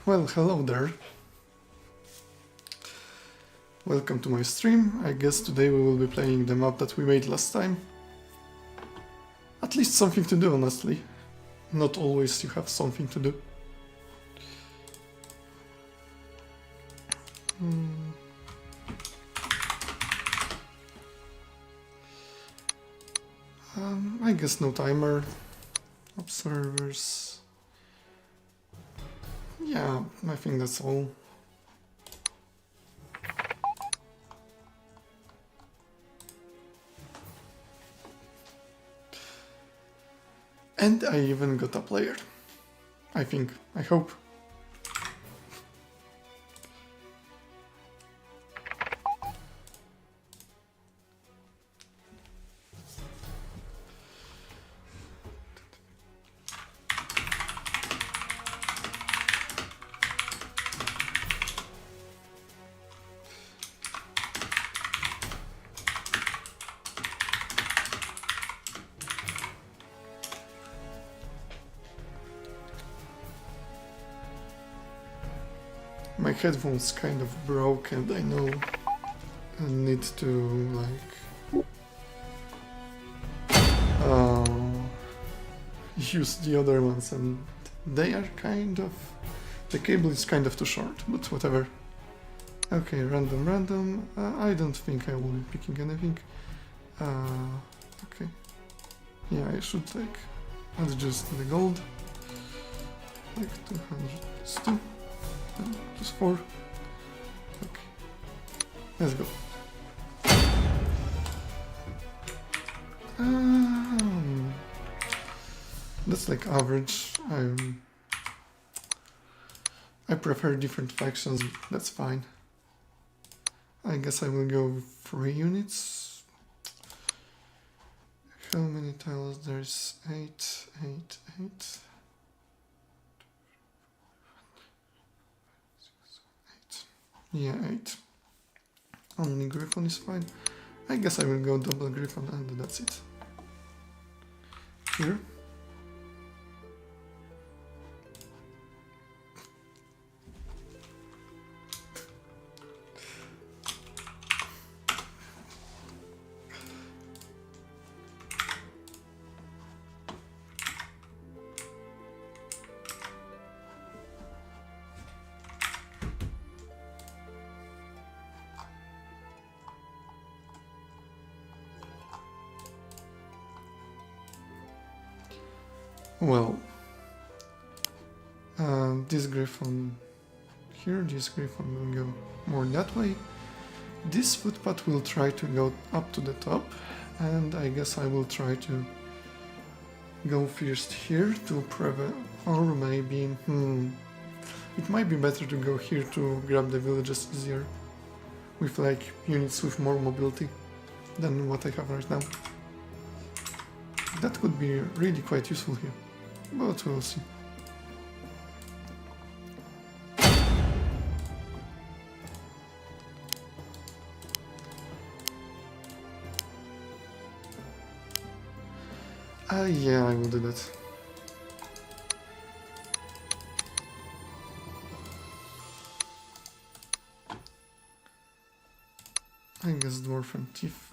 Well, hello there. Welcome to my stream. I guess today we will be playing the map that we made last time. At least something to do, honestly. Not always you have something to do. I guess no timer. Observers. Yeah, I think that's all. And I even got a player. I think. I hope. My headphones kind of broke and I know I need to like use the other ones and they are kind of... the cable is kind of too short, but whatever. Okay, random. I don't think I will be picking anything. Okay. Yeah, I should like adjust the gold. Like 200 plus 2. Plus 4. Okay. Let's go. That's like average. I prefer different factions, that's fine. I guess I will go 3 units. How many tiles? There's 8. Yeah, 8. Only Griffon is fine. I guess I will go double Griffon and that's it. Here. Well, this Griffon here, this Griffon will go more that way. This footpath will try to go up to the top, and I guess I will try to go first here to prevent, or maybe, it might be better to go here to grab the villages easier, with like units with more mobility than what I have right now. That could be really quite useful here, but we'll see. Yeah, I will do that. I guess Dwarf and Thief.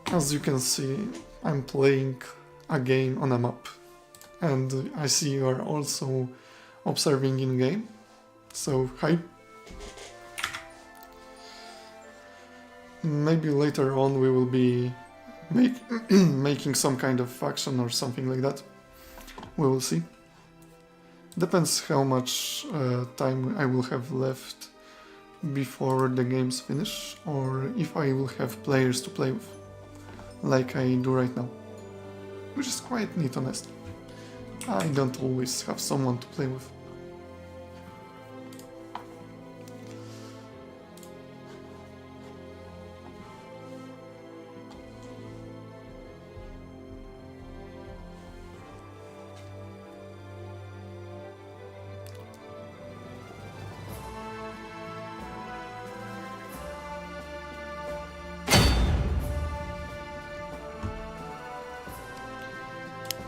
As you can see, I'm playing a game on a map, and I see you are also observing in game, so hi. Maybe later on we will be making some kind of faction or something like that. We will see. Depends how much time I will have left before the games finish, or if I will have players to play with, like I do right now. Which is quite neat, honestly. I don't always have someone to play with.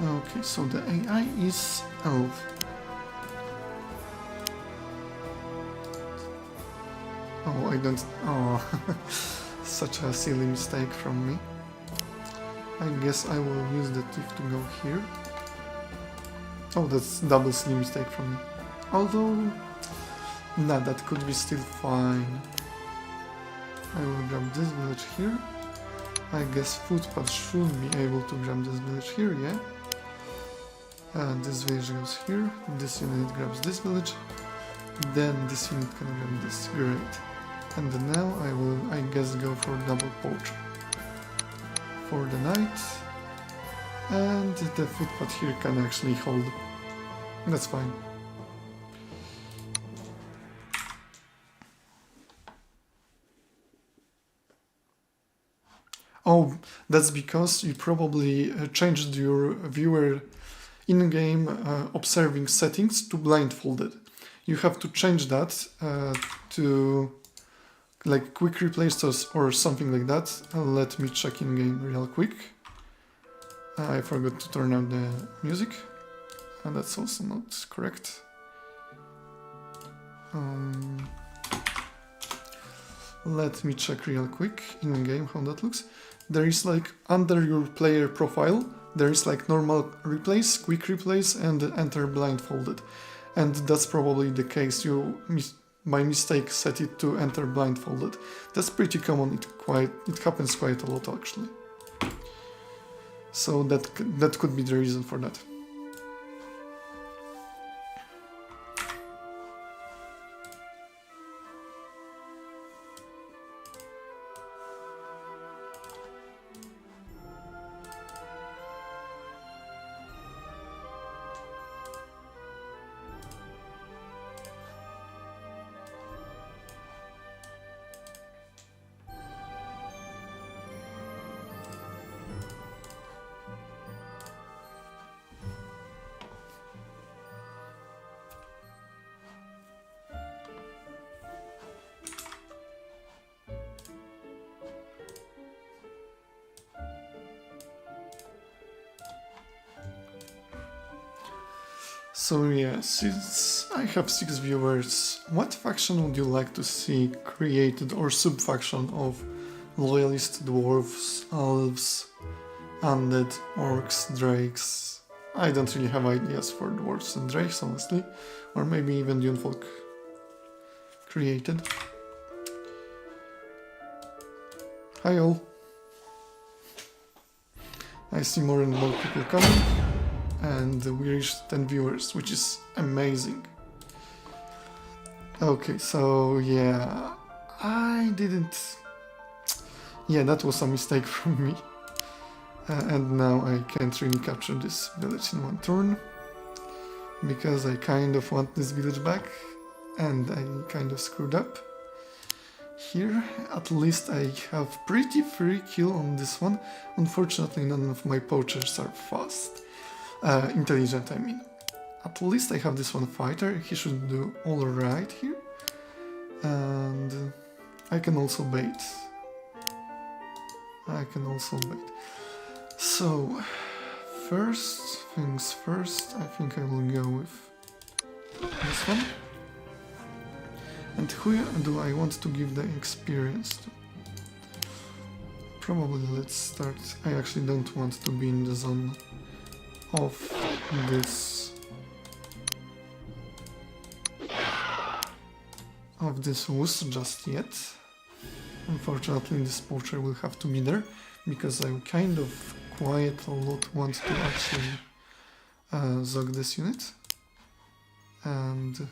Okay, so the AI is elf. Oh, I don't... Oh, such a silly mistake from me. I guess I will use the thief to go here. Oh, that's double silly mistake from me. Although... Nah, that could be still fine. I will grab this village here. I guess Footpath should be able to grab this village here, yeah? This village goes here, this unit grabs this village, then this unit can grab this, great. And now I will, I guess, go for double poacher for the night, and the Footpath here can actually hold, that's fine. Oh, that's because you probably changed your viewer in-game observing settings to blindfolded. You have to change that to like quick replace or something like that. Let me check in-game real quick. I forgot to turn on the music, and that's also not correct. Let me check real quick in-game how that looks. There is like under your player profile, there is like normal replace, quick replace, and enter blindfolded. And that's probably the case. You by mistake set it to enter blindfolded. That's pretty common. It happens quite a lot actually. So that could be the reason for that. So yeah, since I have 6 viewers, what faction would you like to see created or sub-faction of loyalist dwarves, elves, undead, orcs, drakes? I don't really have ideas for dwarves and drakes, honestly, or maybe even Dune folk created. Hi all! I see more and more people coming. And we reached 10 viewers, which is amazing. Okay, so yeah, I didn't... Yeah, that was a mistake from me. And now I can't really capture this village in one turn, because I kind of want this village back, and I kind of screwed up. Here, at least I have pretty free kill on this one. Unfortunately, none of my poachers are fast. Intelligent, I mean. At least I have this one fighter, he should do alright here. And I can also bait. So, first things first, I think I will go with this one. And who do I want to give the experience to? Probably let's start... I actually don't want to be in the zone of this wuss just yet. Unfortunately, this poacher will have to be there, because I kind of quite a lot want to actually zog this unit. And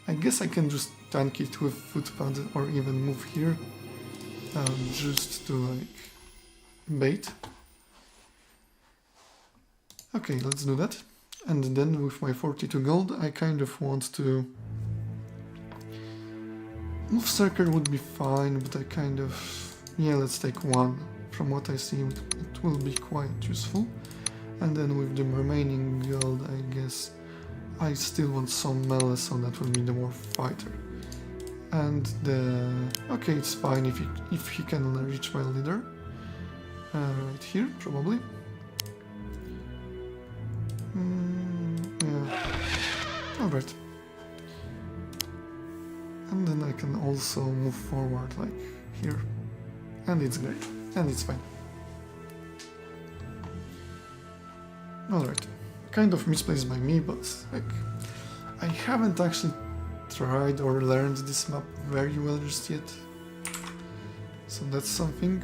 I guess I can just tank it with footpad or even move here just to like bait. Okay, let's do that. And then with my 42 gold, I kind of want to... Move Circle would be fine, but I kind of... Yeah, let's take one. From what I see, it will be quite useful. And then with the remaining gold, I guess I still want some melee, so that will be the war fighter. And the... Okay, it's fine if he can reach my leader. Right here, probably. Alright. And then I can also move forward like here. And it's great. And it's fine. Alright. Kind of misplaced by me, but like I haven't actually tried or learned this map very well just yet. So that's something.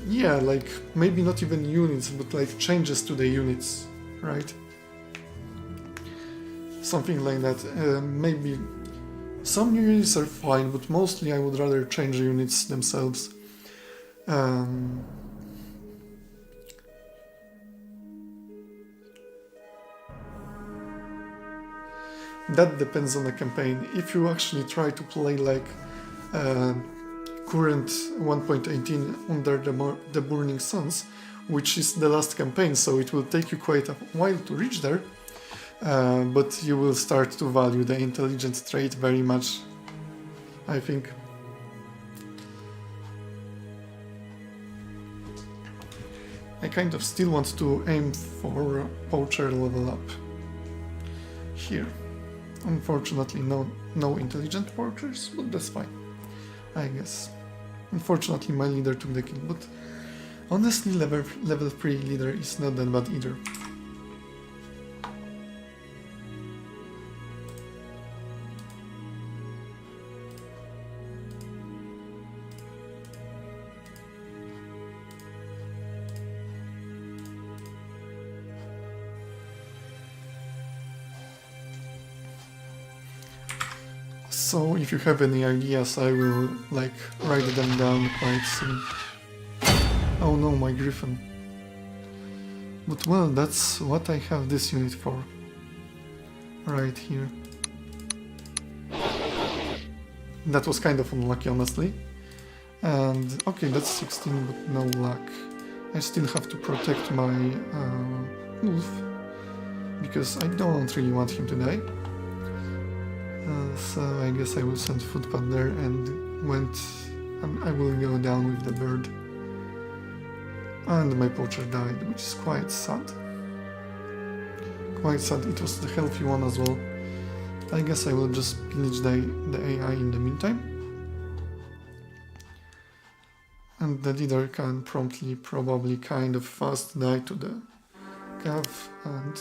Yeah, like maybe not even units, but like changes to the units, right? Something like that. Maybe some new units are fine, but mostly I would rather change the units themselves. That depends on the campaign. If you actually try to play like current 1.18 under the Burning Suns, which is the last campaign, so it will take you quite a while to reach there, but you will start to value the intelligence trait very much, I think. I kind of still want to aim for poacher level up here. Unfortunately no intelligent poachers, but that's fine, I guess. Unfortunately my leader took the kill, but honestly level 3 leader is not that bad either. So if you have any ideas, I will like write them down quite soon. Oh no, my griffin. But well, that's what I have this unit for. Right here. That was kind of unlucky, honestly. And okay, that's 16, but no luck. I still have to protect my wolf, because I don't really want him to die. So I guess I will send footpath there and I will go down with the bird. And my poacher died, which is quite sad. Quite sad. It was the healthy one as well. I guess I will just pillage the AI in the meantime. And the leader can promptly, probably kind of fast die to the cav, and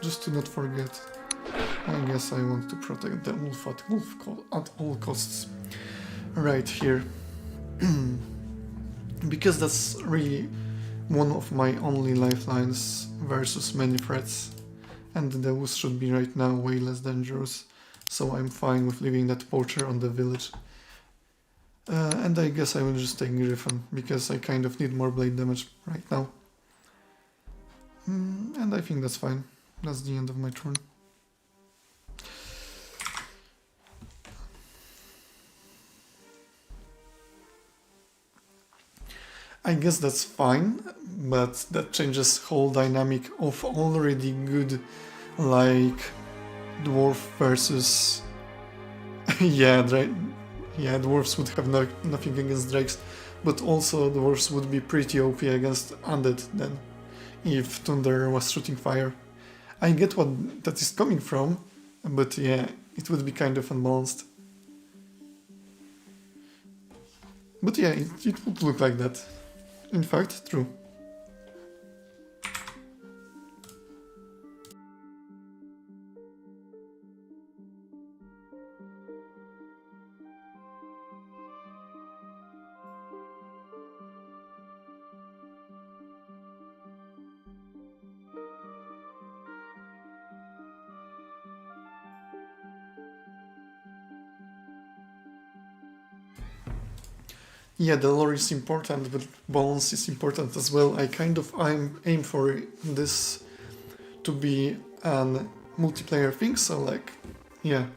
just to not forget, I guess I want to protect the wolf at all costs. Right here. Because that's really one of my only lifelines versus many threats. And the wolf should be right now way less dangerous. So I'm fine with leaving that poacher on the village. And I guess I will just take Griffin, because I kind of need more blade damage right now. And I think that's fine. That's the end of my turn. I guess that's fine, but that changes whole dynamic of already good, like, dwarf versus... yeah, dwarves would have nothing against drakes, but also dwarves would be pretty OP against undead then, if Thunder was shooting fire. I get what that is coming from, but yeah, it would be kind of unbalanced. But yeah, it would look like that. In fact, true. Yeah, the lore is important, but balance is important as well. I kind of aim for this to be a multiplayer thing, so like, yeah,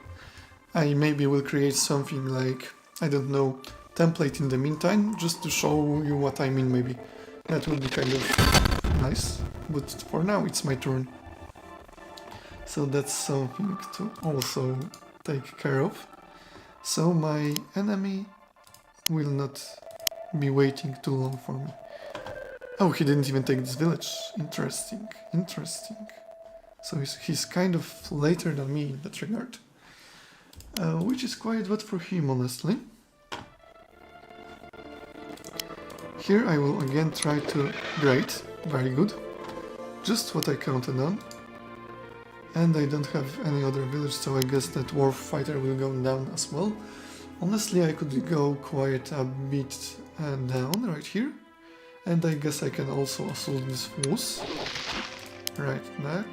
I maybe will create something like, I don't know, template in the meantime, just to show you what I mean maybe. That would be kind of nice, but for now it's my turn. So that's something to also take care of. So my enemy will not be waiting too long for me. Oh, he didn't even take this village. Interesting, interesting. So he's kind of later than me in that regard. Which is quite bad for him, honestly. Here I will again try to... Great, very good. Just what I counted on. And I don't have any other village, so I guess that Dwarf Fighter will go down as well. Honestly, I could go quite a bit down right here. And I guess I can also assault this Moose. Right, that.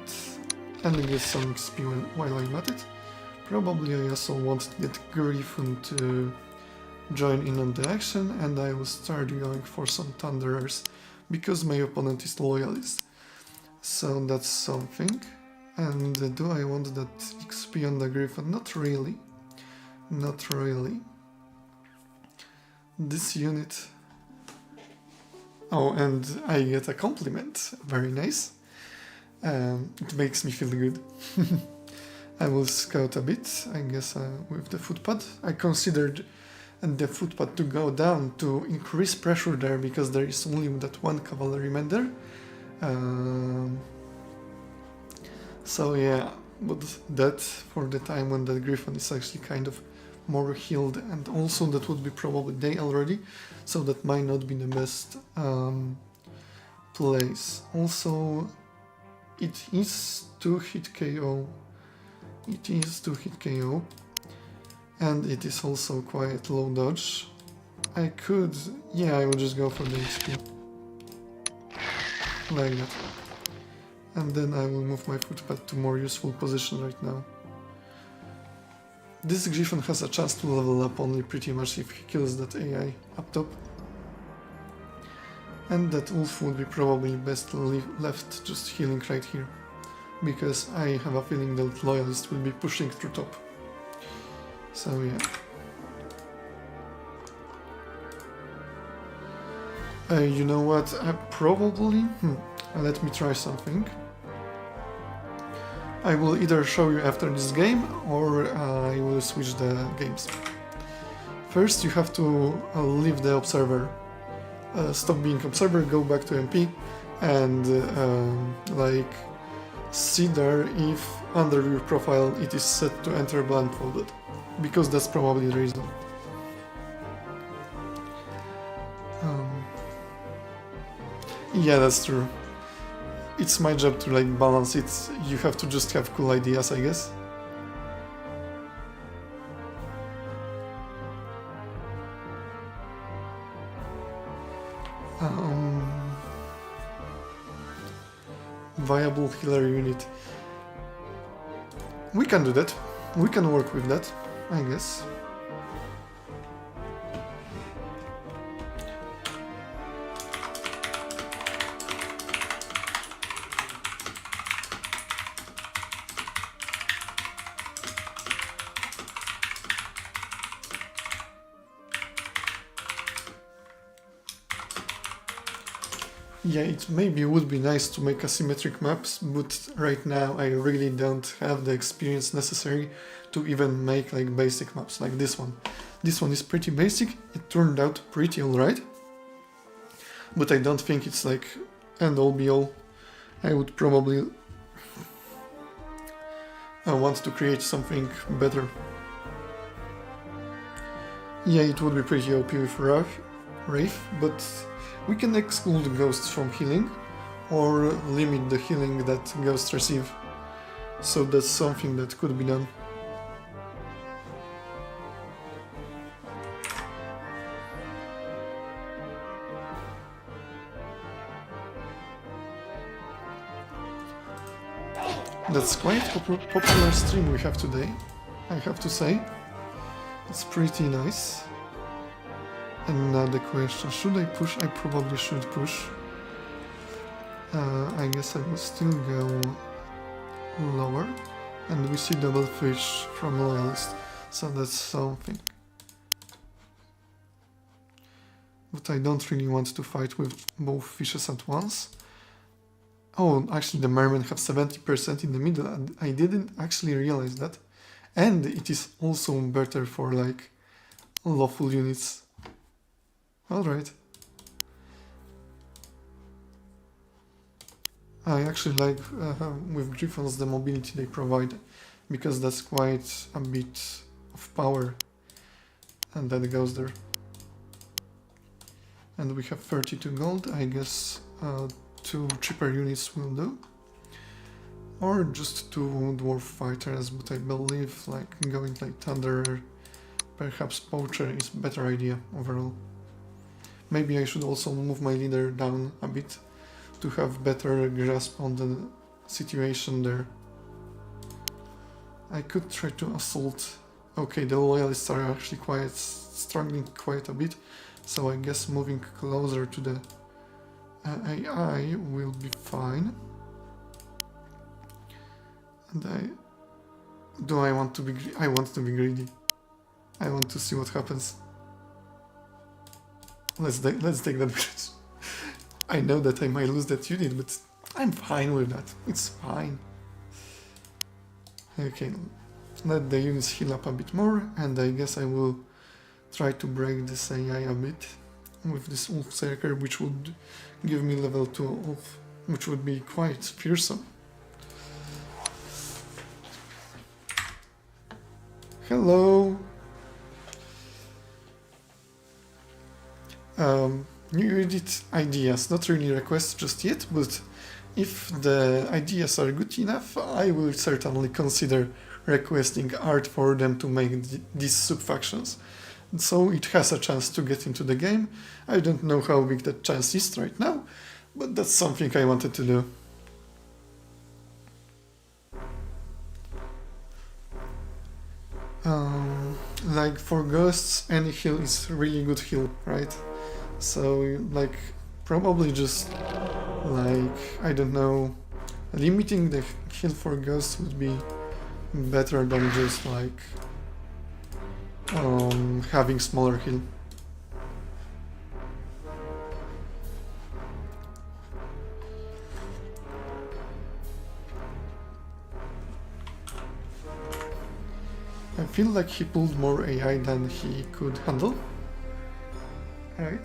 And get some XP while I'm at it. Probably I also want to get Griffin to join in on the action, and I will start going for some Thunderers, because my opponent is Loyalist. So that's something. And do I want that XP on the Griffin? Not really. Not really. This unit... Oh, and I get a compliment. Very nice. It makes me feel good. I will scout a bit, I guess, with the footpad. I considered the footpad to go down to increase pressure there, because there is only that one cavalryman there. So yeah, but that for the time when that Griffin is actually kind of more healed, and also that would be probably day already, so that might not be the best place. Also, it is 2-hit KO. It is 2-hit KO, and it is also quite low dodge. I could... yeah, I will just go for the XP. Like that. And then I will move my footpad to more useful position right now. This Griffin has a chance to level up only pretty much if he kills that AI up top. And that Wolf would be probably best left just healing right here, because I have a feeling that Loyalist will be pushing through top. So yeah. You know what, probably... let me try something. I will either show you after this game, or I will switch the games. First you have to leave the observer. Stop being observer, go back to MP, and like see there if under your profile it is set to enter blindfolded, because that's probably the reason. Yeah, that's true. It's my job to like balance it. You have to just have cool ideas, I guess. Viable healer unit. We can do that. We can work with that, I guess. Yeah, it maybe would be nice to make asymmetric maps, but right now I really don't have the experience necessary to even make like basic maps like this one. This one is pretty basic, it turned out pretty alright, but I don't think it's like end all be all. I would probably want to create something better. Yeah, it would be pretty OP with Wraith, but we can exclude ghosts from healing, or limit the healing that ghosts receive. So that's something that could be done. That's quite a popular stream we have today, I have to say. It's pretty nice. And now the question, should I push? I probably should push. I guess I will still go lower. And we see double fish from Loyalist, so that's something. But I don't really want to fight with both fishes at once. Oh, actually the mermen have 70% in the middle, and I didn't actually realize that. And it is also better for like lawful units. Alright. I actually like with Griffons the mobility they provide, because that's quite a bit of power, and that goes there. And we have 32 gold, I guess 2 cheaper units will do. Or just 2 dwarf fighters, but I believe like going like Thunder, perhaps Poacher is better idea overall. Maybe I should also move my leader down a bit to have better grasp on the situation there. I could try to assault. Okay, the loyalists are actually quite struggling quite a bit, so I guess moving closer to the AI will be fine. And I want to be greedy. I want to see what happens. Let's take that bridge. I know that I might lose that unit, but I'm fine with that. It's fine. Okay, let the units heal up a bit more, and I guess I will try to break this AI a bit with this Wolf Berserker, which would give me level 2 Wolf, which would be quite fearsome. Hello! New edit ideas, not really requests just yet, but if the ideas are good enough, I will certainly consider requesting art for them to make these sub-factions. So it has a chance to get into the game. I don't know how big that chance is right now, but that's something I wanted to do. Like for ghosts, any heal is really good heal, right? So like probably just like, I don't know, limiting the heal for ghosts would be better than just like having smaller heal. I feel like he pulled more AI than he could handle. Right.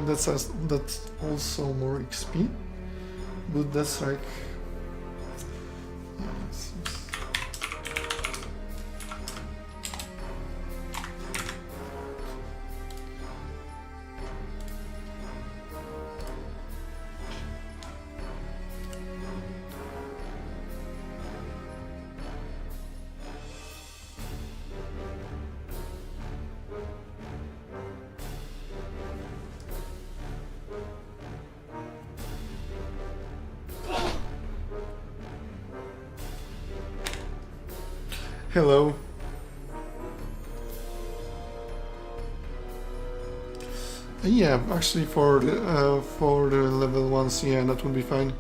That's also more XP. But that's like... Hello. Yeah, actually for the level 1s, yeah, that would be fine.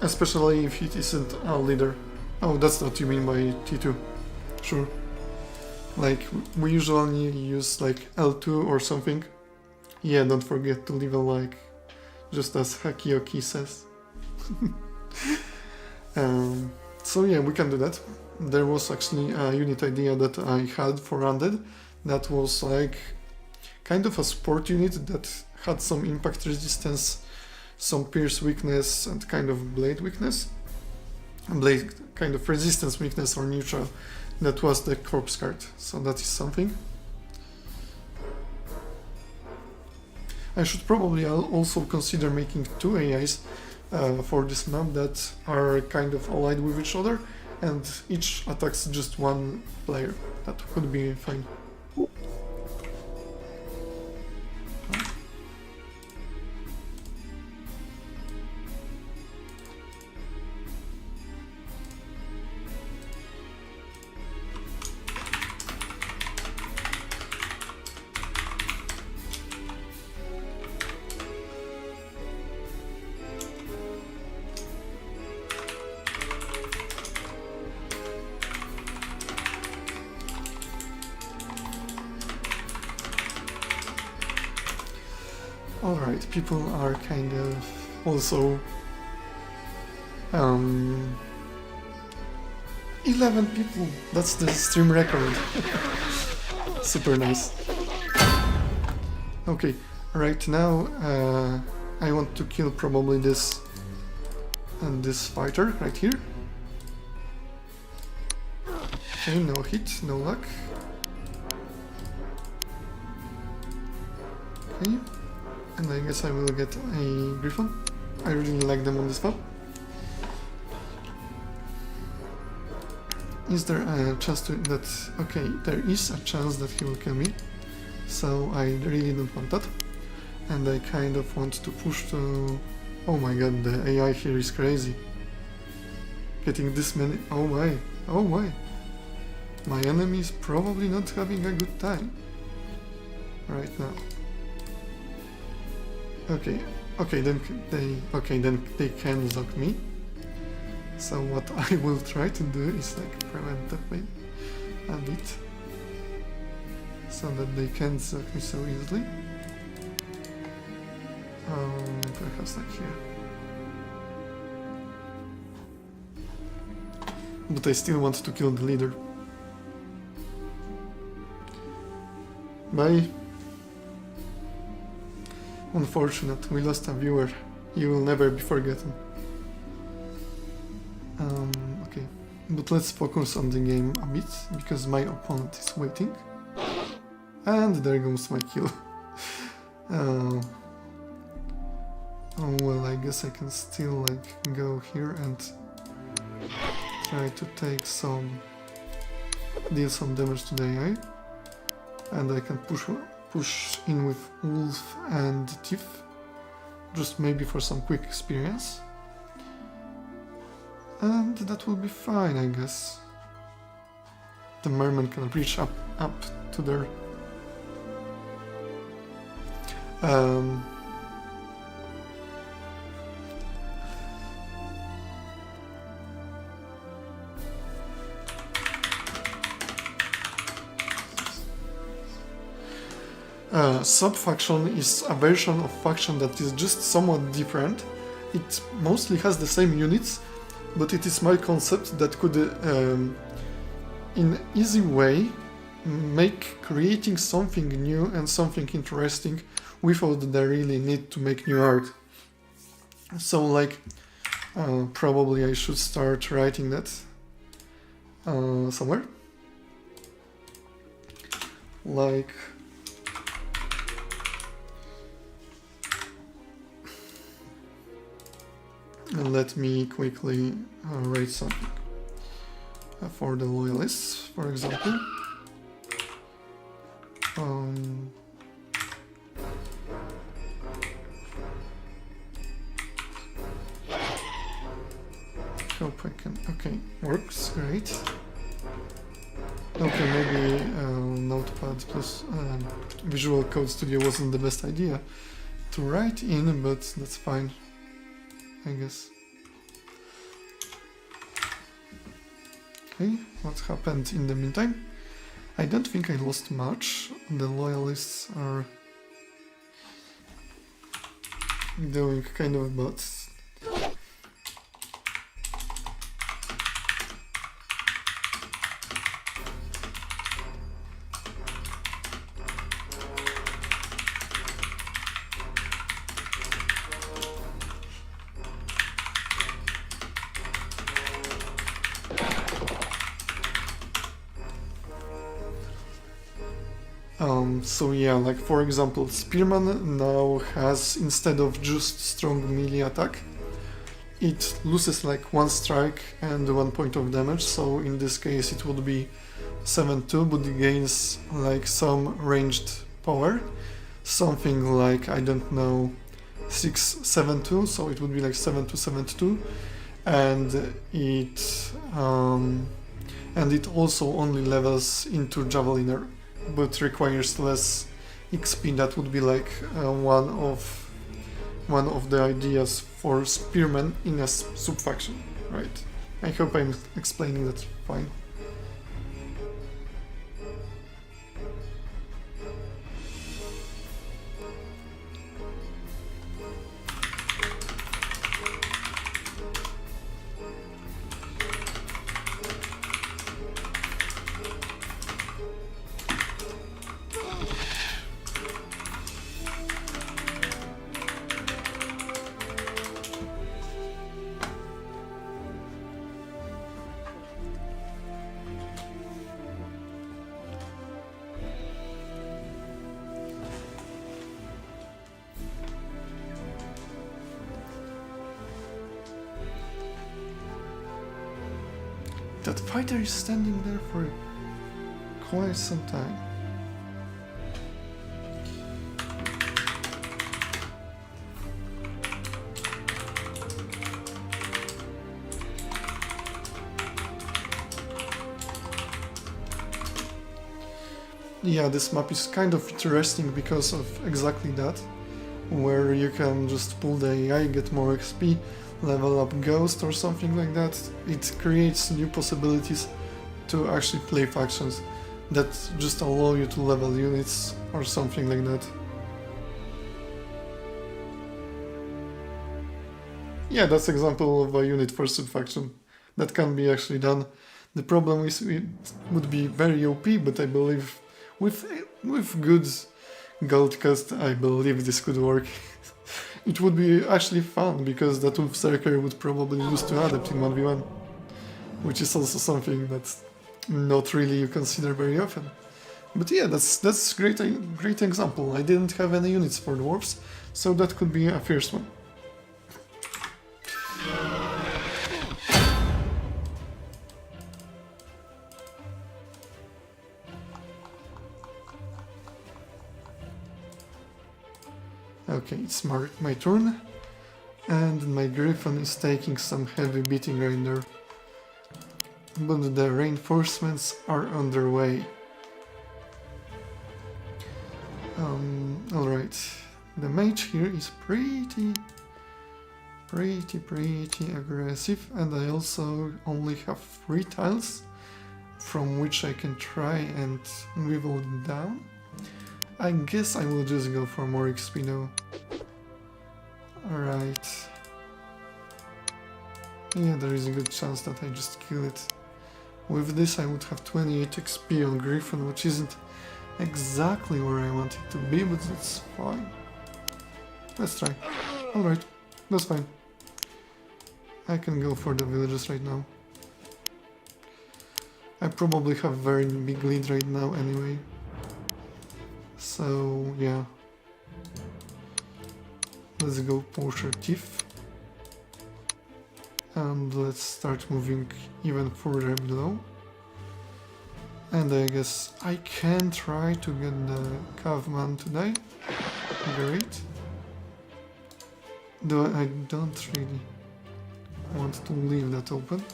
Especially if it isn't a leader. Oh, that's what you mean by T2. Sure. Like, we usually use like L2 or something. Yeah, don't forget to leave a like, just as Hakioki says. So yeah, we can do that. There was actually a unit idea that I had for Undead that was like kind of a support unit that had some impact resistance, some pierce weakness, and kind of blade weakness. Blade kind of resistance weakness or neutral. That was the corpse card, so that is something. I should probably also consider making 2 AIs for this map that are kind of allied with each other, and each attacks just one player. That could be fine. Alright, people are kind of also 11 people, that's the stream record. Super nice. Okay, right now I want to kill probably this and this fighter right here. Okay, no hit, no luck. Okay, and I guess I will get a Griffon. I really like them on this map. Is there a chance that... Okay, there is a chance that he will kill me. So I really don't want that. And I kind of want to push to... Oh my god, the AI here is crazy. Getting this many... Oh my, oh my. My enemy is probably not having a good time right now. Okay, then they can zock me. So what I will try to do is like prevent that way a bit, so that they can't zock me so easily. Perhaps like here. But I still want to kill the leader. Bye. Unfortunate, we lost a viewer. You will never be forgotten. Okay, but let's focus on the game a bit, because my opponent is waiting. And there goes my kill. Oh well, I guess I can still like go here and try to take deal some damage to the AI. And I can push in with Wolf and Thief, just maybe for some quick experience. And that will be fine, I guess. The merman can reach up to there. Sub-faction is a version of faction that is just somewhat different. It mostly has the same units, but it is my concept that could, in easy way, make creating something new and something interesting without the really need to make new art. So like, probably I should start writing that somewhere. Like... And let me quickly write something for the loyalists, for example. Hope I can... Okay, works, great. Okay, maybe Notepad plus Visual Code Studio wasn't the best idea to write in, but that's fine, I guess. Okay, what happened in the meantime? I don't think I lost much. The loyalists are doing kind of bad. So yeah, like for example, Spearman now has, instead of just strong melee attack, it loses like 1 strike and 1 point of damage, so in this case it would be 7-2, but it gains like some ranged power, something like, I don't know, 6-7-2, so it would be like 7-2, and it also only levels into Javeliner, but requires less XP. That would be like one of the ideas for Spearman in a sub-faction, right? I hope I'm explaining that fine. that fighter is standing there for quite some time. Yeah, this map is kind of interesting because of exactly that, where you can just pull the AI, get more XP, level up Ghost or something like that. It creates new possibilities to actually play factions that just allow you to level units or something like that. Yeah, that's an example of a unit first faction that can be actually done. The problem is it would be very OP, but I believe with good gold cost, I believe this could work. It would be actually fun, because that Wolf Striker would probably lose to Adept in 1v1, which is also something that not really you consider very often. But yeah, that's great example. I didn't have any units for dwarves, so that could be a fierce one. Okay, it's my turn, and my Griffin is taking some heavy beating right there. But the reinforcements are underway. Alright, the mage here is pretty aggressive, and I also only have 3 tiles from which I can try and whittle it down. I guess I will just go for more XP now. Alright. Yeah, there is a good chance that I just kill it. With this I would have 28 XP on Griffin, which isn't exactly where I want it to be, but it's fine. Let's try. Alright, that's fine. I can go for the villages right now. I probably have very big lead right now anyway. So yeah. Let's go Poacher Thief. And let's start moving even further below. And I guess I can try to get the Caveman today. Great. Though I don't really want to leave that open.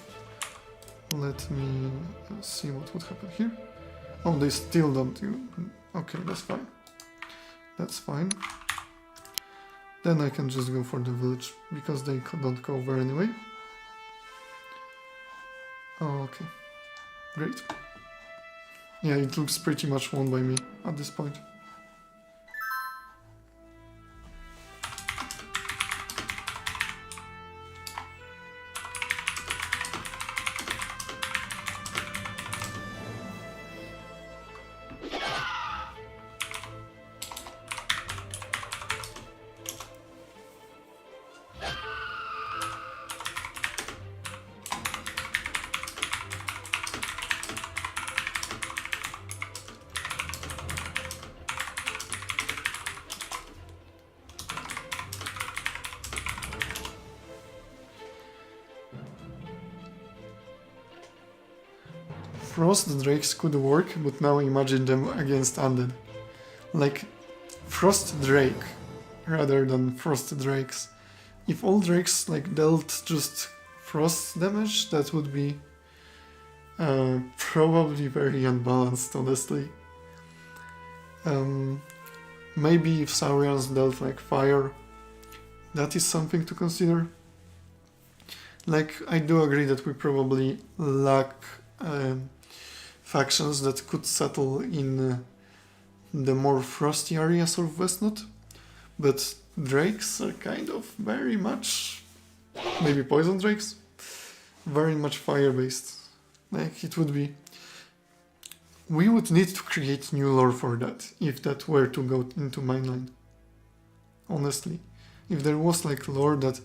Let me see what would happen here. Oh, they still don't do... Okay, that's fine. That's fine. Then I can just go for the village, because they don't cover anyway. Okay, great. Yeah, it looks pretty much won by me at this point. Frost Drakes could work, but now imagine them against Undead. Like, Frost Drake, rather than Frost Drakes. If all Drakes like dealt just Frost damage, that would be probably very unbalanced, honestly. Maybe if Saurians dealt like Fire, that is something to consider. Like, I do agree that we probably lack factions that could settle in the more frosty areas of Wesnoth, but Drakes are kind of very much, maybe Poison Drakes, very much fire-based. Like, it would be... We would need to create new lore for that, if that were to go into Mineline. Honestly. If there was like lore that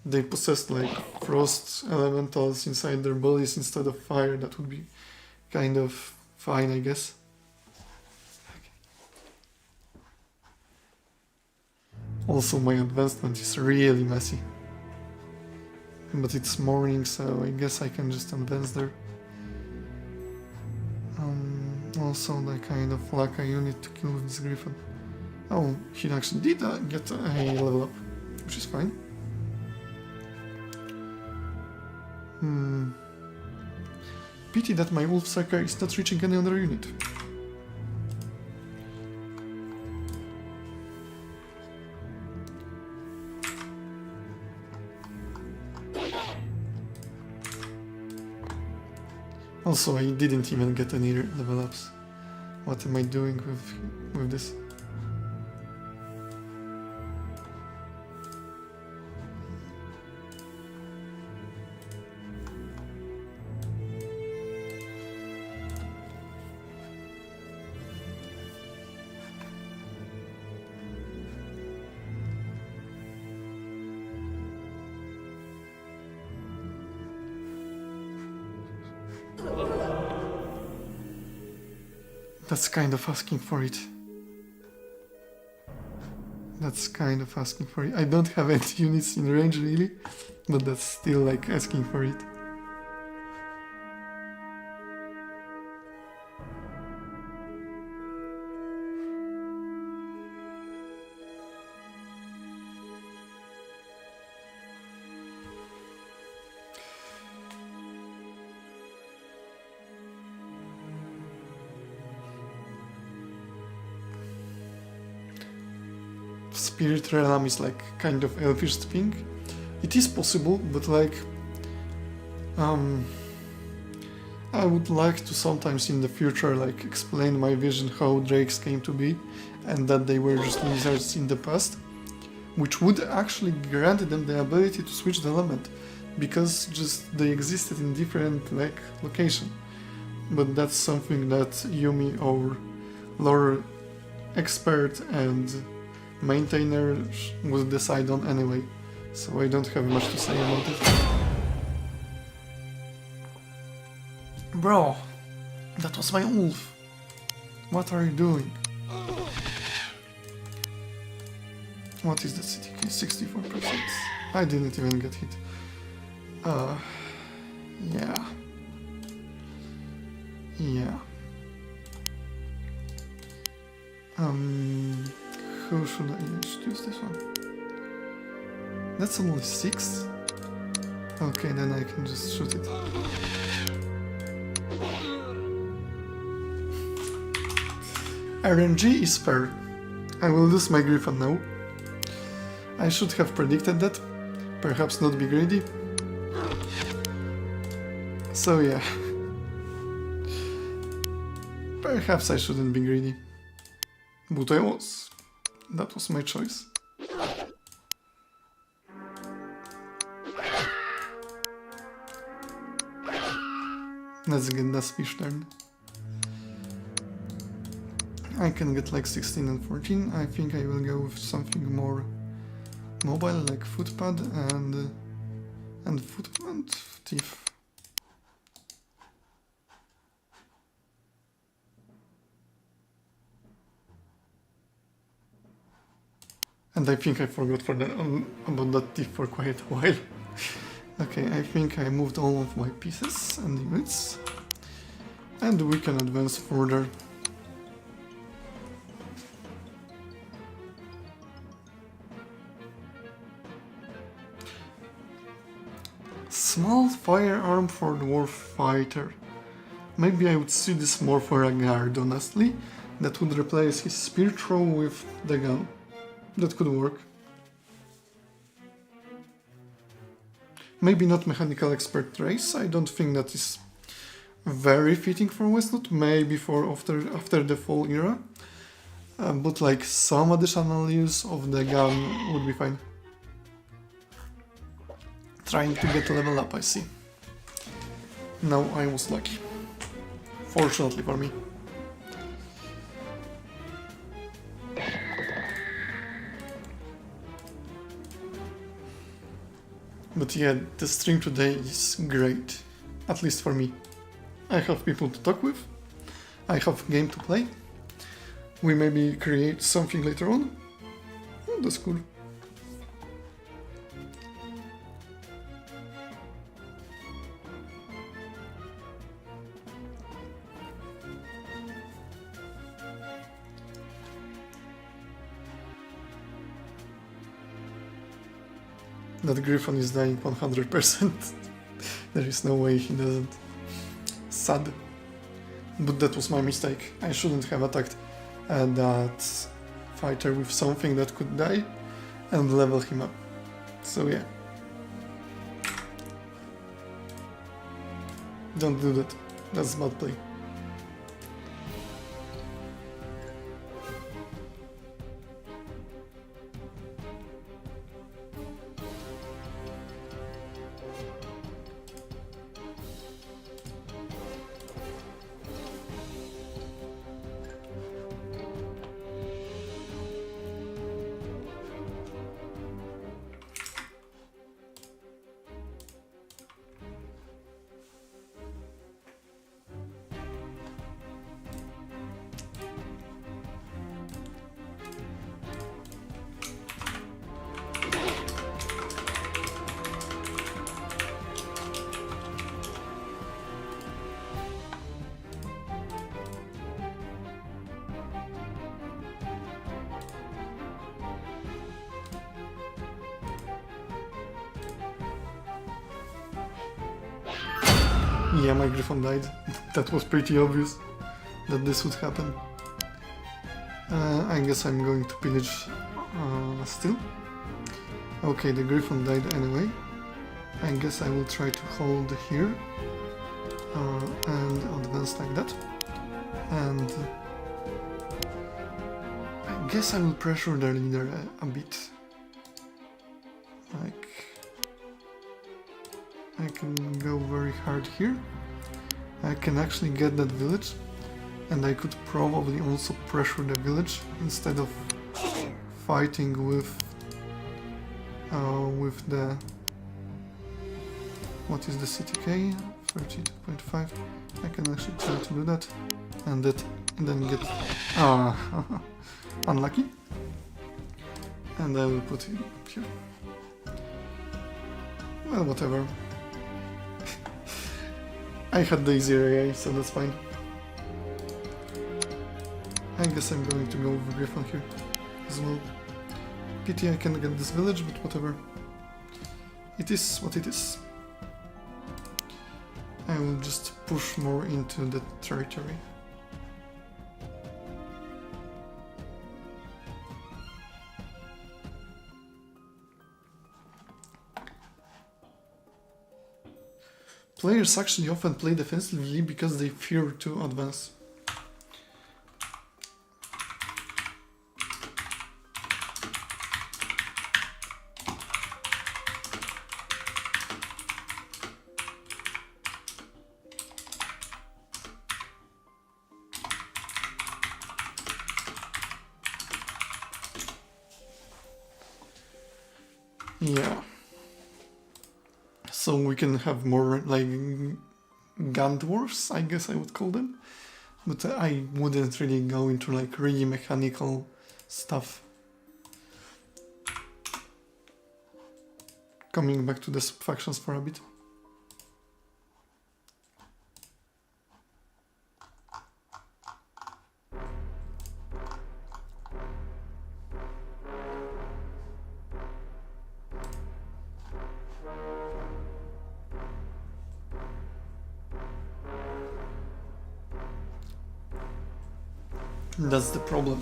they possessed like frost elementals inside their bodies instead of fire, that would be kind of fine, I guess. Okay. Also, my advancement is really messy. But it's morning, so I guess I can just advance there. Also, like, kind of lack a unit to kill with this Griffin. Oh, he actually did get a level up, which is fine. Pity that my Wolf Striker is not reaching any other unit. Also, I didn't even get any level ups. What am I doing with this? That's kind of asking for it. That's kind of asking for it. I don't have any units in range really, but that's still like asking for it. Spirit Realm is like kind of elfish thing. It is possible, but like I would like to sometimes in the future like explain my vision how drakes came to be and that they were just lizards in the past, which would actually grant them the ability to switch the element because just they existed in different like location. But that's something that Yumi, our lore expert and maintainer, will decide on anyway, so I don't have much to say about it. Bro, that was my wolf. What are you doing? What is the CTK? 64%. I didn't even get hit. Yeah. Yeah. Who should I choose this one? That's only 6? Okay, then I can just shoot it. RNG is fair. I will lose my Griffin now. I should have predicted that. Perhaps not be greedy. So yeah. Perhaps I shouldn't be greedy. But I was. That was my choice. Let's get that fish turn. I can get like 16 and 14. I think I will go with something more mobile, like footpad and footpad thief. And I think I forgot about that thief for quite a while. Okay, I think I moved all of my pieces and units, and we can advance further. Small firearm for dwarf fighter. Maybe I would see this more for a guard, honestly. That would replace his spear throw with the gun. That could work. Maybe not mechanical expert race. I don't think that is very fitting for Wesnoth. Maybe for after the fall era. But like some additional use of the gun would be fine. Trying to get a level up, I see. Now I was lucky. Fortunately for me. But yeah, the stream today is great. At least for me. I have people to talk with. I have a game to play. We maybe create something later on. Oh, that's cool. That Griffon is dying 100%. There is no way he doesn't. Sad. But that was my mistake. I shouldn't have attacked that fighter with something that could die and level him up. So yeah. Don't do that. That's bad play. Yeah, my Griffon died. That was pretty obvious that this would happen. I guess I'm going to pillage still. Okay, the Griffon died anyway. I guess I will try to hold here and advance like that. And I guess I will pressure their leader a bit. Like, I can go very hard here. I can actually get that village, and I could probably also pressure the village instead of fighting with the, what is the CTK? 32.5. I can actually try to do that, and then get unlucky, and I will put him here. Well, whatever. I had the easier AI, so that's fine. I guess I'm going to go with Griffon here as well. Pity I can't get this village, but whatever. It is what it is. I will just push more into the territory. Players actually often play defensively because they fear to advance. Yeah. So we can have more like gun dwarfs, I guess I would call them. But I wouldn't really go into like really mechanical stuff. Coming back to the sub-factions for a bit. That's the problem.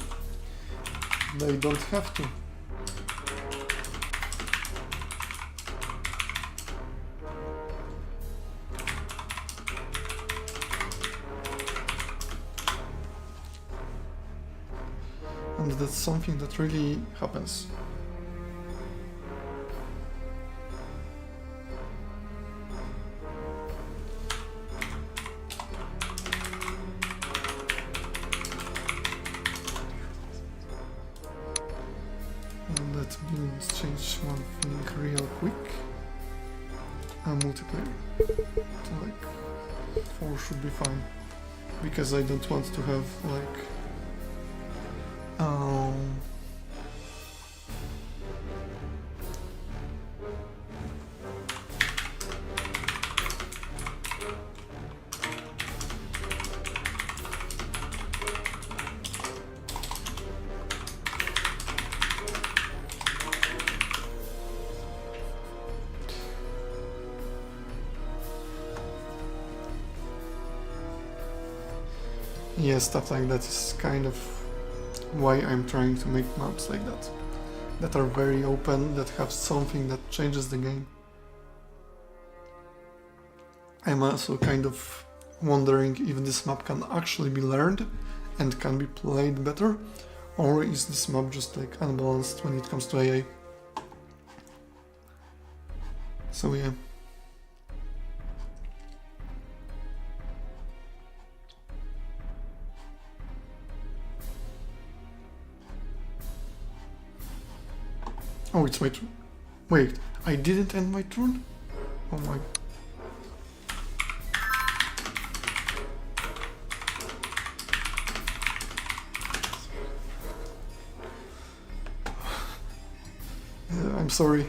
They don't have to. And that's something that really happens. Let's change one thing real quick. Multiplayer to like 4 should be fine, because I don't want to have like yeah, stuff like that is kind of why I'm trying to make maps like that. That are very open, that have something that changes the game. I'm also kind of wondering if this map can actually be learned and can be played better, or is this map just like unbalanced when it comes to AA? So yeah. Oh, it's my turn. Wait, I didn't end my turn? Oh my... I'm sorry.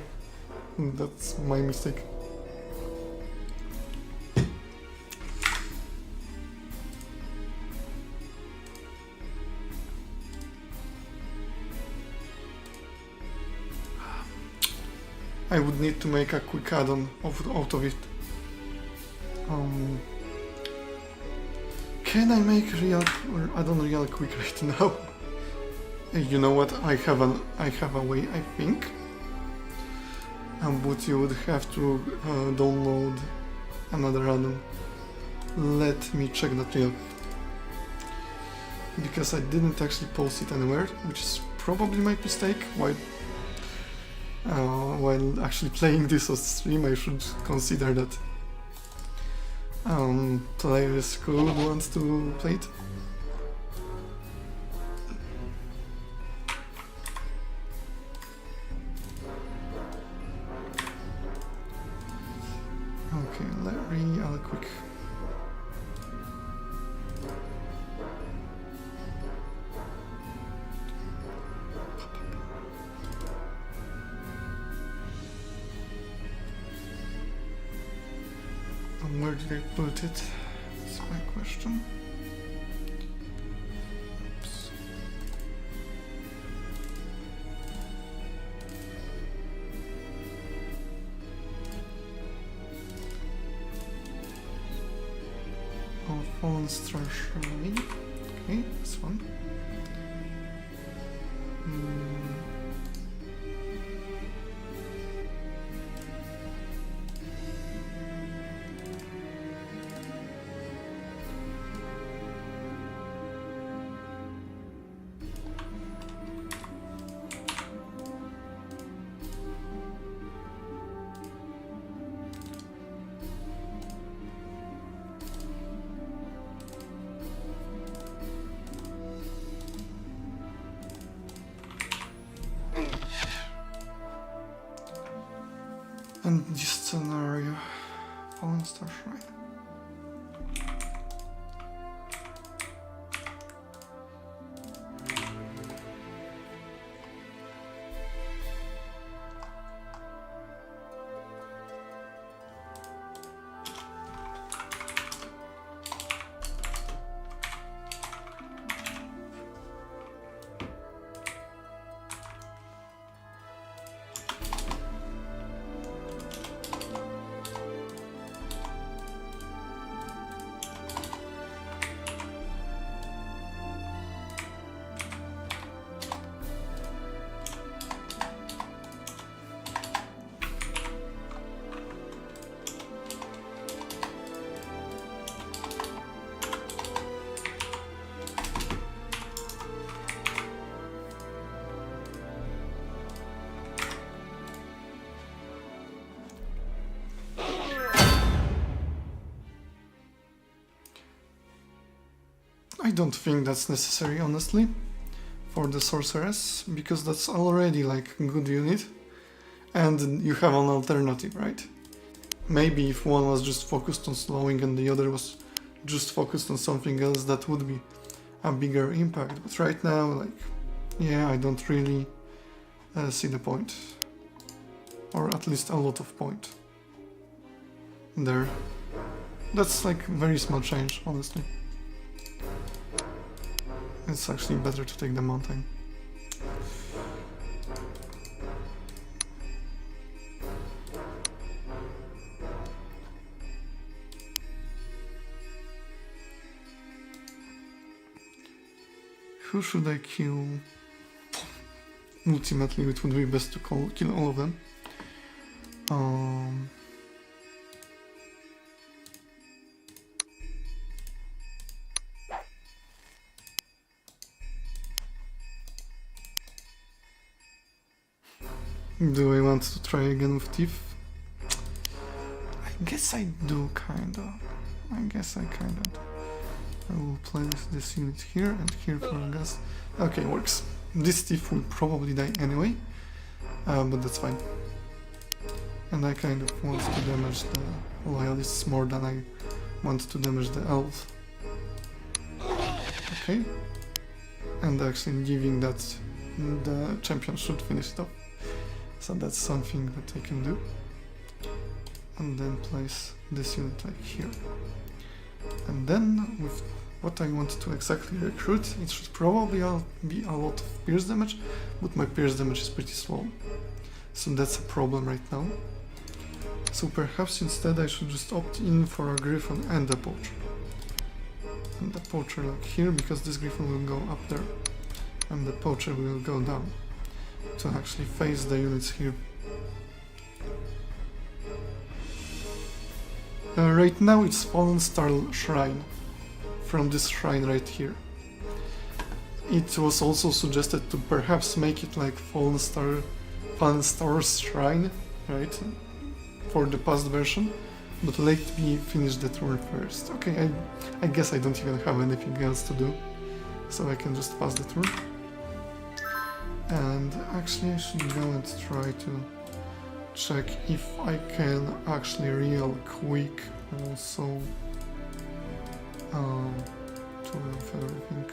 That's my mistake. I would need to make a quick add-on out of it. Can I make real or add-on real quick right now? You know what? I have a way, I think. But you would have to download another add-on. Let me check that real quick. Because I didn't actually post it anywhere, which is probably my mistake. While actually playing this on stream, I should consider that players could want to play it. Okay, let me quick. Where did I put it? That's my question. Oops. Oh, Fallen Star Shrine. Okay, this one. And this scenario, Fallen Star Shrine. I don't think that's necessary, honestly, for the sorceress, because that's already like a good unit, and you have an alternative, right? Maybe if one was just focused on slowing and the other was just focused on something else, that would be a bigger impact, but right now, like, yeah, I don't really see the point, or at least a lot of point there. That's like very small change, honestly. It's actually better to take the mountain. Who should I kill? Ultimately, it would be best to kill all of them. Do I want to try again with Thief? I guess I do, kinda. I guess I kinda do. I will place this unit here and here for a gas. Okay, works. This Thief will probably die anyway, but that's fine. And I kind of want to damage the loyalists more than I want to damage the elves. Okay. And actually giving that the champion should finish it off. So that's something that I can do. And then place this unit like here. And then with what I want to exactly recruit, it should probably be a lot of pierce damage, but my pierce damage is pretty slow. So that's a problem right now. So perhaps instead I should just opt in for a griffin and a poacher. And the poacher like here, because this griffin will go up there. And the poacher will go down to actually face the units here. Right now it's Fallen Star Shrine, from this shrine right here. It was also suggested to perhaps make it like Fallen Star's Shrine, right, for the past version, but let me finish the turn first. Okay, I guess I don't even have anything else to do, so I can just pass the turn. And actually I should go and try to check if I can actually real quick also to everything.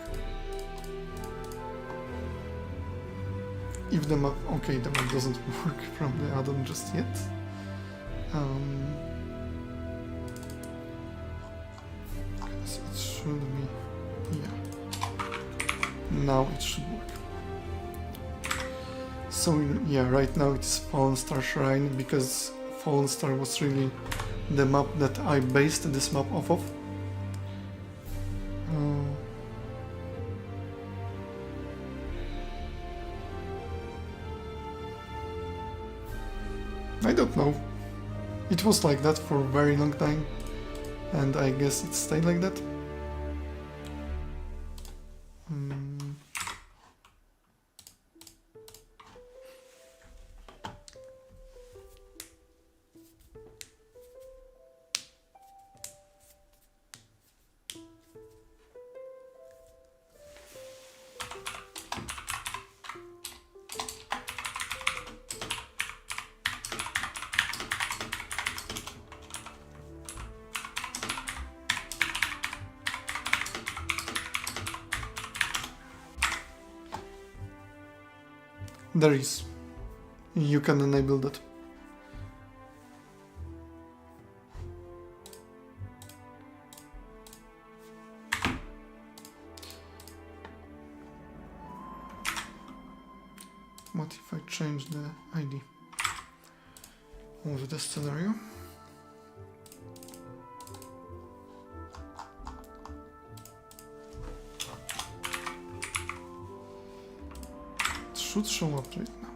If the map, okay, the map doesn't work from the add-on just yet. So it should be, yeah. Now it should work. So yeah, right now it's Fallen Star Shrine, because Fallen Star was really the map that I based this map off of. I don't know. It was like that for a very long time, and I guess it stayed like that. There is. You can enable that. What if I change the ID of the scenario? Should show up right now.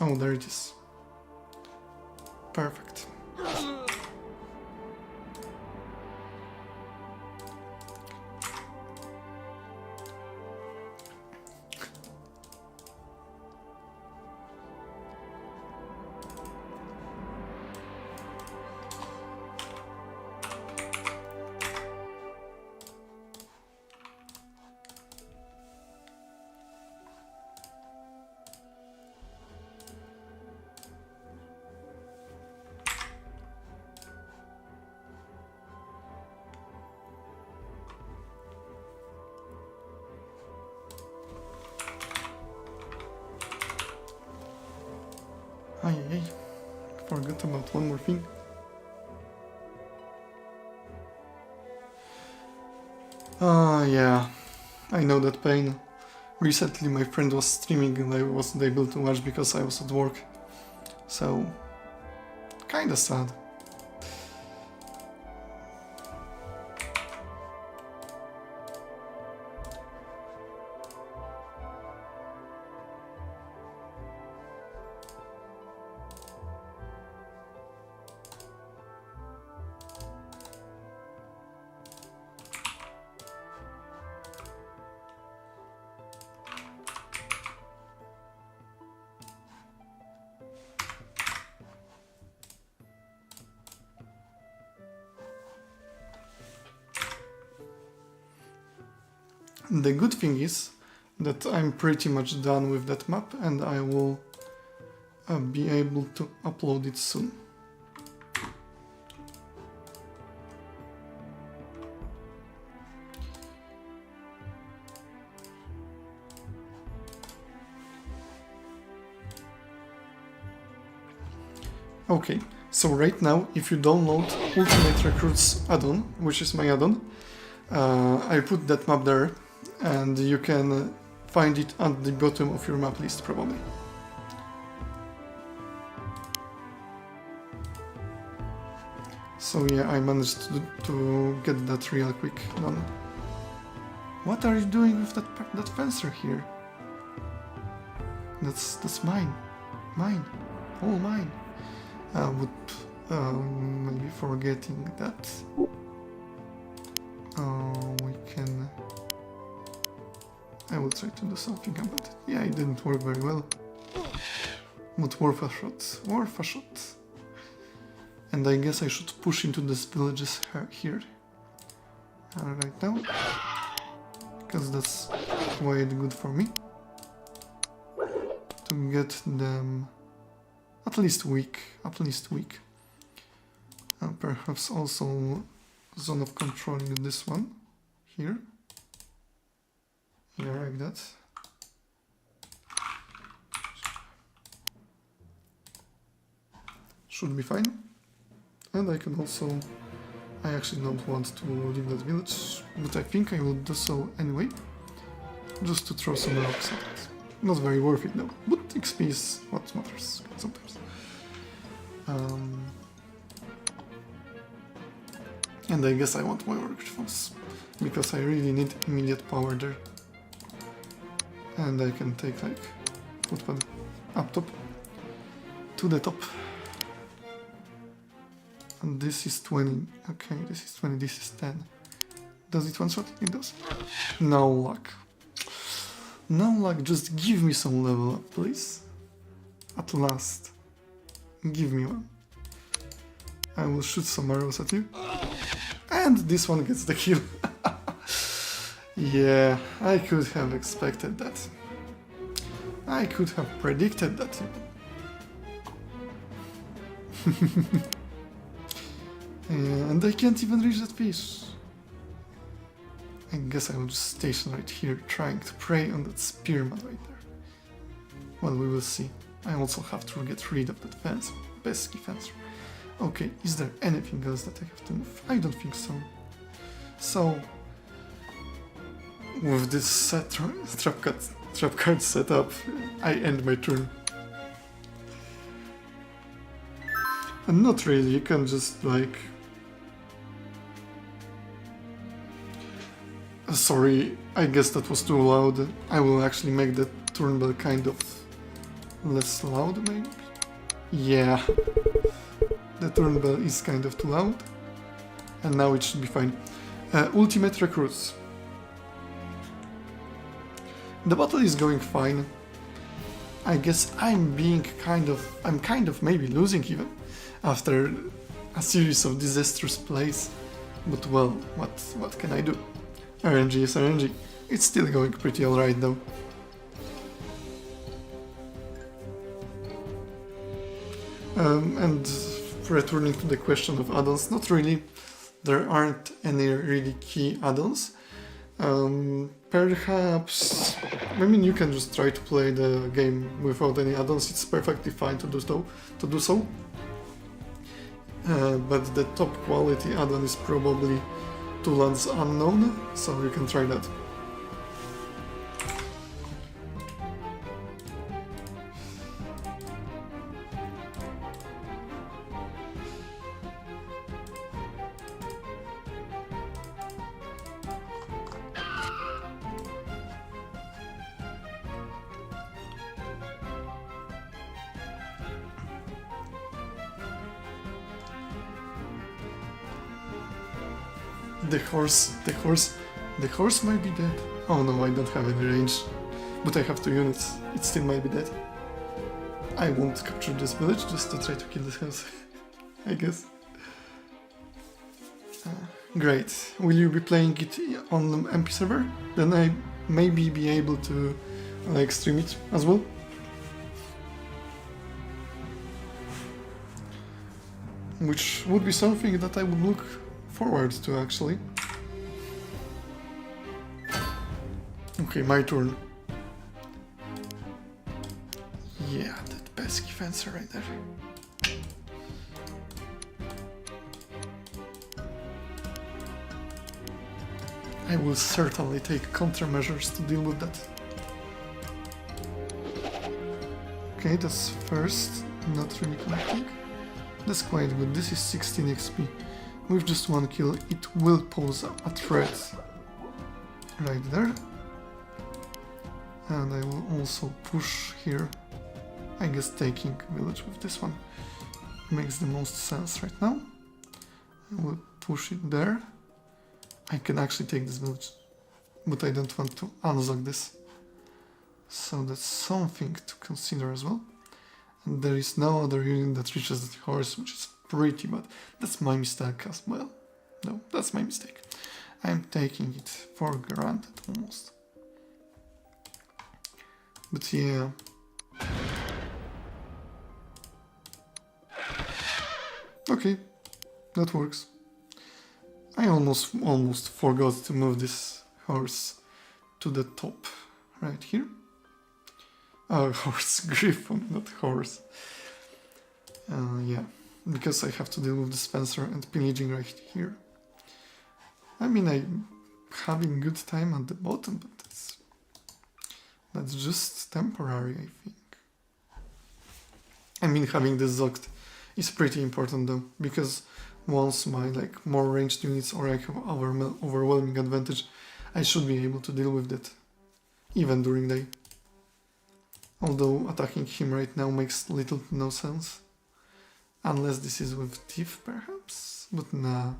Oh, there it is. Perfect. Ay, forgot about one more thing. Yeah, I know that pain. Recently my friend was streaming and I wasn't able to watch because I was at work. So, kinda sad. The good thing is that I'm pretty much done with that map and I will be able to upload it soon. Okay, so right now if you download Ultimate Recruits add-on, which is my add-on, I put that map there and you can find it at the bottom of your map list probably. So yeah, I managed to get that real quick done. What are you doing with that fencer here? That's mine. Mine. All mine. I would maybe forgetting that. We can... I will try to do something about it. Yeah, it didn't work very well. But worth a shot. Worth a shot. And I guess I should push into these villages here. Right now. Because that's quite good for me. To get them at least weak. Perhaps also zone of controlling this one. Here. Yeah, like that. Should be fine. And I can also... I actually don't want to leave that village, but I think I will do so anyway. Just to throw some rocks at it. Not very worth it though, but XP is what matters sometimes. And I guess I want more reforms, because I really need immediate power there. And I can take like footpad up top to the top. And this is 20. Okay, this is 20, this is 10. Does it one shot? It does. No luck. No luck, just give me some level up, please. At last. Give me one. I will shoot some arrows at you. And this one gets the kill. Yeah, I could have expected that. I could have predicted that. And I can't even reach that fish. I guess I will just station right here, trying to prey on that spearman right there. Well, we will see. I also have to get rid of that fence, pesky fence. Okay, is there anything else that I have to move? I don't think so. So, with this trap card setup, I end my turn. And not really, you can just like... Sorry, I guess that was too loud. I will actually make the turn bell kind of less loud, maybe? Yeah. The turn bell is kind of too loud. And now it should be fine. Ultimate Recruits. The battle is going fine. I guess I'm kind of maybe losing even after a series of disastrous plays. But well, what can I do? RNG is RNG. It's still going pretty alright though. And returning to the question of add-ons, not really. There aren't any really key add-ons. Perhaps... I mean, you can just try to play the game without any add-ons, it's perfectly fine to do so. But the top quality add-on is probably Two Lands Unknown, so you can try that. The horse might be dead. Oh no, I don't have any range. But I have 2 units. It still might be dead. I won't capture this village just to try to kill this house. I guess. Great. Will you be playing it on the MP server? Then I maybe be able to like stream it as well. Which would be something that I would look forward to actually. Okay, my turn. Yeah, that pesky fencer right there. I will certainly take countermeasures to deal with that. Okay, that's first, not really connecting. That's quite good, this is 16 XP. With just 1 kill, it will pose a threat right there. And I will also push here. I guess taking village with this one makes the most sense right now. I will push it there. I can actually take this village, but I don't want to unlock this. So that's something to consider as well. And there is no other unit that reaches the horse, which is pretty bad. That's my mistake as well. No, that's my mistake. I'm taking it for granted almost. But yeah. Okay, that works. I almost forgot to move this horse to the top, right here. Oh, horse, griffon, not horse. Yeah, because I have to deal with the Spencer and pillaging right here. I mean, I'm having good time at the bottom, but that's just temporary, I think. I mean, having this zocked is pretty important though, because once my like more ranged units or I have overwhelming advantage, I should be able to deal with that, even during day. Although attacking him right now makes little to no sense. Unless this is with Thief perhaps, but nah.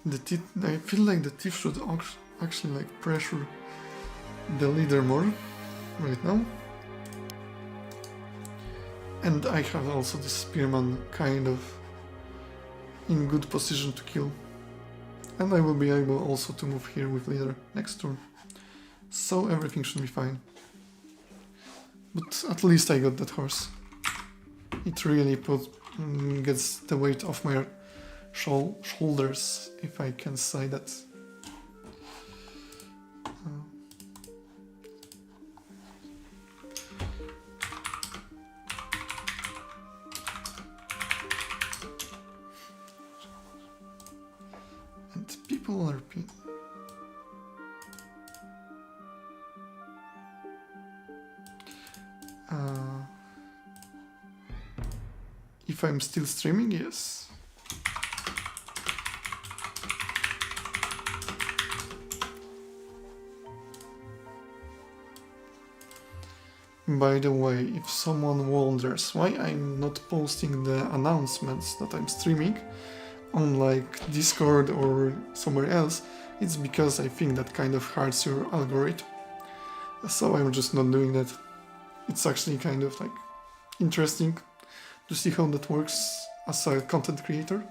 I feel like the Thief should actually like pressure the leader more right now. And I have also this Spearman kind of in good position to kill. And I will be able also to move here with leader next turn. So everything should be fine. But at least I got that horse. It really gets the weight off my shoulders, if I can say that. And people are being... If I'm still streaming, yes. By the way, if someone wonders why I'm not posting the announcements that I'm streaming on like Discord or somewhere else, it's because I think that kind of hurts your algorithm. So I'm just not doing that. It's actually kind of like interesting to see how that works as a content creator.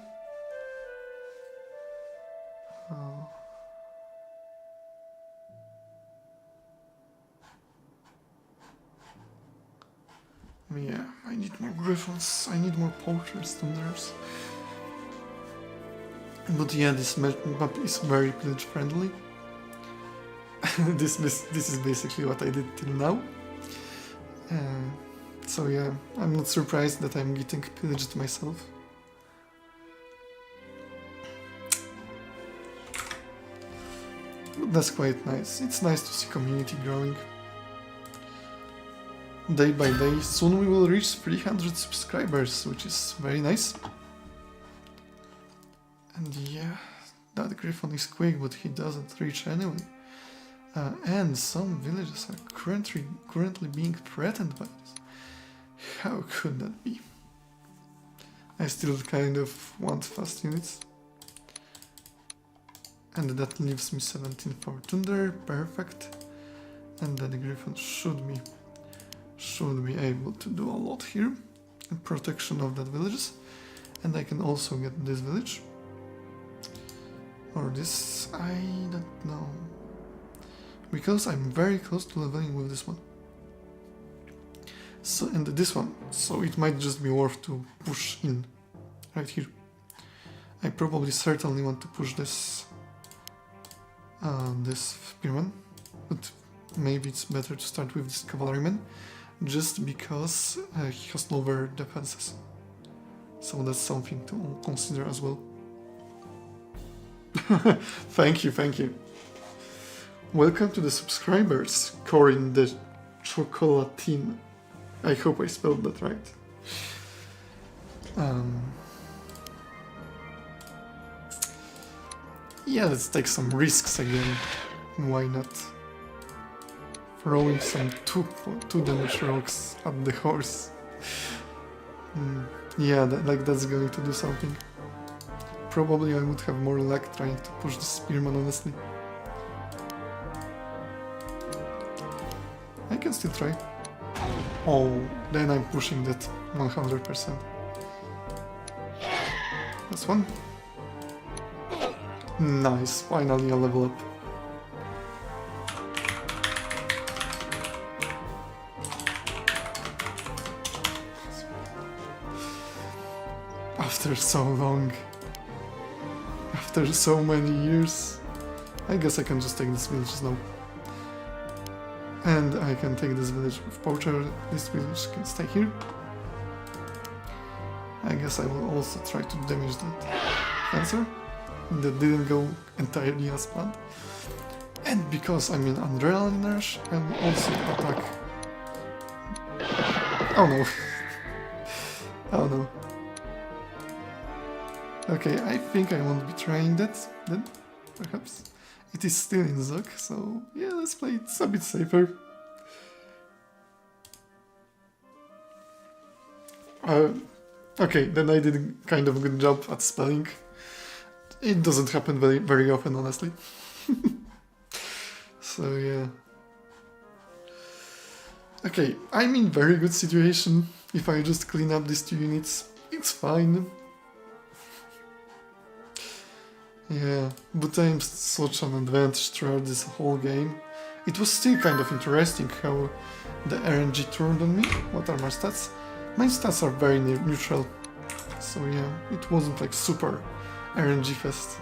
Yeah, I need more griffins, I need more poachers than theirs. But yeah, this map is very pillage friendly. This is basically what I did till now. So yeah, I'm not surprised that I'm getting pillaged myself. But that's quite nice. It's nice to see community growing. Day by day, soon we will reach 300 subscribers, which is very nice. And yeah, that griffon is quick, but he doesn't reach anyway. And some villages are currently being threatened by this. How could that be? I still kind of want fast units, And that leaves me 17 fortune there, perfect. And then the Griffin should be able to do a lot here in protection of that villages. And I can also get this village. Or this, I don't know. Because I'm very close to leveling with this one. So, and this one, so it might just be worth to push in right here. I probably certainly want to push this this spearman, but maybe it's better to start with this cavalryman, just because he has lower defenses. So that's something to consider as well. Thank you, thank you. Welcome to the subscribers, Corin the Chocolatine. I hope I spelled that right. Yeah, let's take some risks again. Why not? Throwing some 2 damage rocks at the horse. Yeah, that's going to do something. Probably I would have more luck trying to push the spearman, honestly. I can still try. Oh, then I'm pushing that 100%. That's one. Nice, finally a level up. After so long, after so many years, I guess I can just take this village now. And I can take this village with poacher, this village can stay here. I guess I will also try to damage that fencer. That didn't go entirely as planned. And because I'm in adrenaline rush, I'm also attack. Oh no. Oh no. Okay, I think I won't be trying that then, perhaps. It is still in Zog, so yeah, let's play it a bit safer. Okay, then I did kind of a good job at spelling. It doesn't happen very often, honestly. So yeah. Okay, I'm in very good situation. If I just clean up these 2 units, it's fine. Yeah, but I'm such an advantage throughout this whole game. It was still kind of interesting how the RNG turned on me. What are my stats? My stats are very neutral. So yeah, it wasn't like super RNG fest.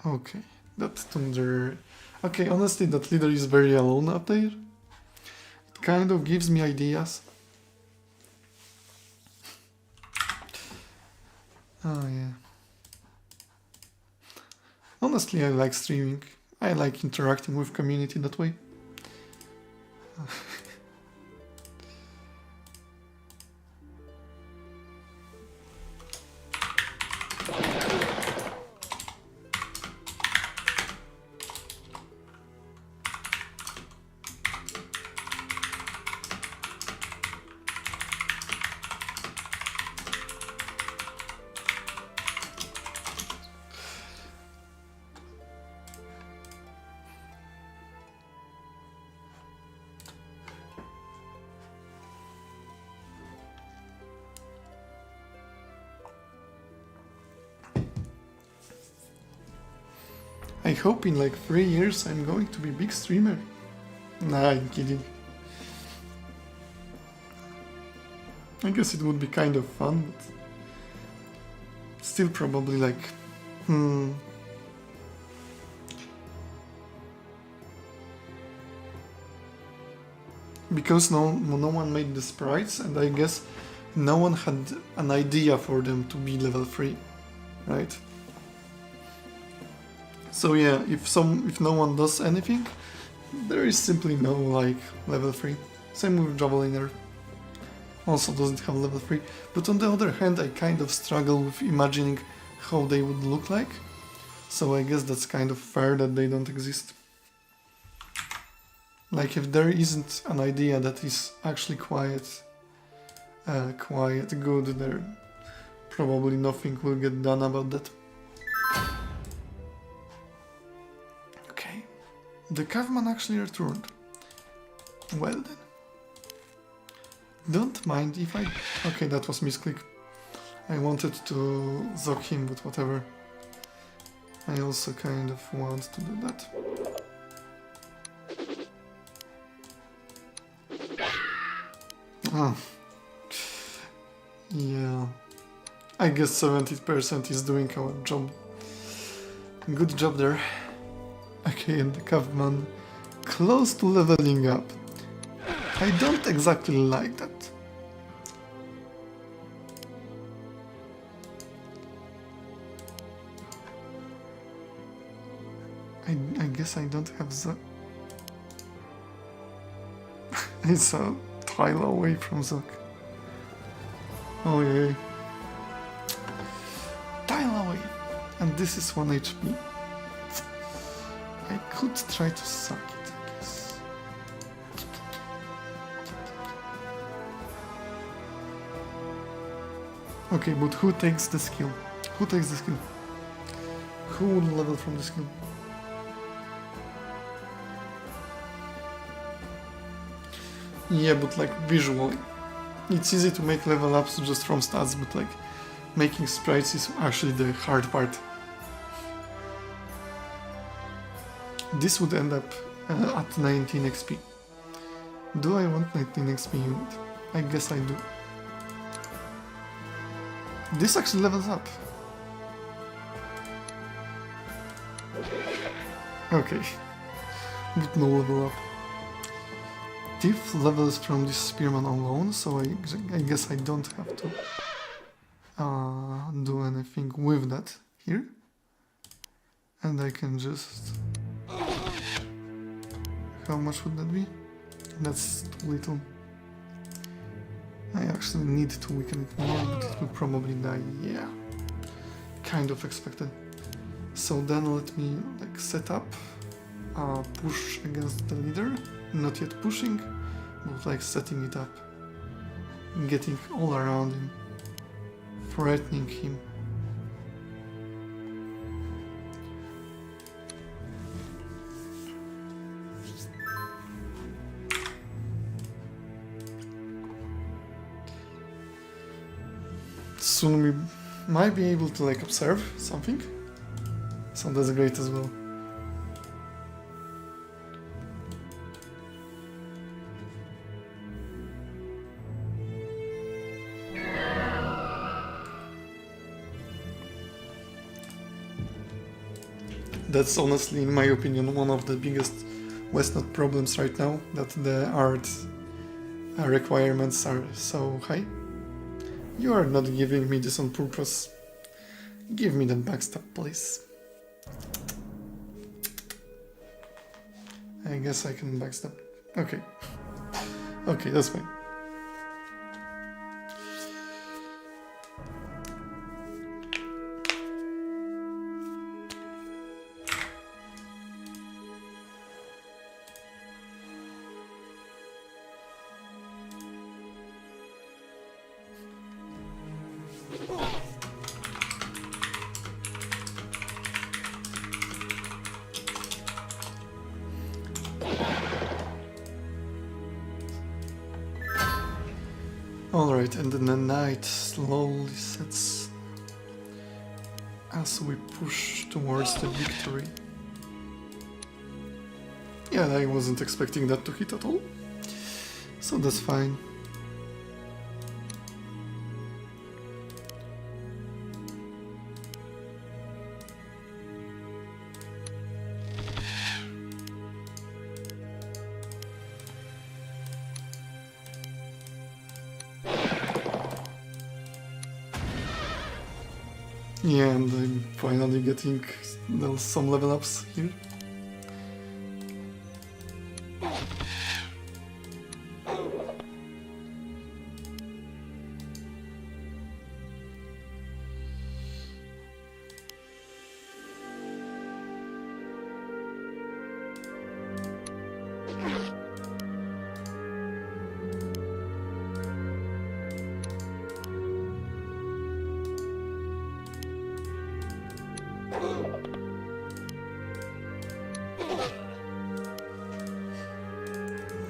Okay, that thunder. Okay, honestly, that leader is very alone up there. It kind of gives me ideas. Oh yeah. Honestly, I like streaming. I like interacting with community that way. I hope in like 3 years I'm going to be a big streamer. Nah, I'm kidding. I guess it would be kind of fun, but still probably like, because no one made the sprites, and I guess no one had an idea for them to be level 3, right? So yeah, if no one does anything, there is simply no like level 3. Same with Javeliner. Also doesn't have level 3. But on the other hand, I kind of struggle with imagining how they would look like. So I guess that's kind of fair that they don't exist. Like if there isn't an idea that is actually quite good, there probably nothing will get done about that. Okay, the caveman actually returned. Well then. Don't mind if I... Okay, that was misclick. I wanted to zock him, but whatever. I also kind of want to do that. Ah. Yeah. I guess 70% is doing our job. Good job there. Okay, and the caveman close to leveling up. I don't exactly like that. I guess I don't have the... It's a tile away from Zoc. Oh yeah. Tile away. And this is 1 HP. I could try to suck it, I guess. Okay, but who takes the skill? Who takes the skill? Who will level from the skill? Yeah, but like visually. It's easy to make level ups just from stats, but like making sprites is actually the hard part. This would end up at 19 XP. Do I want 19 XP unit? I guess I do. This actually levels up. Okay. But no level up. Thief levels from this spearman alone, so I guess I don't have to do anything with that here. And I can just... How much would that be? That's too little. I actually need to weaken it more, but it will probably die. Yeah, kind of expected. So then let me like set up, push against the leader. Not yet pushing, but like setting it up, getting all around him, threatening him. Soon we might be able to like observe something, so that's great as well. That's honestly, in my opinion, one of the biggest Wesnoth problems right now, that the art requirements are so high. You are not giving me this on purpose. Give me the backstab, please. I guess I can backstab. Okay. Okay, that's fine. Alright, and then the night slowly sets as we push towards the victory. Yeah, I wasn't expecting that to hit at all, so that's fine. Yeah, and I'm finally getting some level ups here.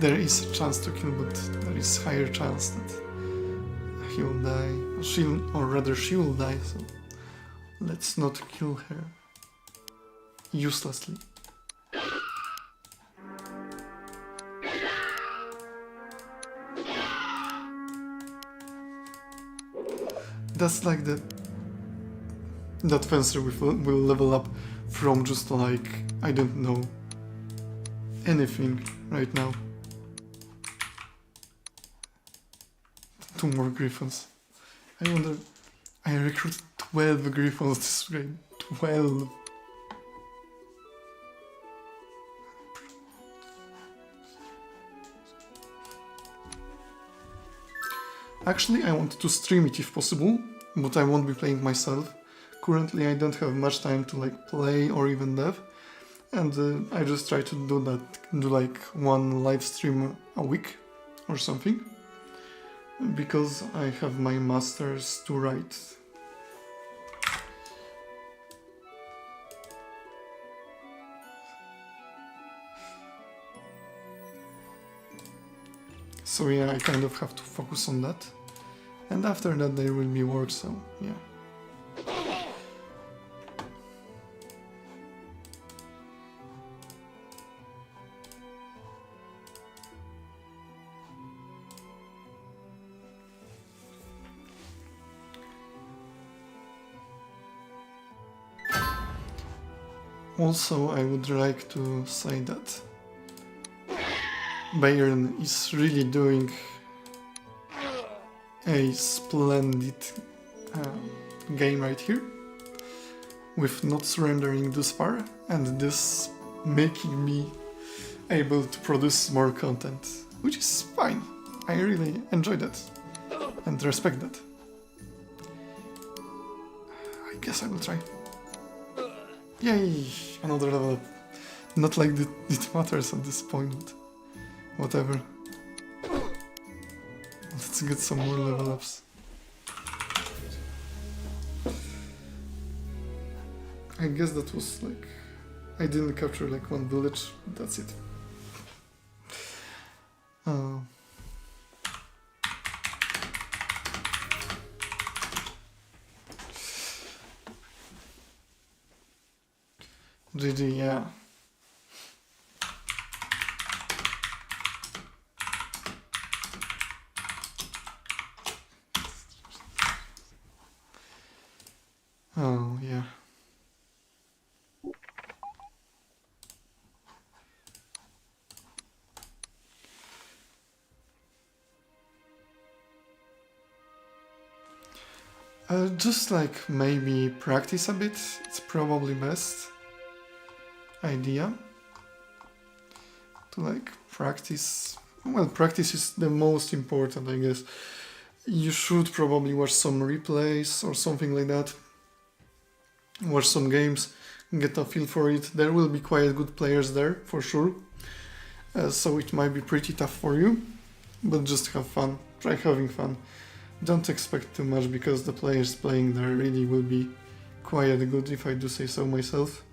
There is a chance to kill, but there is higher chance that he will die, or rather she will die, so let's not kill her uselessly. That's like that fencer will level up from just like, I don't know, anything right now. 2 more griffins. I wonder, I recruited 12 griffins this game. 12. Actually, I wanted to stream it if possible, but I won't be playing myself. Currently, I don't have much time to like play or even dev, and I just try to do like 1 live stream a week or something, because I have my masters to write. So yeah, I kind of have to focus on that. And after that there will be work, so yeah. Also, I would like to say that Bayern is really doing a splendid game right here, with not surrendering this far, and this making me able to produce more content, which is fine. I really enjoy that and respect that. I guess I will try. Yay! Another level up. Not like it matters at this point, but whatever. Let's get some more level ups. I guess that was like... I didn't capture like 1 village, but that's it. GG, yeah. Oh, yeah. Just like maybe practice a bit, it's probably best idea. To like practice, well, practice is the most important, I guess. You should probably watch some replays or something like that. Watch some games, get a feel for it. There will be quite good players there, for sure. So it might be pretty tough for you, but just have fun. Try having fun. Don't expect too much, because the players playing there really will be quite good, if I do say so myself.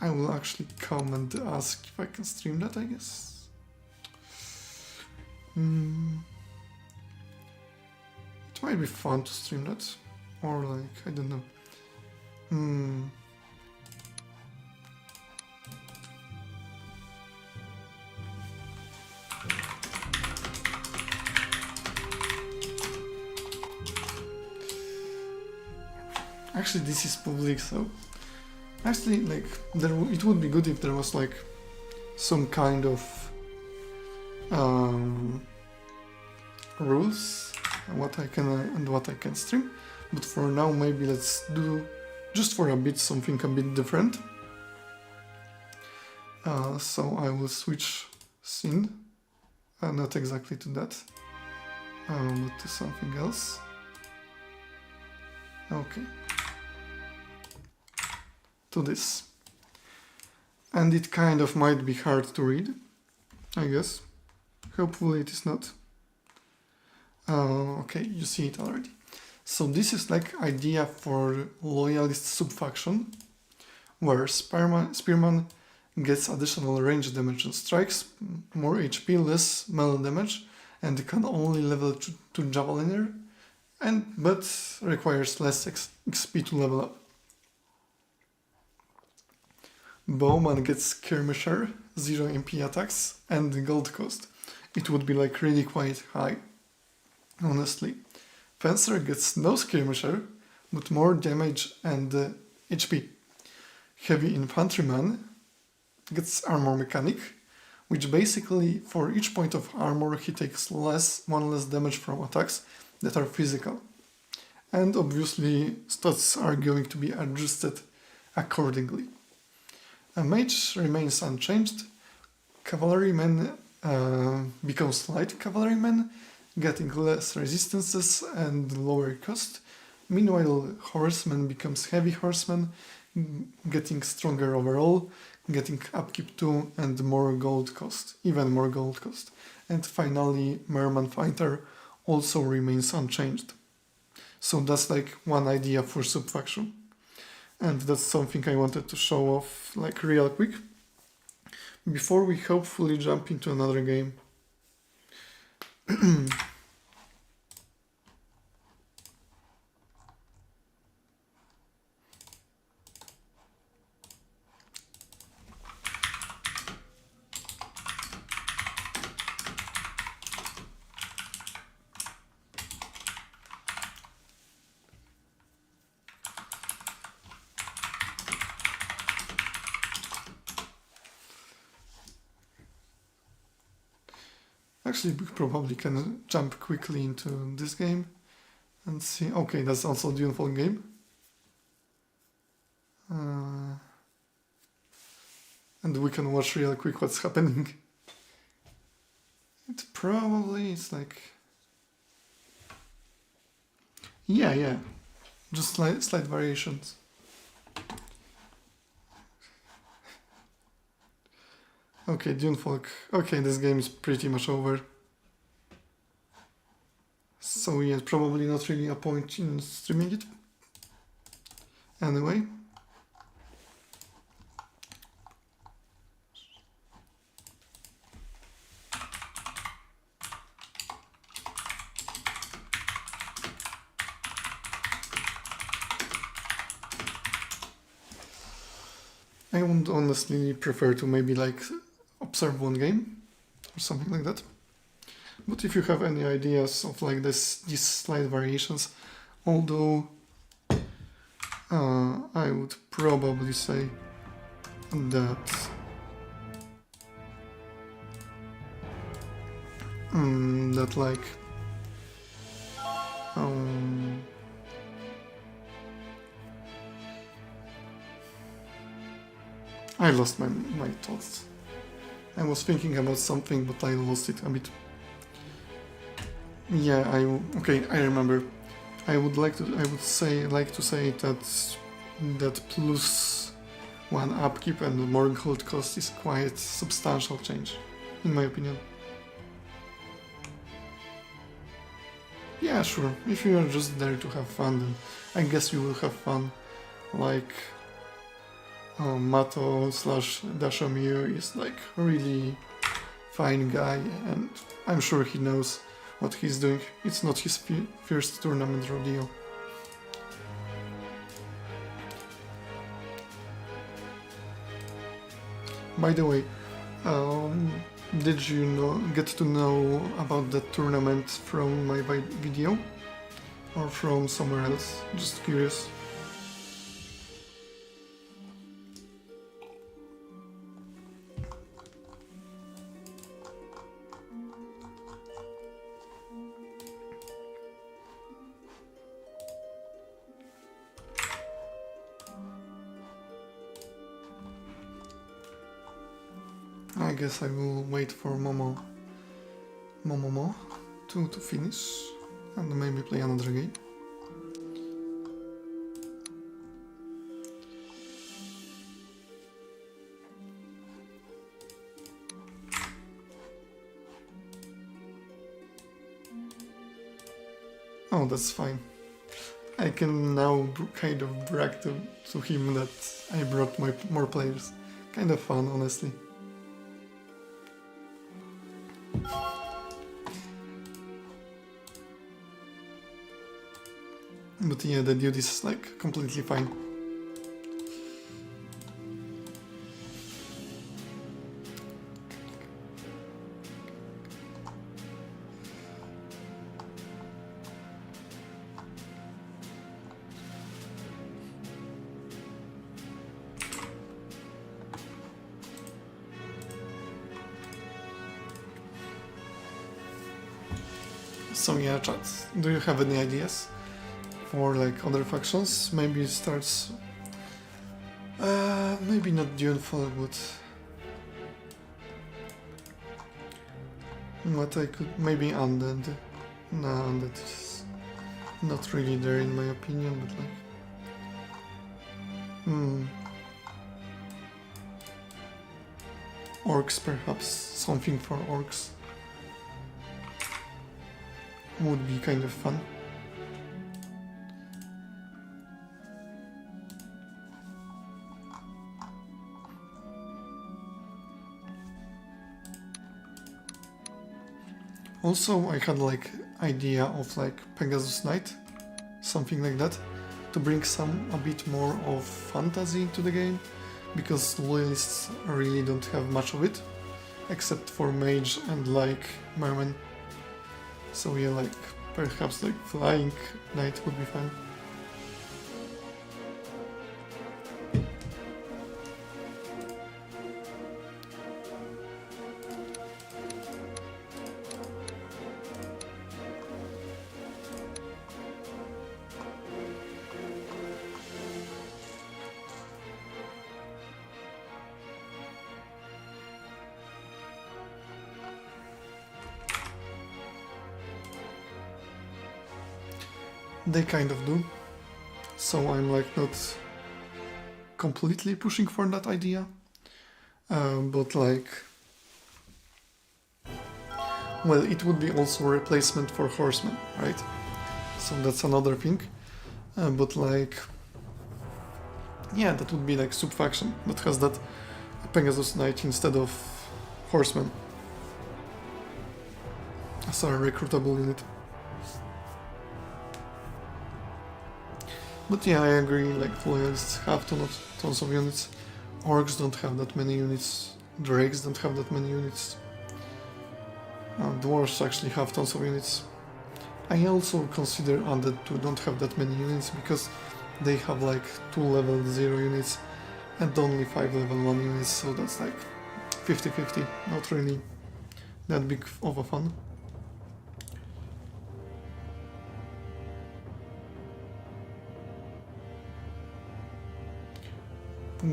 I will actually come and ask if I can stream that, I guess. It might be fun to stream that, or like, I don't know. Actually, this is public, so actually, like, it would be good if there was like some kind of rules what I can and what I can stream. But for now, maybe let's do just for a bit something a bit different. So I will switch scene, not exactly to that, but to something else. Okay, to this. And it kind of might be hard to read, I guess. Hopefully it is not. Okay, you see it already. So this is like idea for loyalist subfaction, where Spearman gets additional range damage and strikes, more HP, less melee damage, and can only level to Javeliner, but requires less XP to level up. Bowman gets Skirmisher, 0 MP attacks, and gold cost. It would be like really quite high, honestly. Fencer gets no Skirmisher, but more damage and HP. Heavy Infantryman gets Armor Mechanic, which basically for each point of armor he takes one less damage from attacks that are physical. And obviously stats are going to be adjusted accordingly. A mage remains unchanged. Cavalryman becomes light cavalryman, getting less resistances and lower cost. Meanwhile, horseman becomes heavy horseman, getting stronger overall, getting upkeep 2 and more gold cost, even more gold cost. And finally, Merman Fighter also remains unchanged. So that's like one idea for subfaction. And that's something I wanted to show off like real quick before we hopefully jump into another game. Actually, we probably can jump quickly into this game and see. Okay, that's also a Dunefall game. And we can watch real quick what's happening. It probably is like... Yeah. Just slight variations. Okay, Dunefolk. Okay, this game is pretty much over. So yeah, probably not really a point in streaming it. Anyway. I would honestly prefer to maybe like observe one game or something like that. But if you have any ideas of like these slight variations, although I would probably say that that like I lost my thoughts. I was thinking about something, but I lost it a bit. Yeah, okay, I remember. I would like to say that +1 upkeep and more gold cost is quite substantial change, in my opinion. Yeah, sure. If you are just there to have fun, then I guess you will have fun. Like Mato / Dashomir is like a really fine guy, and I'm sure he knows what he's doing. It's not his first tournament rodeo. By the way, did you get to know about that tournament from my video or from somewhere else? Just curious. guess I will wait for Momo to finish and maybe play another game. Oh, that's fine. I can now kind of brag to him that I brought more players. Kind of fun, honestly. But yeah, the dude is like completely fine. So yeah, chat, do you have any ideas for like other factions? Maybe it starts... maybe not Dunefall, but I could... maybe Undead. No, Undead is not really there in my opinion, but like... Orcs perhaps, something for orcs. Would be kind of fun. Also, I had like idea of like Pegasus Knight, something like that, to bring a bit more of fantasy into the game, because loyalists really don't have much of it, except for mage and like merman. So yeah, like perhaps like flying knight would be fine. They kind of do, so I'm like not completely pushing for that idea, but like, well, it would be also a replacement for horsemen, right? So that's another thing, but like, yeah, that would be like sub-faction that has that Pegasus Knight instead of horsemen as a recruitable unit. But yeah, I agree, like loyalists have tons of units, orcs don't have that many units, drakes don't have that many units, dwarves actually have tons of units. I also consider undead to don't have that many units because they have like 2 level 0 units and only 5 level 1 units, so that's like 50-50, not really that big of a fun.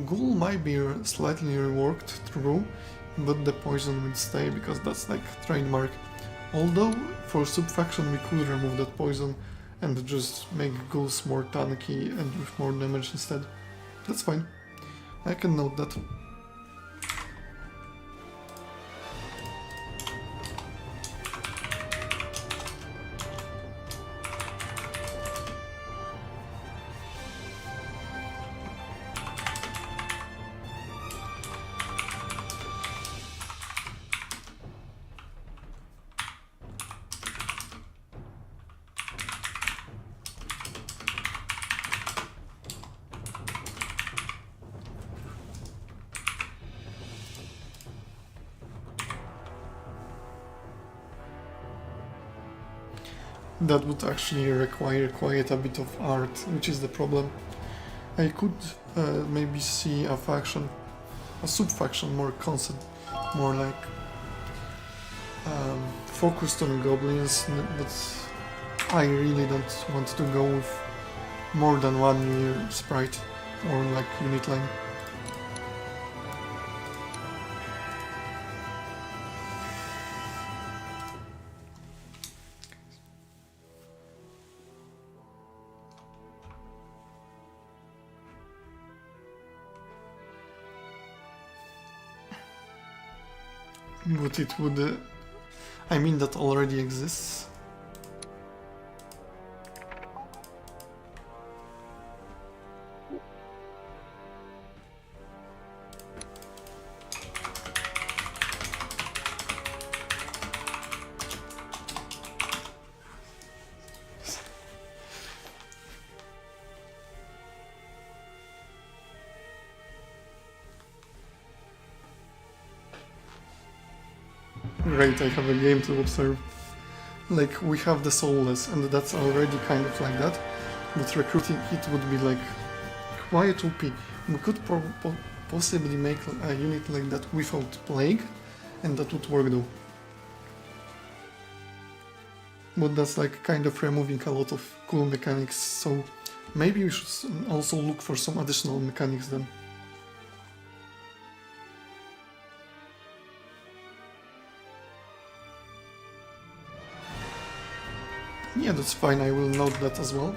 Ghoul might be slightly reworked, true, but the poison will stay because that's like trademark. Although for sub-faction we could remove that poison and just make ghouls more tanky and with more damage instead. That's fine. I can note that. That would actually require quite a bit of art, which is the problem. I could maybe see a faction, a sub-faction more concept, more like focused on goblins, but I really don't want to go with more than one new sprite or like unit line. but it would... I mean, that already exists. Great, I have a game to observe. Like, we have the soulless, and that's already kind of like that. But recruiting it would be like quite OP. We could possibly make a unit like that without plague, and that would work though. But that's like kind of removing a lot of cool mechanics, so maybe we should also look for some additional mechanics then. Yeah, that's fine, I will note that as well.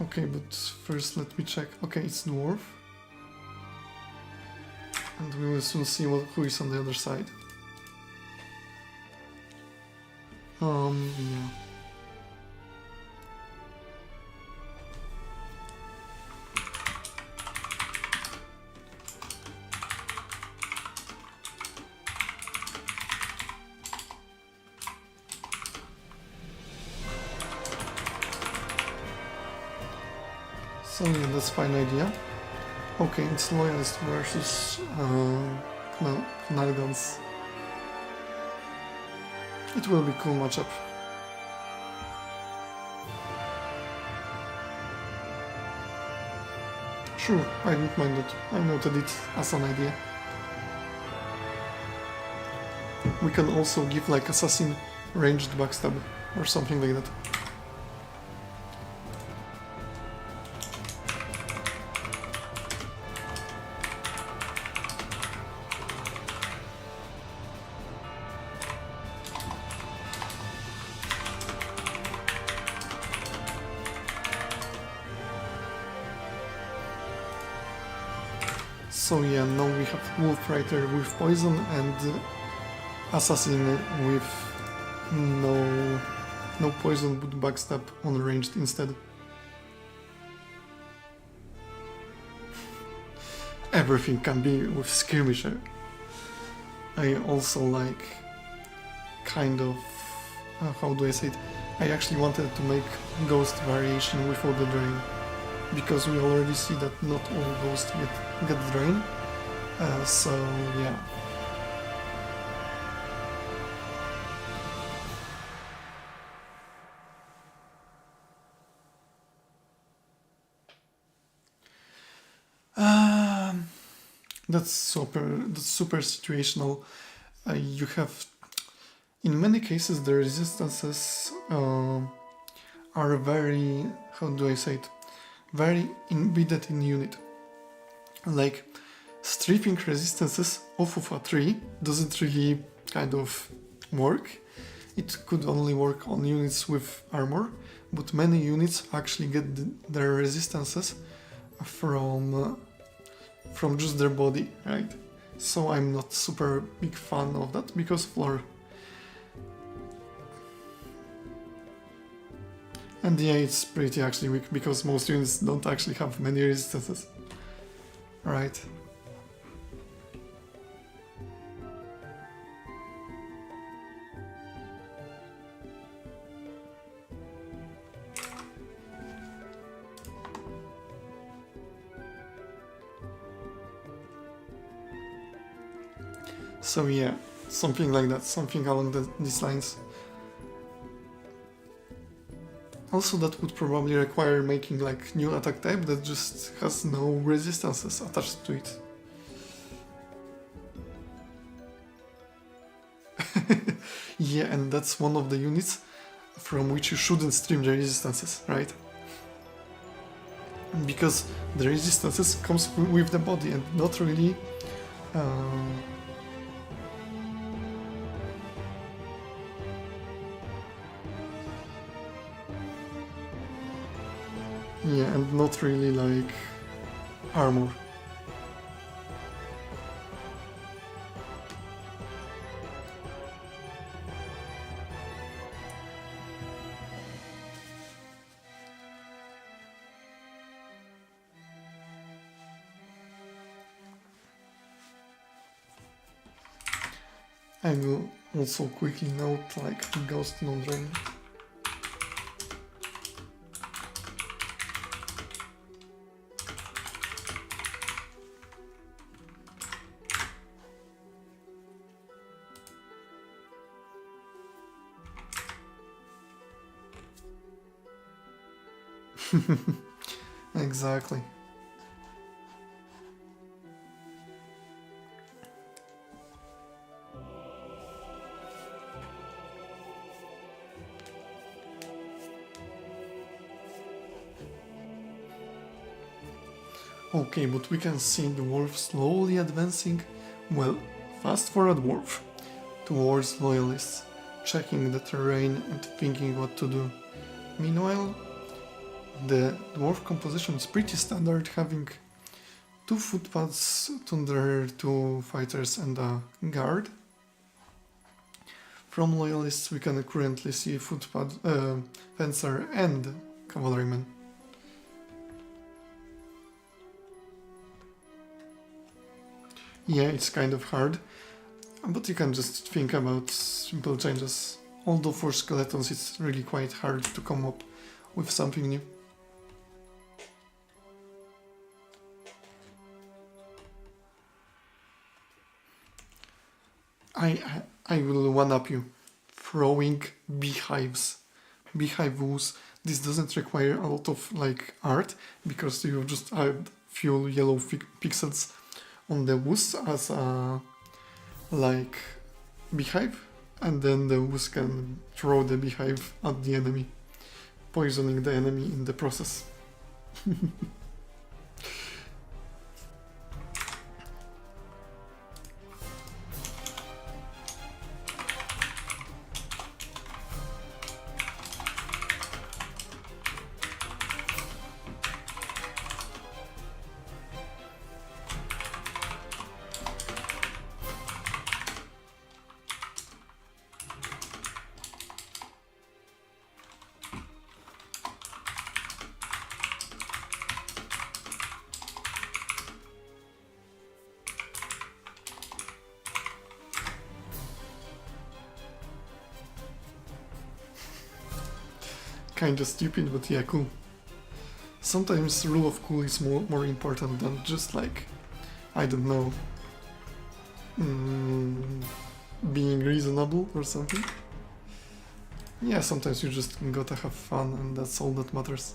Okay, but first let me check. Okay, it's dwarf. And we will soon see who is on the other side. Yeah. So yeah, that's a fine idea. Okay, it's Loyalist versus Nalgans. It will be a cool matchup. Sure, I don't mind it. I noted it as an idea. We can also give like assassin ranged backstab or something like that. So yeah, now we have Wolf Rider with poison and Assassin with no poison but backstab on ranged instead. Everything can be with Skirmisher. I also like kind of how do I say it? I actually wanted to make Ghost variation without the drain, because we already see that not all ghosts get drain. So yeah. That's super situational. You have, in many cases, the resistances are very, how do I say it, very embedded in unit. Like, stripping resistances off of a tree doesn't really kind of work. It could only work on units with armor, but many units actually get their resistances from just their body, right? So I'm not super big fan of that because of lore. And yeah, it's pretty actually weak because most units don't actually have many resistances. Right. So yeah, something like that, something along these lines. Also, that would probably require making like new attack type that just has no resistances attached to it. Yeah, and that's one of the units from which you shouldn't stream the resistances, right? Because the resistances comes with the body and not really Yeah, and not really like armor. I will also quickly note like Ghost non-drain. Exactly. Okay, but we can see the dwarf slowly advancing, well, fast for a dwarf, towards loyalists, checking the terrain and thinking what to do. Meanwhile, the dwarf composition is pretty standard, having 2 footpaths, thunder, 2 fighters and a guard. From loyalists we can currently see footpath, fencer and cavalryman. Yeah, it's kind of hard, but you can just think about simple changes. Although for skeletons it's really quite hard to come up with something new. I will one-up you. Throwing beehives. Beehive woos. This doesn't require a lot of like art, because you just add few yellow pixels on the woos as a like beehive, and then the woos can throw the beehive at the enemy, poisoning the enemy in the process. Kinda stupid, but yeah, cool. Sometimes rule of cool is more important than just like, I don't know, being reasonable or something. Yeah, sometimes you just gotta have fun, and that's all that matters.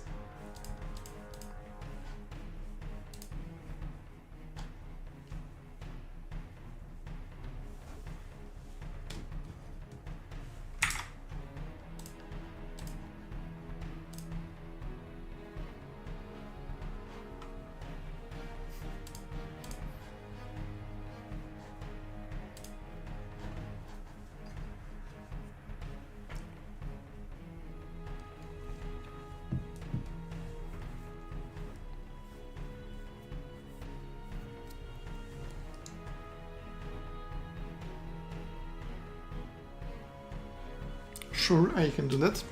Sure, I can do that.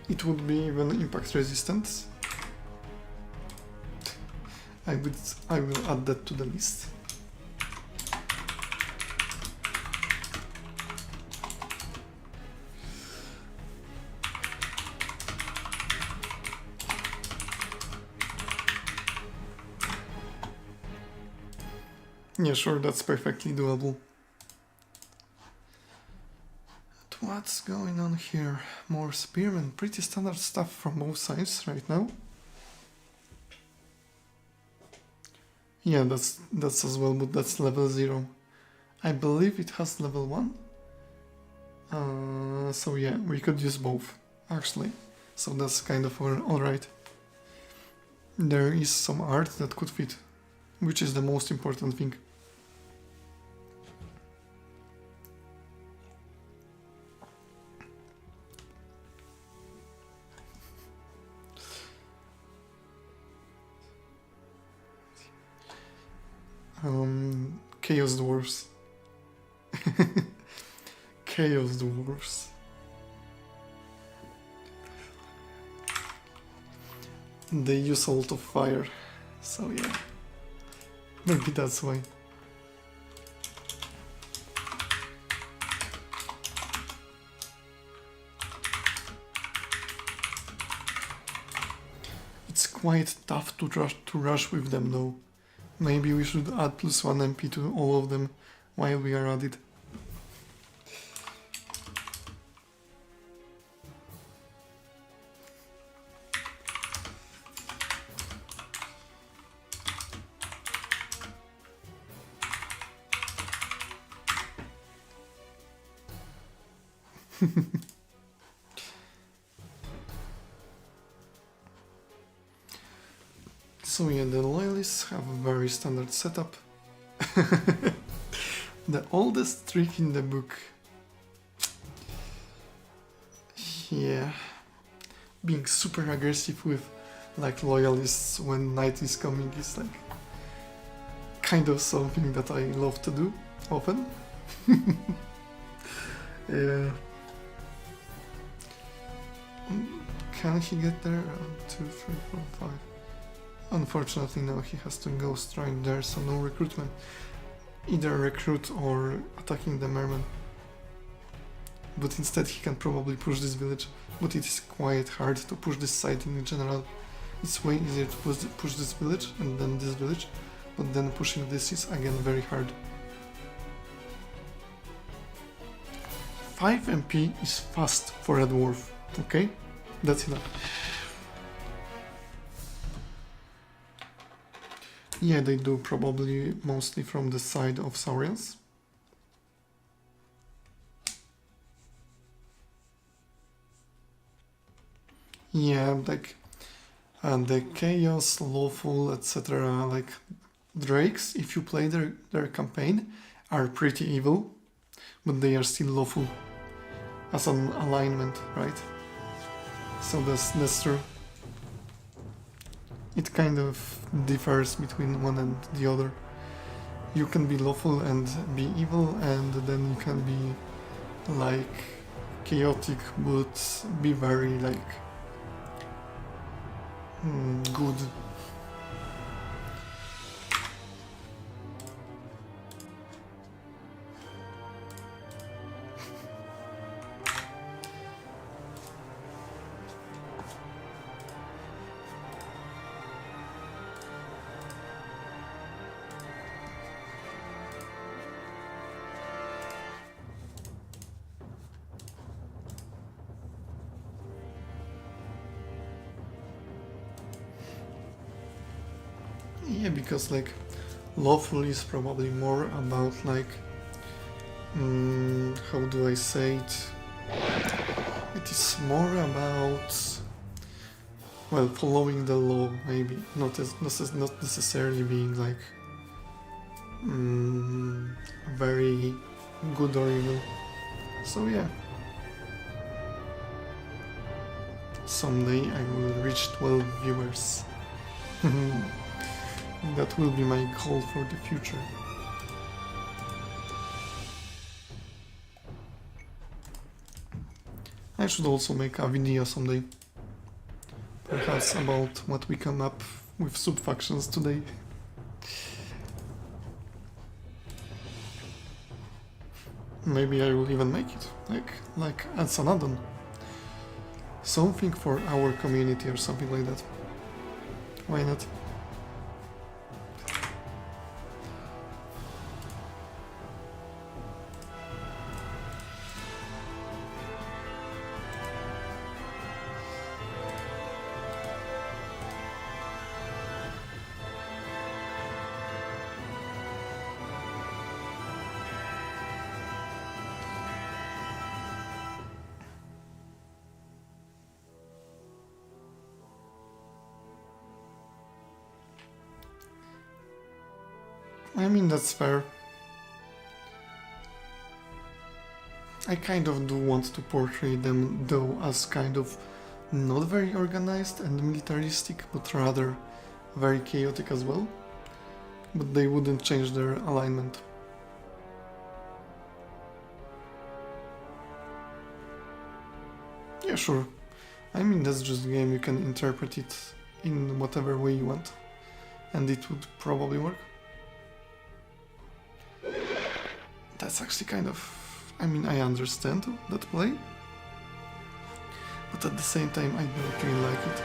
It would be even impact resistant. I will add that to the list. Yeah, sure, that's perfectly doable. But what's going on here? More spearmen, pretty standard stuff from both sides right now. Yeah, that's as well, but that's level 0. I believe it has level 1. So yeah, we could use both, actually. So that's kind of alright. There is some art that could fit, which is the most important thing. Chaos Dwarfs. Chaos Dwarfs. They use a lot of fire, so yeah, maybe that's why. It's quite tough to rush with them though. Maybe we should add +1 MP to all of them while we are at it. So yeah, the loyalists have a very standard setup. The oldest trick in the book. Yeah. Being super aggressive with like loyalists when night is coming is like kind of something that I love to do often. Yeah. Can he get there? 2, 3, 4, 5. Unfortunately, now he has to go straight there, so no recruitment. Either recruit or attacking the merman. But instead he can probably push this village, but it is quite hard to push this side in general. It's way easier to push this village and then this village, but then pushing this is again very hard. 5 MP is fast for a dwarf, okay? That's enough. Yeah, they do probably mostly from the side of Saurians. Yeah, like the Chaos, Lawful, etc. like Drakes, if you play their campaign, are pretty evil, but they are still lawful as an alignment, right? So that's true. It kind of differs between one and the other. You can be lawful and be evil, and then you can be like chaotic but be very like good. Yeah, because like lawful is probably more about like how do I say it? It is more about, well, following the law, maybe not necessarily being like very good or evil. So yeah, someday I will reach 12 viewers. That will be my goal for the future. I should also make a video someday. Perhaps about what we come up with sub-factions today. Maybe I will even make it, like as an add-on. Something for our community or something like that. Why not? I mean, that's fair. I kind of do want to portray them though as kind of not very organized and militaristic, but rather very chaotic as well. but they wouldn't change their alignment. Yeah, sure. I mean, that's just a game, you can interpret it in whatever way you want, and it would probably work. That's actually kind of... I mean, I understand that play, but at the same time I don't really like it.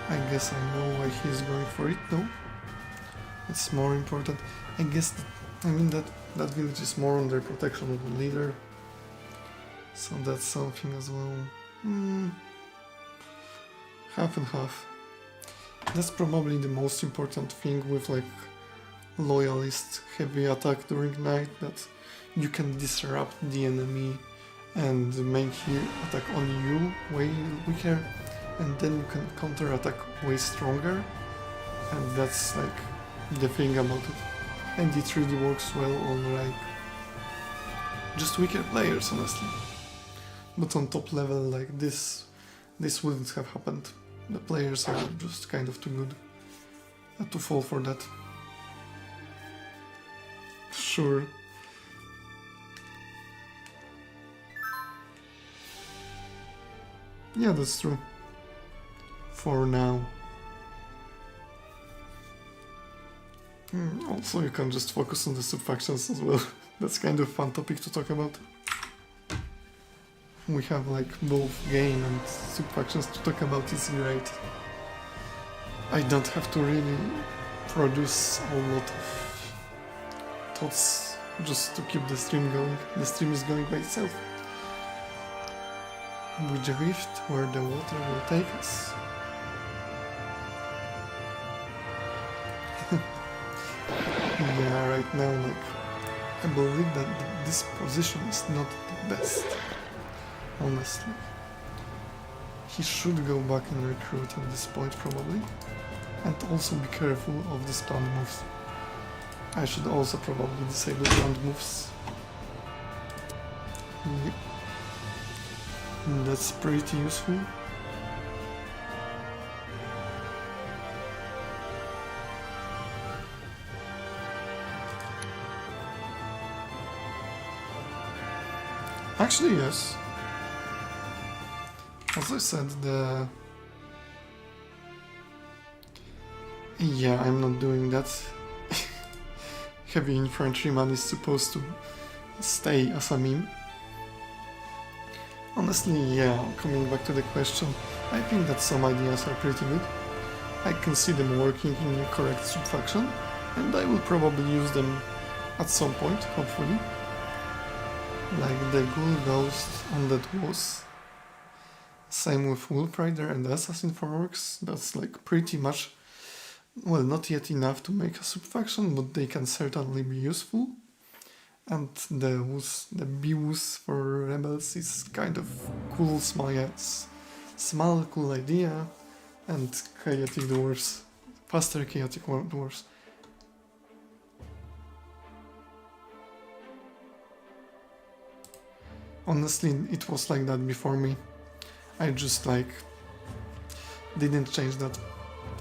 I guess I know why he's going for it, though. It's more important. I guess, that village is more under protection of the leader, so that's something as well. Half and half. That's probably the most important thing with like loyalist heavy attack during night, that you can disrupt the enemy and make him attack on you way weaker, and then you can counter attack way stronger, and that's like the thing about it. And it really works well on like just weaker players, honestly. But on top level like this wouldn't have happened. The players are just kind of too good to fall for that. Sure. Yeah, that's true. For now. Also, you can just focus on the sub-factions as well. That's kind of fun topic to talk about. We have like both game and sub-factions to talk about, it's great. I don't have to really produce a lot of thoughts just to keep the stream going. The stream is going by itself. We drift where the water will take us. Yeah, right now, like, I believe that this position is not the best, honestly. He should go back and recruit at this point, probably. And also be careful of the stun moves. I should also probably disable ground moves. Yep. That's pretty useful. Actually, yes. As I said, yeah, I'm not doing that. Heavy infantryman is supposed to stay as a meme. Honestly, yeah, coming back to the question, I think that some ideas are pretty good. I can see them working in the correct sub-faction, and I will probably use them at some point, hopefully. Like the Ghoul Ghost on that was. Same with Wolf Rider and Assassin for Orcs, that's like pretty much, well, not yet enough to make a sub-faction, but they can certainly be useful. And the Beewus for Rebels is kind of cool, small cool idea, and Chaotic Dwarves, faster Chaotic Dwarves. Honestly, it was like that before me. I just like didn't change that.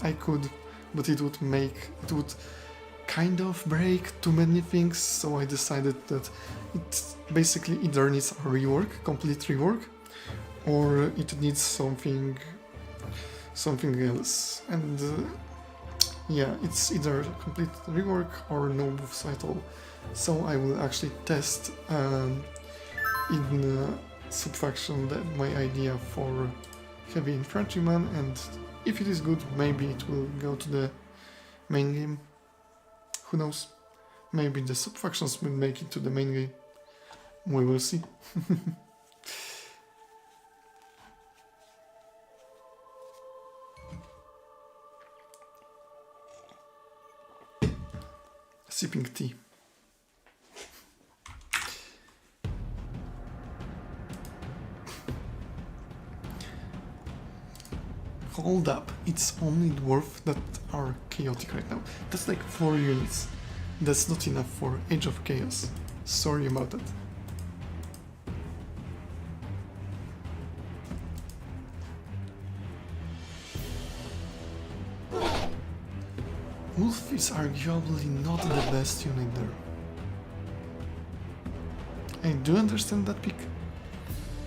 I could, but it would kind of break too many things, so I decided that it basically either needs a rework, complete rework, or it needs something else. And yeah, it's either a complete rework or no moves at all. So I will actually test in sub-faction my idea for Heavy Infantryman, and if it is good, maybe it will go to the main game. Who knows? Maybe the sub-factions will make it to the main game. We will see. Sipping tea. Hold up, it's only dwarf that are chaotic right now. That's like 4 units. That's not enough for Age of Chaos. Sorry about that. Wolf is arguably not the best unit there. I do understand that pick,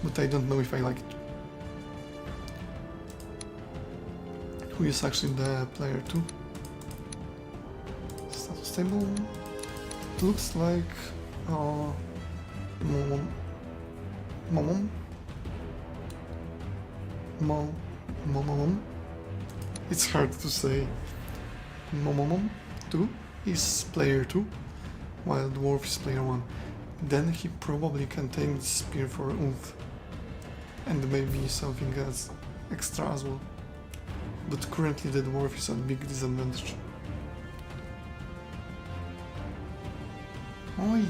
but I don't know if I like it. Who is actually the player 2? Status table. It looks like Momom. It's hard to say. Momom 2 is player 2, while Dwarf is player 1. Then he probably can take the spear for Ulf, and maybe something else extra as well. But currently the Dwarf is at big disadvantage. Oh,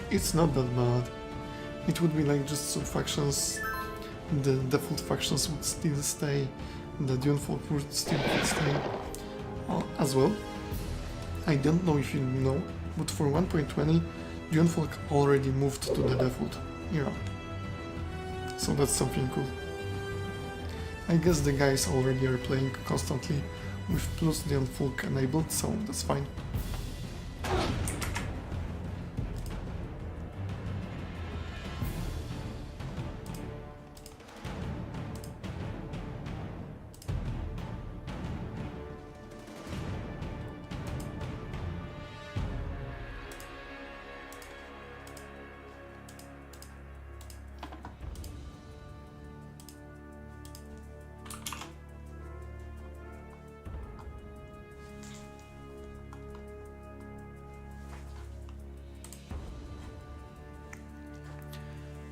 it's not that bad. It would be like just some factions. The default factions would still stay, the Dunefolk would still stay as well. I don't know if you know, but for 1.20, Dunefolk already moved to the default era. So that's something cool. I guess the guys already are playing constantly with plus Dunefolk enabled, so that's fine.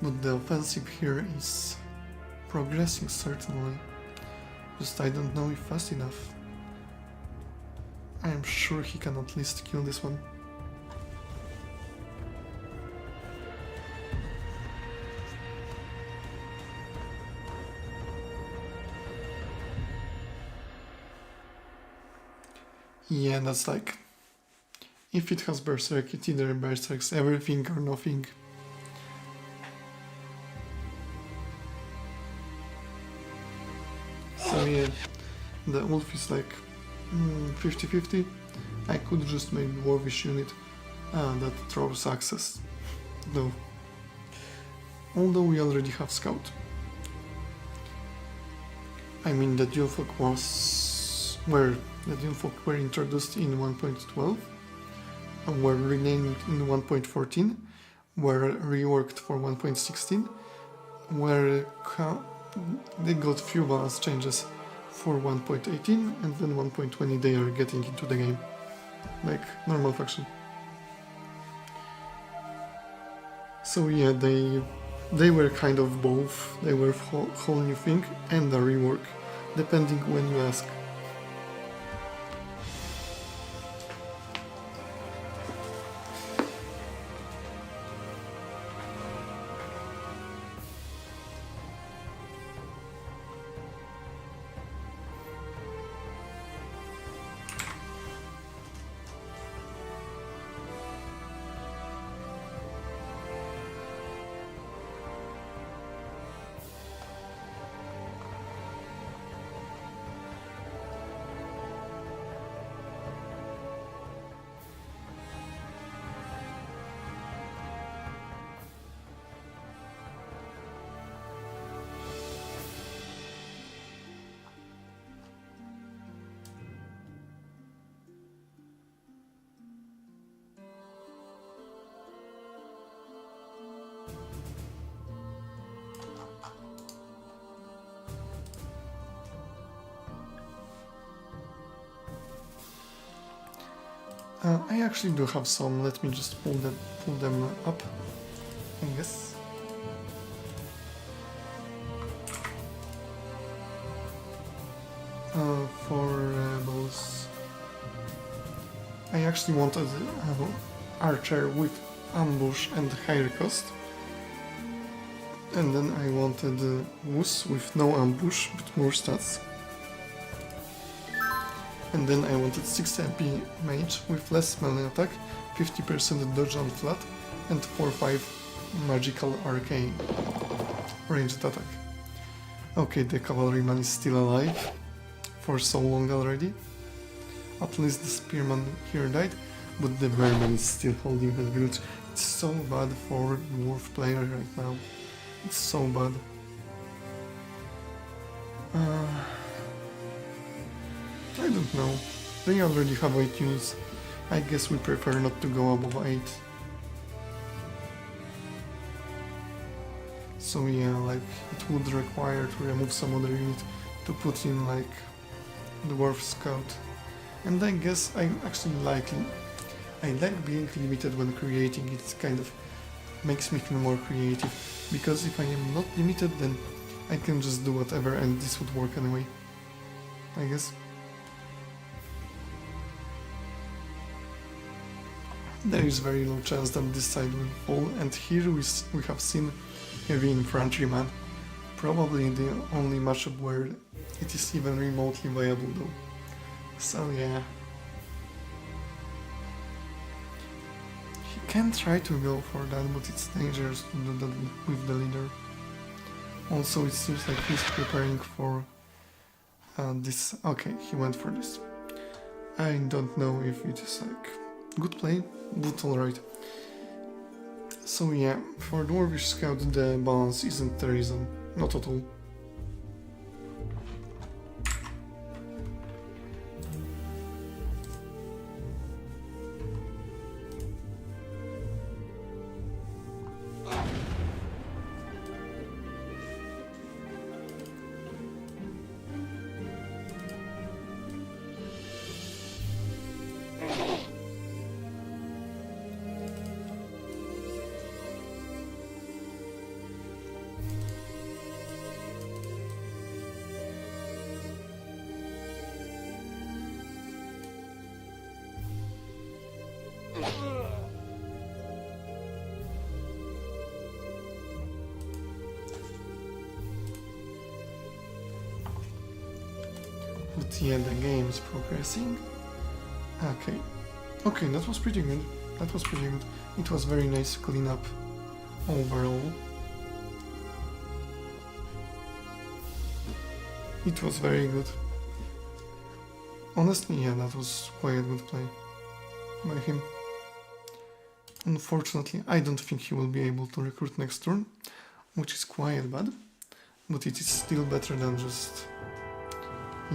But the offensive here is progressing certainly, just I don't know if fast enough. I am sure he can at least kill this one. Yeah, that's like, if it has Berserk, it either Berserks everything or nothing. So yeah, the Wolf is like 50-50. I could just make Dwarvish unit that throws access, though. Although we already have Scout. I mean, the Dunefolk were introduced in 1.12, and were renamed in 1.14, were reworked for 1.16, they got few balance changes for 1.18, and then 1.20 they are getting into the game, like normal faction. So yeah, they were kind of both. They were whole new thing and a rework, depending when you ask. I actually do have some. Let me just pull them up, I guess. For those, I actually wanted Archer with ambush and higher cost, and then I wanted Woos with no ambush but more stats. And then I wanted 6 MP mage with less melee attack, 50% dodge on flat, and 4-5 magical arcane ranged attack. Okay, the cavalryman is still alive for so long already. At least the spearman here died, but the merman is still holding that village. It's so bad for dwarf player right now. It's so bad. I don't know. They already have 8 units. I guess we prefer not to go above 8. So yeah, like, it would require to remove some other unit to put in, like, dwarf scout. And I guess I actually like being limited when creating. It kind of makes me feel more creative, because if I am not limited, then I can just do whatever and this would work anyway, I guess. There is very low chance that this side will fall, and here we have seen heavy infantryman. Probably the only matchup where it is even remotely viable though. So yeah. He can try to go for that, but it's dangerous to do that with the leader. Also, it seems like he's preparing for this. Okay, he went for this. I don't know if it is like good play, but alright. So yeah, for Dwarvish Scout the balance isn't the reason, not at all. But yeah, the game is progressing. Okay. Okay, that was pretty good. That was pretty good. It was very nice cleanup overall. It was very good. Honestly, yeah, that was quite a good play by him. Unfortunately, I don't think he will be able to recruit next turn, which is quite bad, but it is still better than just,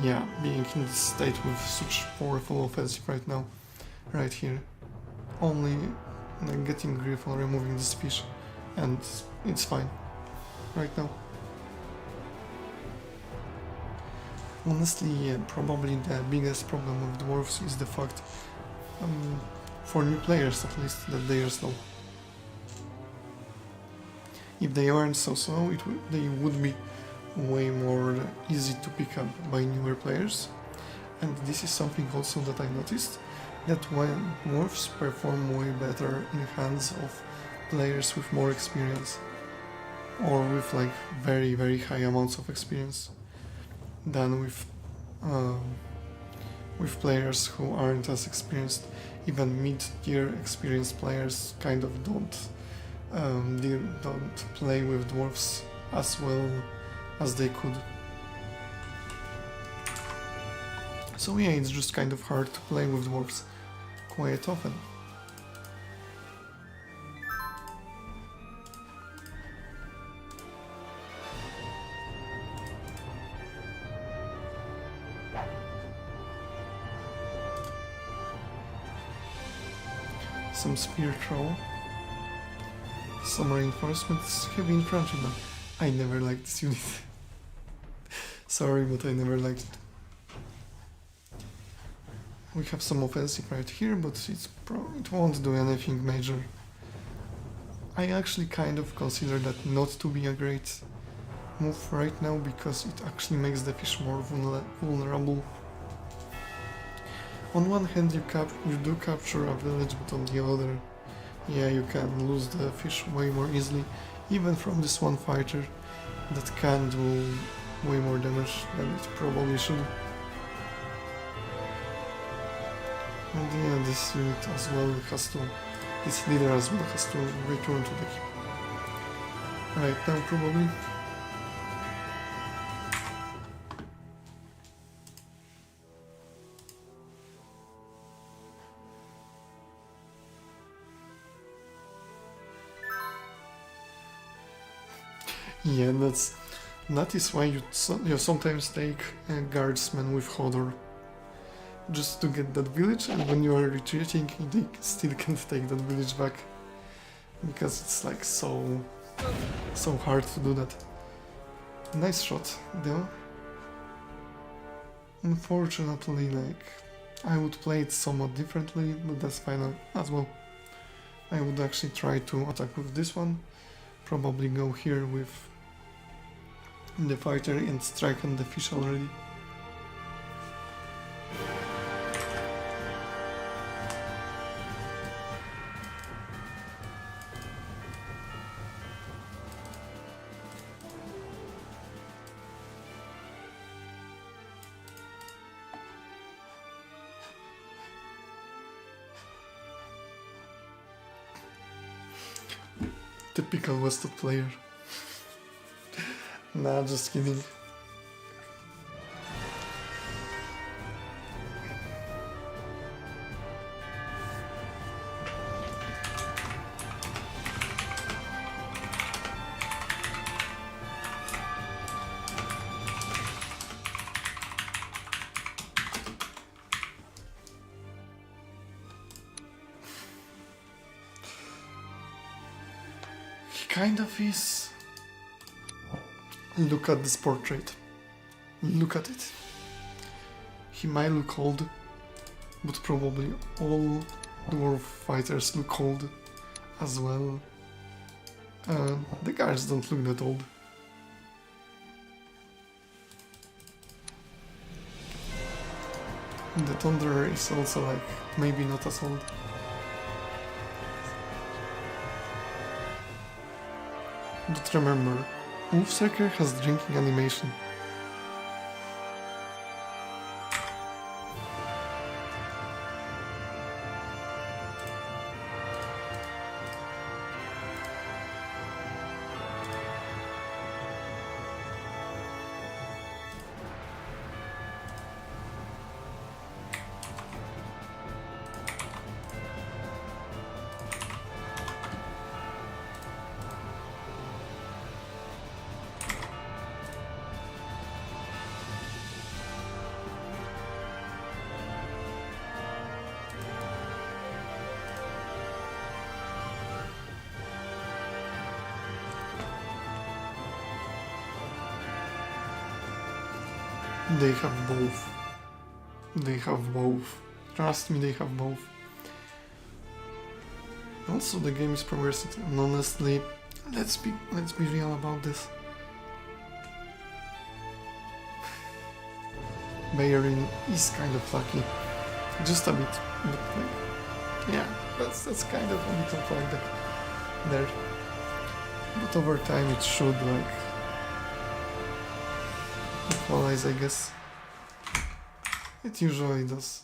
yeah, being in this state with such powerful offensive right now, right here. Only like getting grief or removing this fish, and it's fine right now. Honestly, yeah, probably the biggest problem with dwarves is the fact, for new players at least, that they are slow. If they weren't so slow, they would be way more easy to pick up by newer players. And this is something also that I noticed, that when dwarves perform way better in hands of players with more experience, or with like very very high amounts of experience, than with players who aren't as experienced. Even mid-tier experienced players kind of they don't play with dwarves as well as they could. So yeah, it's just kind of hard to play with dwarves quite often. Some spear throw, some reinforcements, heavy infantryman. I never liked this unit. Sorry, but I never liked it. We have some offensive right here, but it won't do anything major. I actually kind of consider that not to be a great move right now, because it actually makes the fish more vulnerable. On one hand you do capture a village, but on the other, yeah, you can lose the fish way more easily, even from this one fighter that can do way more damage than it probably should. And yeah, this unit as well has to, this leader as well has to return to the keep. Right now probably. Yeah, that is why you sometimes take a guardsman with Hodor. Just to get that village, and when you are retreating, they still can't take that village back. Because it's like so hard to do that. Nice shot, though. Unfortunately, like, I would play it somewhat differently, but that's fine as well. I would actually try to attack with this one. Probably go here with the fighter and strike on the fish already. Typical Wesnoth player. Nah, just kidding. Kind of is. Look at this portrait. Look at it. He might look old, but probably all dwarf fighters look old as well. The guards don't look that old. The Thunderer is also like maybe not as old. But remember, Wolfstriker has drinking animation. They have both. They have both. Trust me, they have both. Also, the game is progressing, and honestly, let's be real about this. Bayerin is kind of lucky, just a bit, but like, yeah, that's kind of a bit of like that there. But over time, it should like equalize, I guess. It usually does.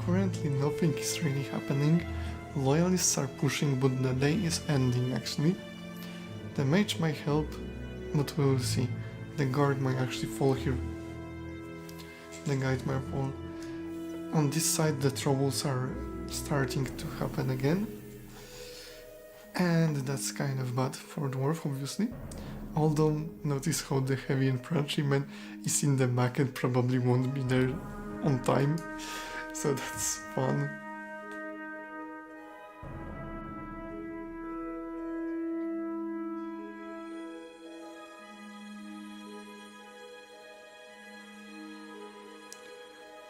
Currently nothing is really happening. Loyalists are pushing, but the day is ending actually. The mage might help, but we will see. The guard might actually fall here. The guide might fall. On this side the troubles are starting to happen again. And that's kind of bad for dwarf, obviously. Although, notice how the heavy and punchy man is in the back and probably won't be there on time. So that's fun.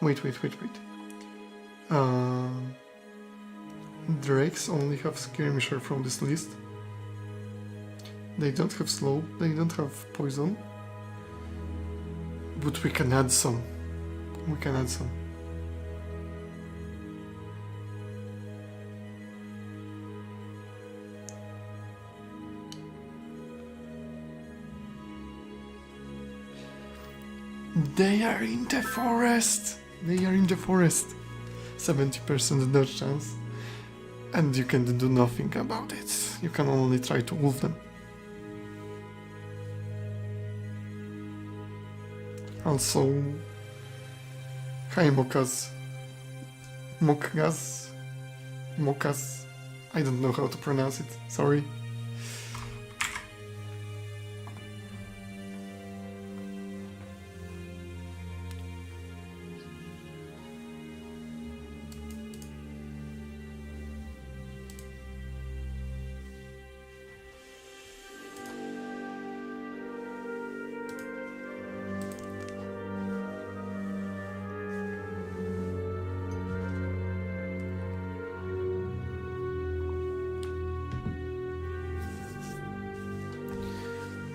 Wait. Drakes only have skirmisher from this list. They don't have slow, they don't have poison. But we can add some. They are in the forest! 70% dodge chance. And you can do nothing about it. You can only try to wolf them. Also, hi Mokas. Mokas. I don't know how to pronounce it, sorry.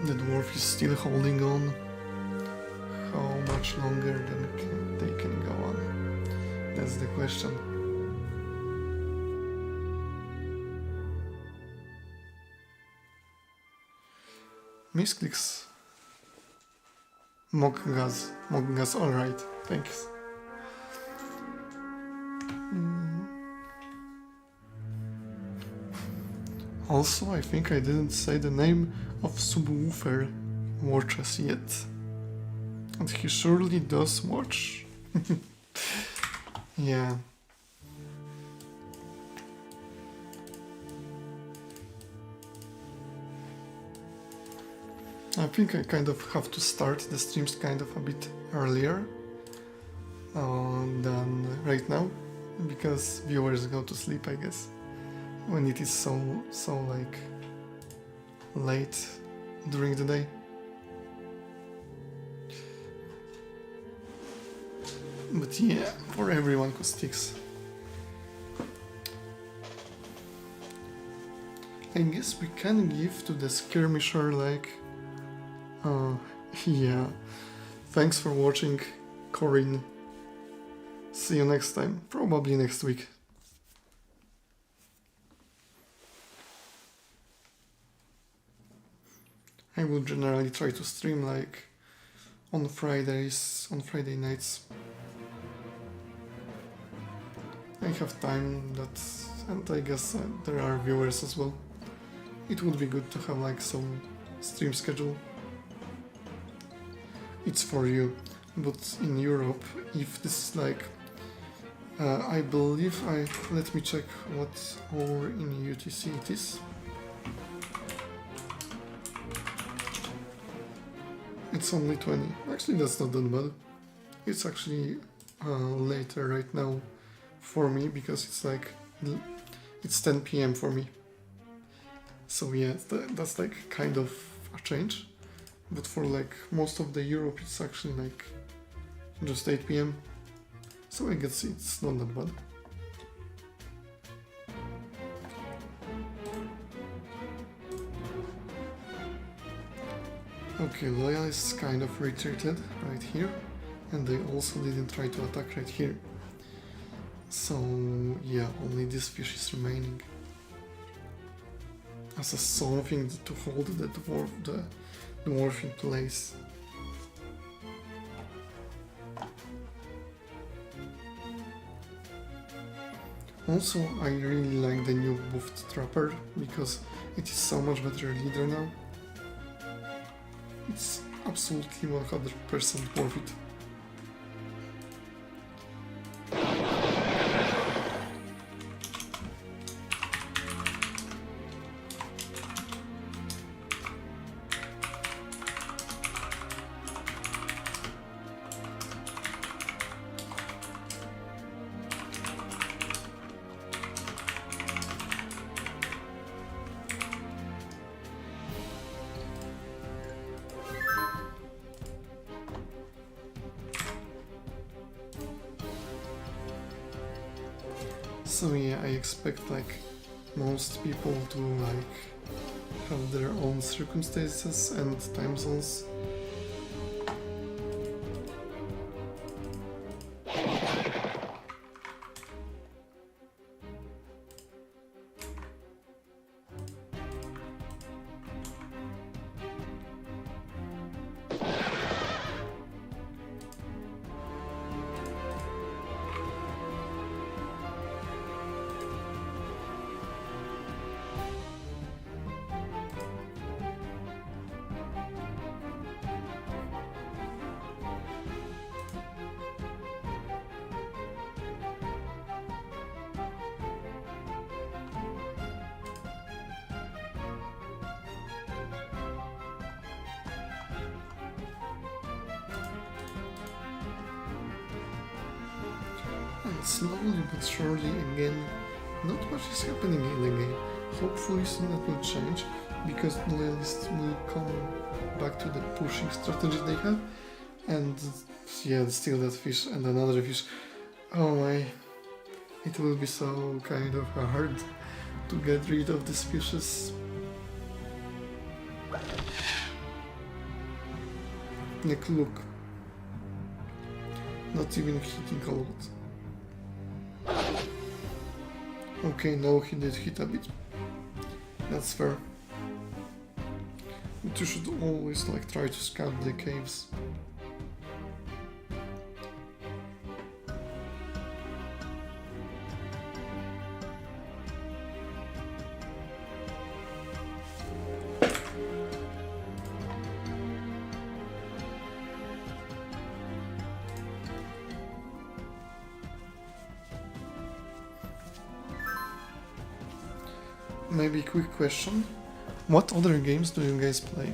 The dwarf is still holding on. How much longer they can go on? That's the question. Misclicks. Mockgas, alright, thanks. Also, I think I didn't say the name of Subwoofer watches yet. And he surely does watch. Yeah. I think I kind of have to start the streams kind of a bit earlier than right now, because viewers go to sleep, I guess, when it is so like late during the day. But yeah, for everyone who sticks. I guess we can give to the skirmisher like... yeah. Thanks for watching, Corinne. See you next time, probably next week. I will generally try to stream like on Friday nights. I have time and I guess there are viewers as well. It would be good to have like some stream schedule. It's for you, but in Europe, if this is like, I believe let me check what hour in UTC it is. It's only 20. Actually, that's not that bad. It's actually later right now for me, because it's like, it's 10 PM for me. So yeah, that's like kind of a change. But for like most of the Europe, it's actually like just 8 PM. So I guess it's not that bad. Okay, Loyalists kind of retreated right here, and they also didn't try to attack right here. So yeah, only this fish is remaining as a something to hold the dwarf in place. Also, I really like the new buffed Trapper, because it is so much better leader now. It's absolutely 100% worth it. So yeah, I expect like most people to like have their own circumstances and time zones. And slowly but surely again, not much is happening in the game. Hopefully soon that will change, because the loyalists will come back to the pushing strategy they have. And yeah, steal that fish and another fish. Oh my, it will be so kind of hard to get rid of these fishes. Like look, not even hitting a lot. Okay, no, he did hit a bit. That's fair. But you should always like try to scout the caves. Maybe quick question. What other games do you guys play?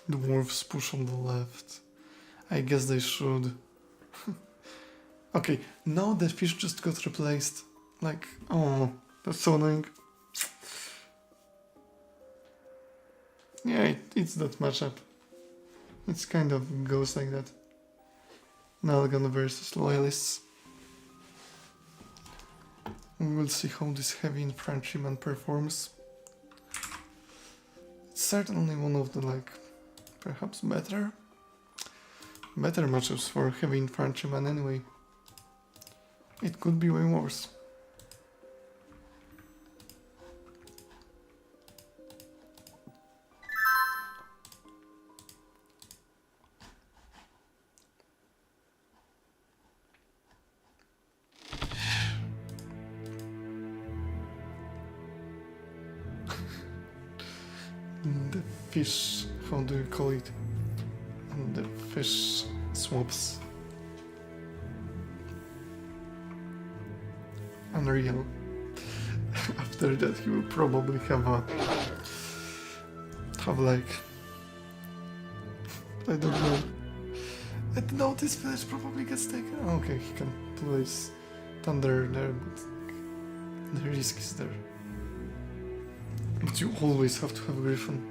Dwarves push on the left. I guess they should. Okay, now the fish just got replaced. Like, oh, that's so annoying. Yeah, it's that matchup. It's kind of goes like that. Nalgan versus Loyalists. We will see how this heavy infantryman performs. It's certainly one of the like, perhaps better matchups for heavy infantryman anyway. It could be way worse. The fish, how do you call it? The fish swaps. Unreal. After that he will probably have like, I don't know. I don't know, this village probably gets taken. Okay, he can place thunder there, but the risk is there. But you always have to have Griffin.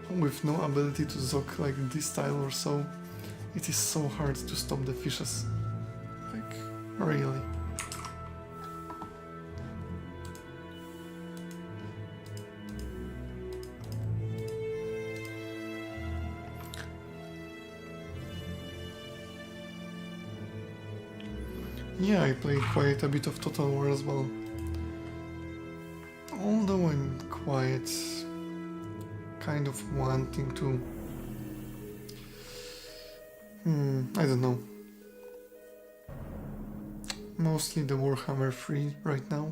With no ability to zoc like this style or so, it is so hard to stop the fishes. Like, really. Yeah, I played quite a bit of Total War as well. Although I'm quite kind of wanting to... I don't know. Mostly the Warhammer 3 right now.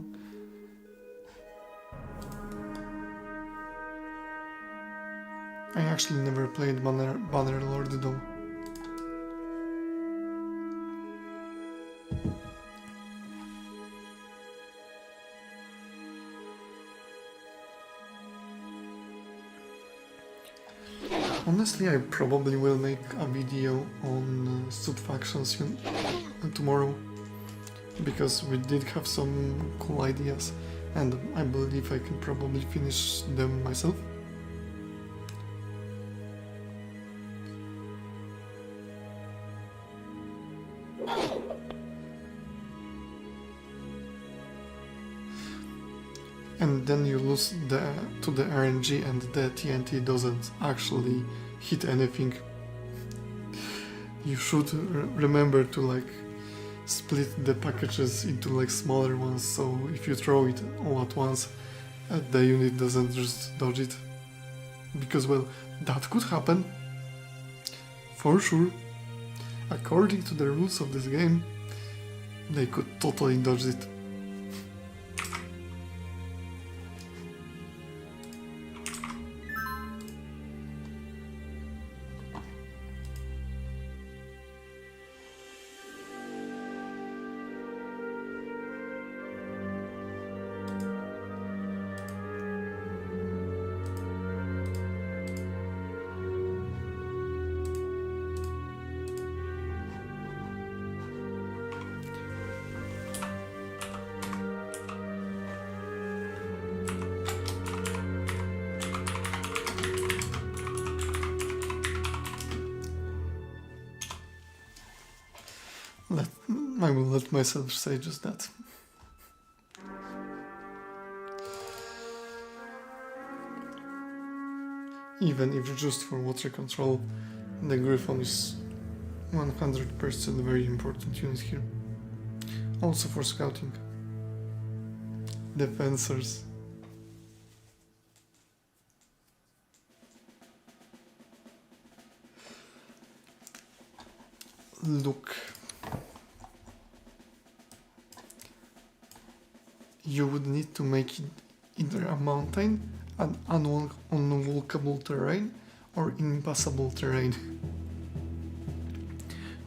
I actually never played Bannerlord though. Honestly, I probably will make a video on sub factions tomorrow, because we did have some cool ideas and I believe I can probably finish them myself. and then you lose to the RNG and the TNT doesn't actually hit anything. You should remember to like split the packages into like smaller ones, so if you throw it all at once, the unit doesn't just dodge it. Because, well, that could happen. For sure. According to the rules of this game, they could totally dodge it. I will let myself say just that. Even if just for water control, the Griffon is 100% very important unit here. Also for scouting. Defensors. Look. You would need to make it either a mountain, an unwalkable terrain, or impassable terrain.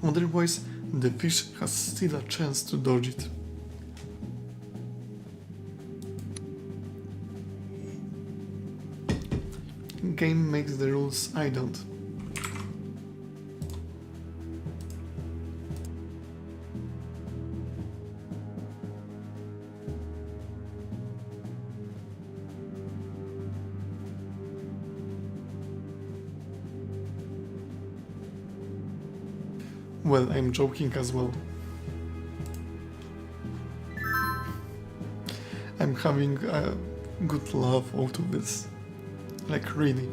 Otherwise, the fish has still a chance to dodge it. Game makes the rules, I don't. Well, I'm joking as well. I'm having a good laugh out of this. Like, really.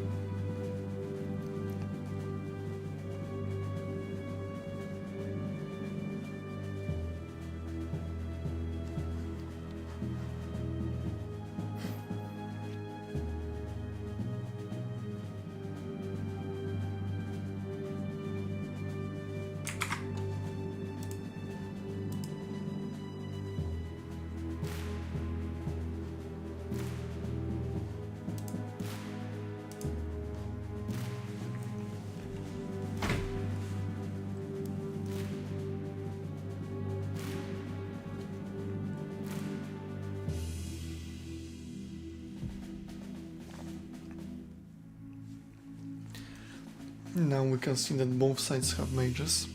Now we can see that both sides have mages,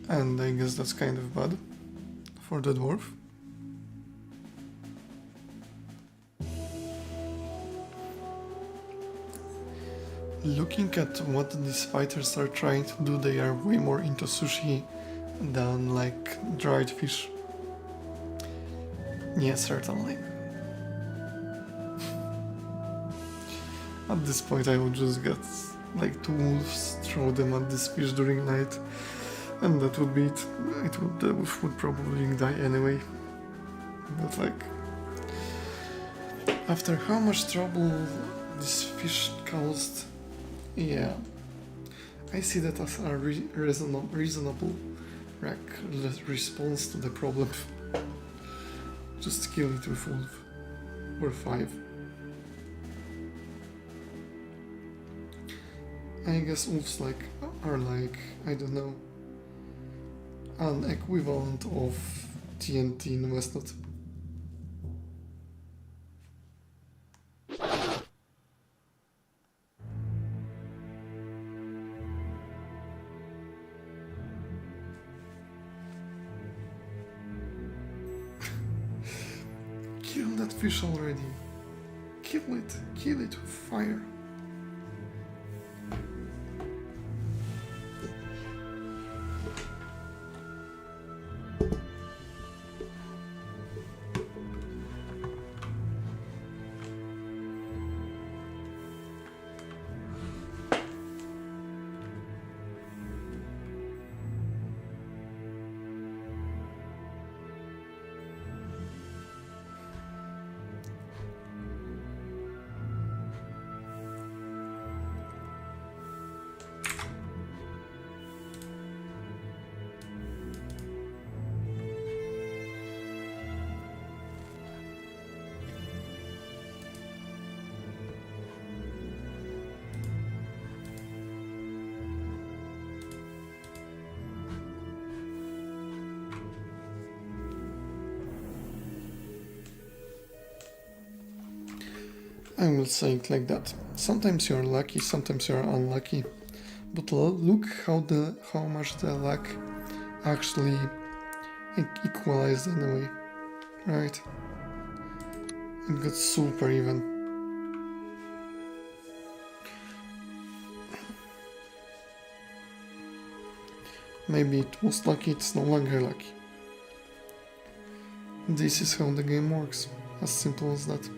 and I guess that's kind of bad for the dwarf. Looking at what these fighters are trying to do, they are way more into sushi than like dried fish. Yes, certainly. At this point I would just get like 2 wolves, throw them at this fish during night, and that would be it. The wolf would probably die anyway. But like, after how much trouble this fish caused, yeah, I see that as a reasonable response to the problem. Just kill it with wolf, or 5. I guess wolves are like, I don't know, an equivalent of TNT in Wesnoth. Kill that fish already. Kill it with fire. I will say it like that. Sometimes you are lucky, sometimes you are unlucky. But look how much the luck actually equalized in a way, right? It got super even. Maybe it was lucky, it's no longer lucky. This is how the game works, as simple as that.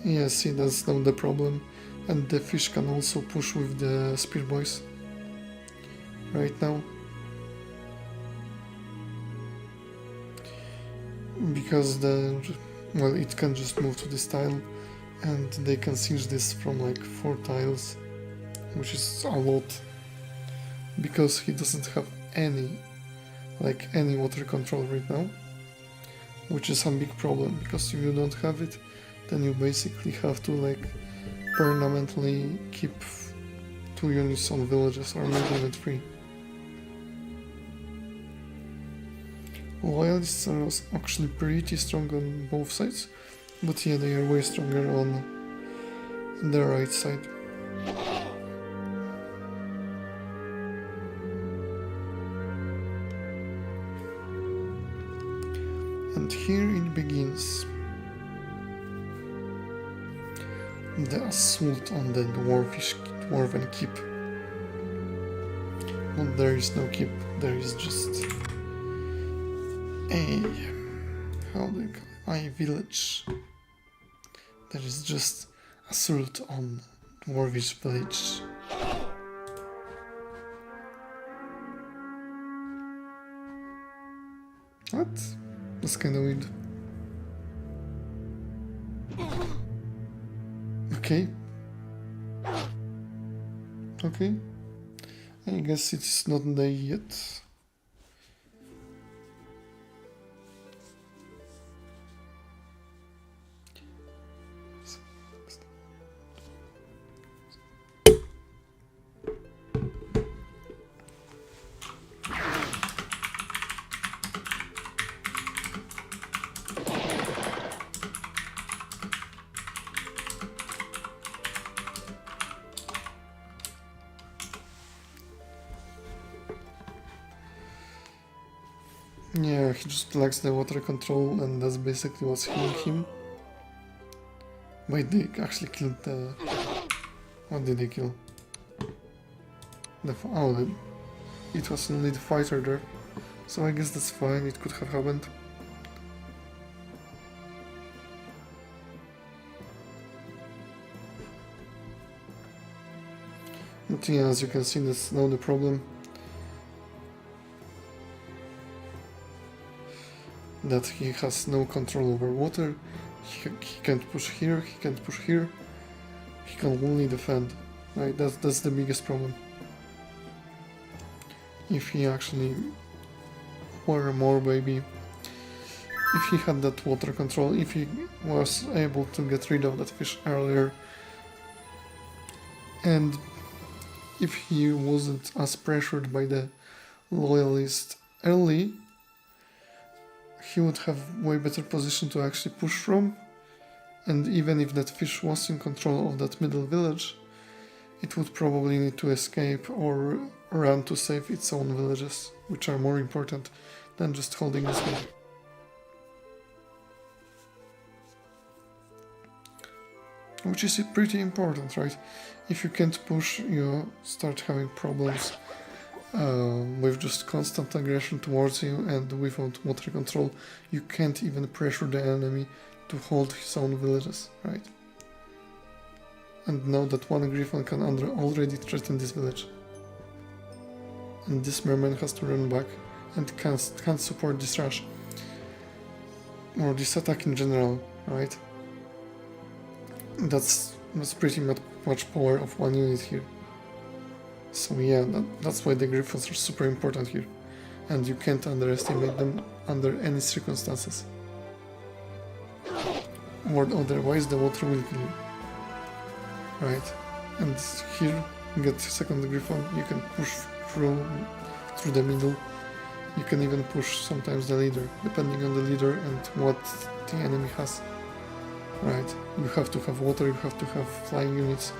Yeah, see, that's not the problem. And the fish can also push with the spear boys. Right now. Because it can just move to this tile, and they can siege this from like 4 tiles, which is a lot. Because he doesn't have any water control right now. Which is a big problem, because if you don't have it, then you basically have to permanently keep 2 units on villages, or maybe even 3. Loyalists are actually pretty strong on both sides, but yeah, they are way stronger on the right side. And here it begins. The assault on the dwarven keep. But there is no keep, there is just how do you call it? A village. There is just assault on dwarvish village. What? That's kinda weird. Okay. Okay. I guess it's not day yet. Yeah, he just lacks the water control, and that's basically what's healing him. Wait, they actually killed the... What did they kill? It was only the fighter there. So I guess that's fine, it could have happened. But yeah, as you can see, that's now the problem. That he has no control over water, he can't push here, he can't push here, he can only defend, right? That's the biggest problem. If he actually were more baby, if he had that water control, if he was able to get rid of that fish earlier, and if he wasn't as pressured by the loyalist early, he would have way better position to actually push from, and even if that fish was in control of that middle village, it would probably need to escape or run to save its own villages, which are more important than just holding this one. Which is pretty important, right? If you can't push, you start having problems with just constant aggression towards you, and without water control, you can't even pressure the enemy to hold his own villages, right? And now that one griffin can already threaten this village. And this merman has to run back and can't support this rush. Or this attack in general, right? That's pretty much power of one unit here. So yeah, that's why the griffins are super important here. And you can't underestimate them under any circumstances. or otherwise the water will kill you. Right, and here you get second Griffon, you can push through the middle. You can even push sometimes the leader, depending on the leader and what the enemy has. Right, you have to have water, you have to have flying units,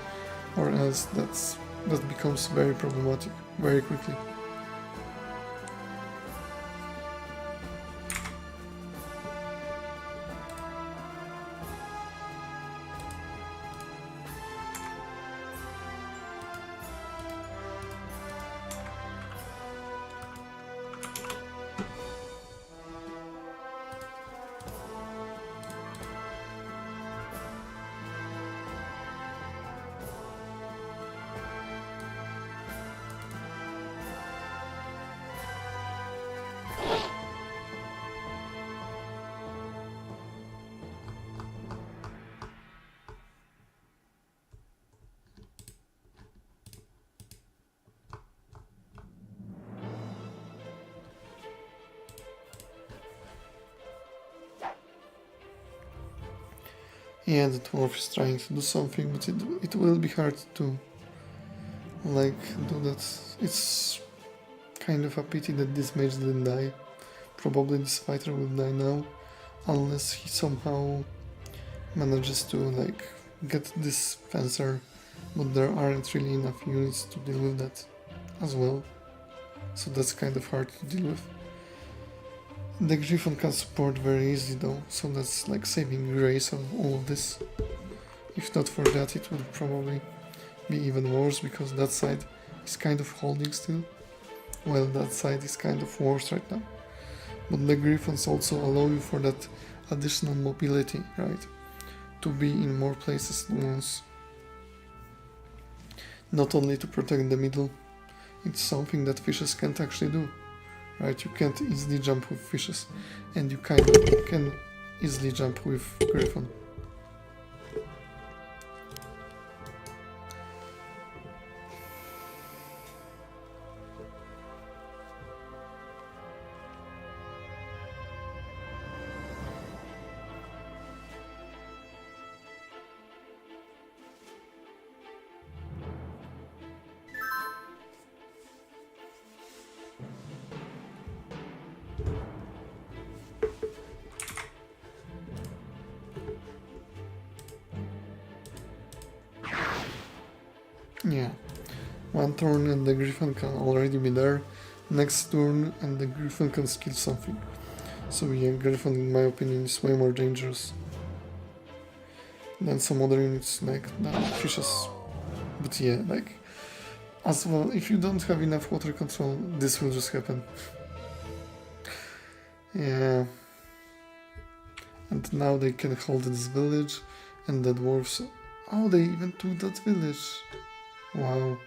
or else that becomes very problematic very quickly. Yeah, the dwarf is trying to do something, but it will be hard to like do that. It's kind of a pity that this mage didn't die. Probably this fighter will die now, unless he somehow manages to like get this fencer, but there aren't really enough units to deal with that as well, so that's kind of hard to deal with. The Griffon can support very easily though, so that's like saving grace of all of this. If not for that, it would probably be even worse, because that side is kind of holding still, while that side is kind of worse right now. But the Griffons also allow you for that additional mobility, right? To be in more places at once. Not only to protect the middle, it's something that fishes can't actually do. Right, you can't easily jump with fishes, and you kind of can easily jump with Griffon. Yeah, one turn and the Griffon can already be there, next turn and the Griffon can skill something. So yeah, Griffon in my opinion is way more dangerous than some other units like the fishes. But yeah, like, as well, if you don't have enough water control, this will just happen. Yeah. And now they can hold this village, and the dwarves... Oh, they even took that village. Wow.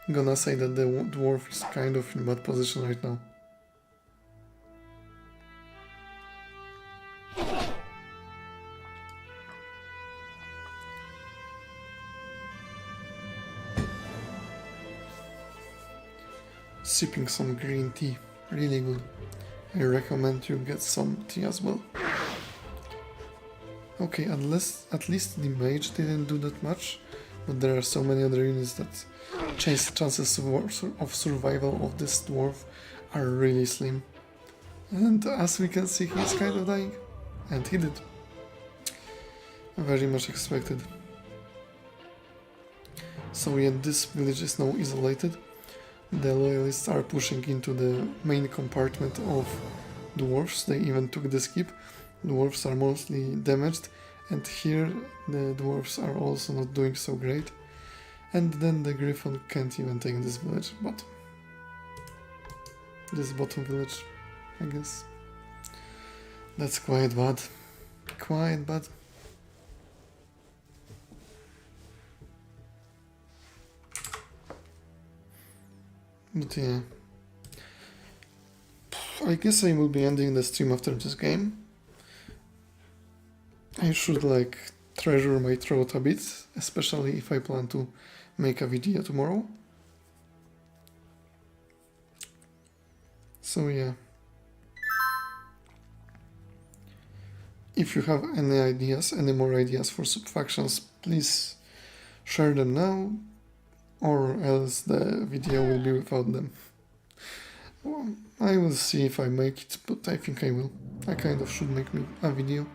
I'm gonna say that the dwarf is kind of in bad position right now. Sipping some green tea, really good. I recommend you get some tea as well. Okay, at least the mage didn't do that much, but there are so many other units that chances of survival of this dwarf are really slim. And as we can see, he's kind of dying. And he did. Very much expected. So yeah, this village is now isolated. The loyalists are pushing into the main compartment of dwarves. They even took the skip. Dwarves are mostly damaged, and here the dwarves are also not doing so great. And then the Griffon can't even take this village, but this bottom village, I guess. That's quite bad. Quite bad. But yeah, I guess I will be ending the stream after this game. I should like treasure my throat a bit, especially if I plan to make a video tomorrow. So yeah. if you have any ideas, any more ideas for subfactions, please share them now, or else the video will be without them. Well, I will see if I make it, but I think I will. I kind of should make a video,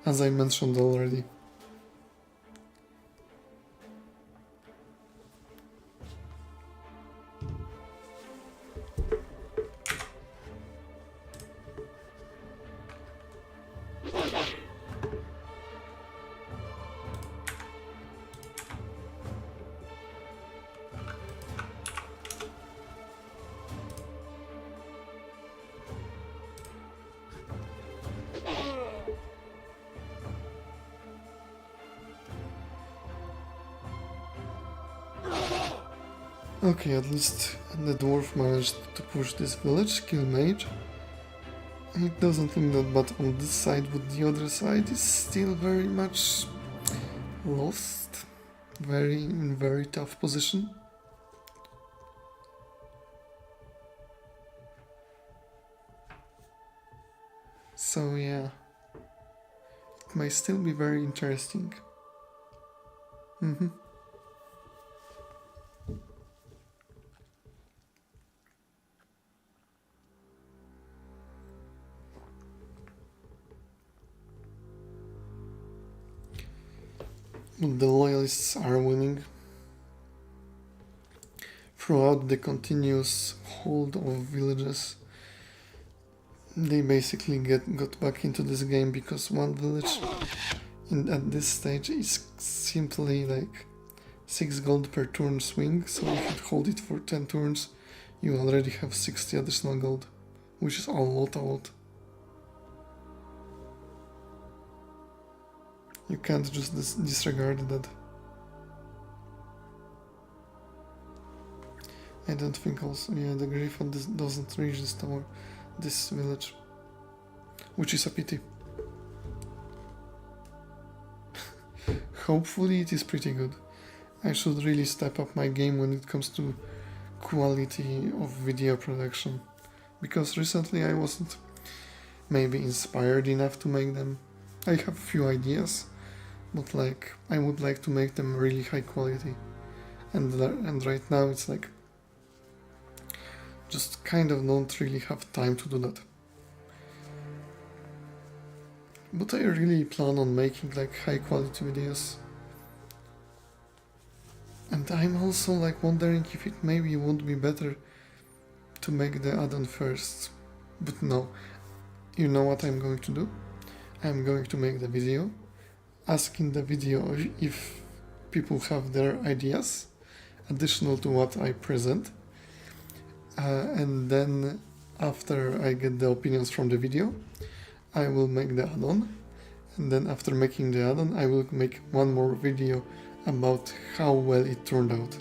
as I mentioned already. Okay, at least the dwarf managed to push this village, kill mage. It doesn't look that bad on this side, but the other side is still very much lost. In very tough position. So yeah, it may still be very interesting. The loyalists are winning. Throughout the continuous hold of villages, they basically got back into this game because one village at this stage is simply like 6 gold per turn swing, so if you hold it for 10 turns, you already have 60 additional gold, which is a lot. You can't just disregard that. I don't think also, yeah, the Griffin doesn't reach this tower, this village, which is a pity. Hopefully it is pretty good. I should really step up my game when it comes to quality of video production, because recently I wasn't maybe inspired enough to make them. I have a few ideas, but like I would like to make them really high quality, and right now it's like just kind of don't really have time to do that. But I really plan on making like high quality videos. And I'm also like wondering if it maybe would be better to make the add-on first. But no, you know what I'm going to do? I'm going to make the video, asking the video if people have their ideas additional to what I present, and then after I get the opinions from the video, I will make the add-on, and then after making the add-on I will make one more video about how well it turned out.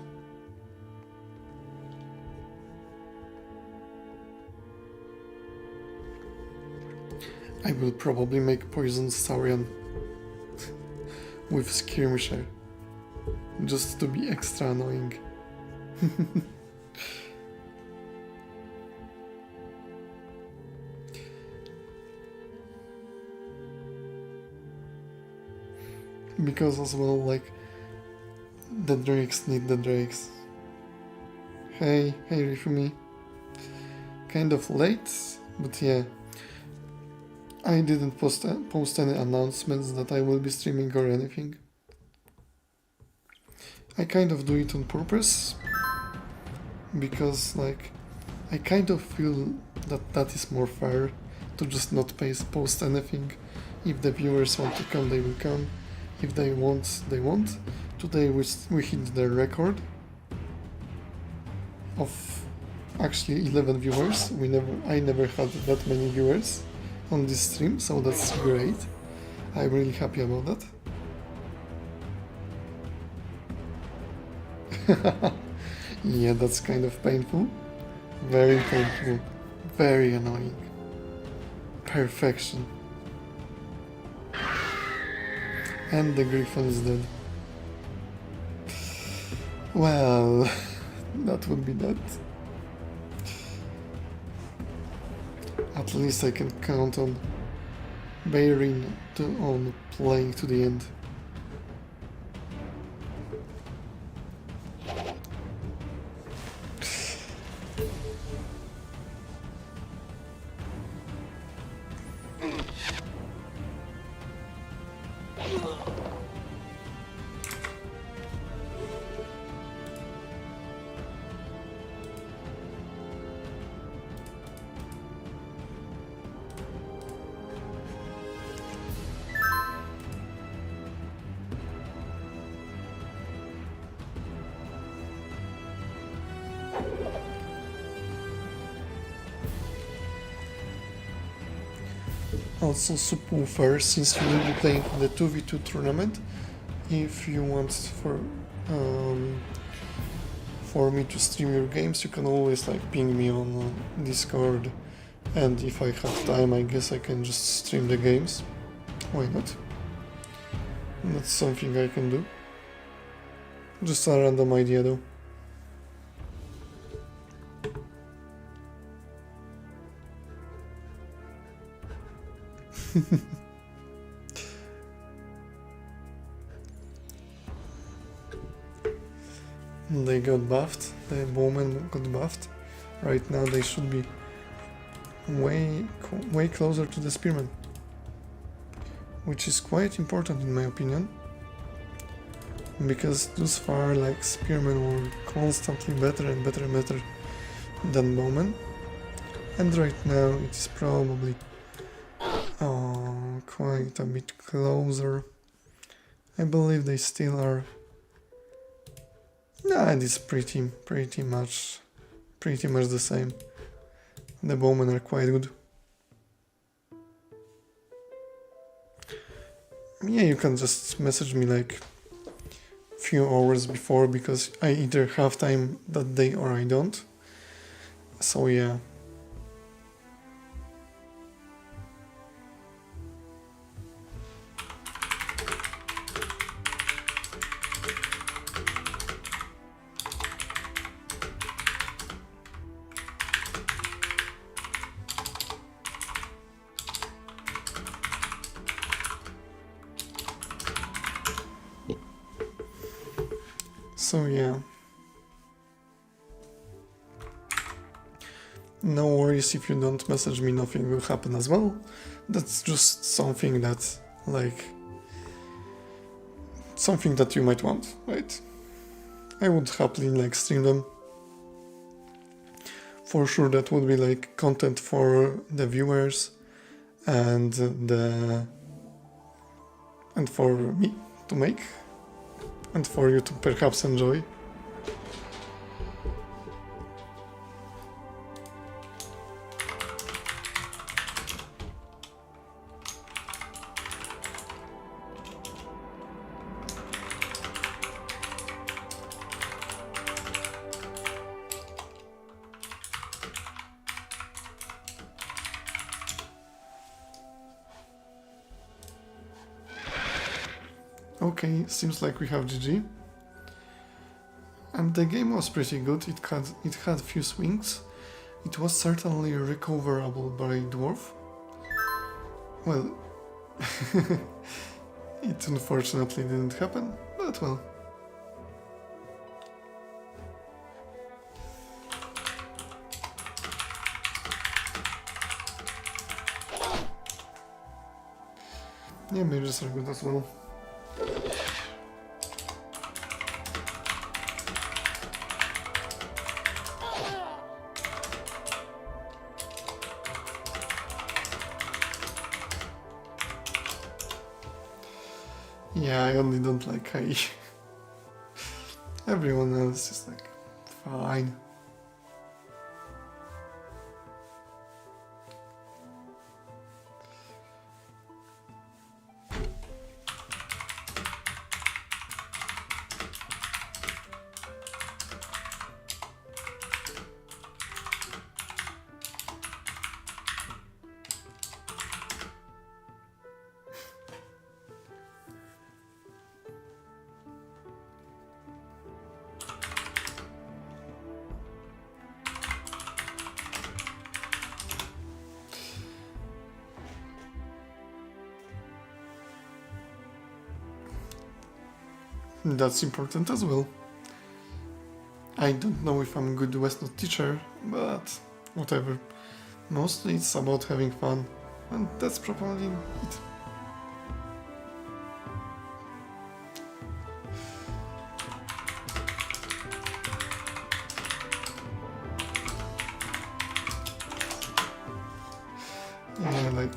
I will probably make Poison Saurian with Skirmisher, just to be extra annoying. Because as well, like, the drakes need the drakes. Hey Rifumi. Kind of late, but yeah. I didn't post any announcements that I will be streaming or anything. I kind of do it on purpose, because like I kind of feel that is more fair, to just not post anything. If the viewers want to come, they will come. If they won't, they won't. Today we hit the record of actually 11 viewers. I never had that many viewers on this stream, so that's great. I'm really happy about that. Yeah, that's kind of painful. Very painful. Very annoying. Perfection. And the Griffin is dead. Well, that would be that. At least I can count on bearing on playing to the end. Also, subwoofer, since you will be playing the 2v2 tournament, if you want for me to stream your games, you can always like ping me on Discord, and if I have time, I guess I can just stream the games. Why not? That's something I can do. Just a random idea though. They got buffed, the bowmen got buffed. Right now they should be way closer to the spearmen, which is quite important in my opinion, because thus far like spearmen were constantly better and better and better than bowmen, and right now it is probably quite a bit closer. I believe they still are. Nah, it is pretty much the same. The bowmen are quite good. Yeah, you can just message me like few hours before, because I either have time that day or I don't. So yeah. So yeah. No worries if you don't message me, nothing will happen as well. That's just something that, like, something that you might want, right? I would happily like stream them. For sure that would be like content for the viewers and for me to make, and for you to perhaps enjoy. Okay, seems like we have GG. And the game was pretty good, it had few swings. It was certainly recoverable by Dwarf. Well, it unfortunately didn't happen, but well. Yeah, mages are good as well. Yeah, I only don't like Kai. Everyone else is like, fine. That's important as well. I don't know if I'm a good Wesnoth teacher, but whatever. Mostly it's about having fun, and that's probably it. Yeah, like...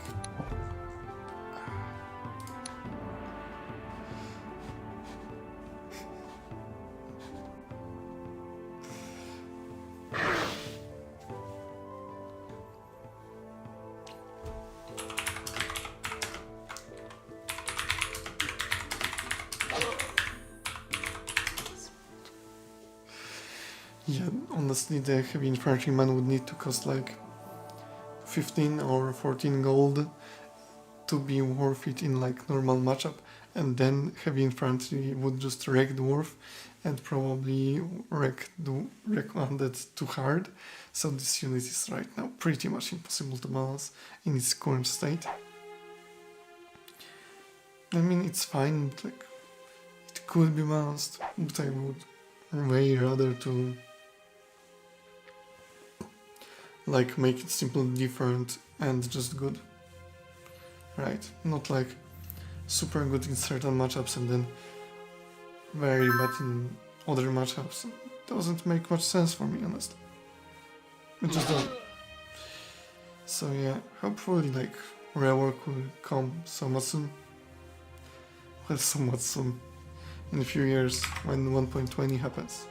Yeah, honestly, the heavy infantryman would need to cost like 15 or 14 gold to be worth it in like normal matchup, and then heavy infantry would just wreck dwarf and probably wreck undead too hard. So this unit is right now pretty much impossible to balance in its current state. I mean, it's fine, but like it could be balanced, but I would way rather to like make it simple, different, and just good. Right? Not like super good in certain matchups and then very bad in other matchups. Doesn't make much sense for me, honestly. It just don't. So yeah, hopefully like rework will come somewhat soon. Well, somewhat soon. In a few years when 1.20 happens.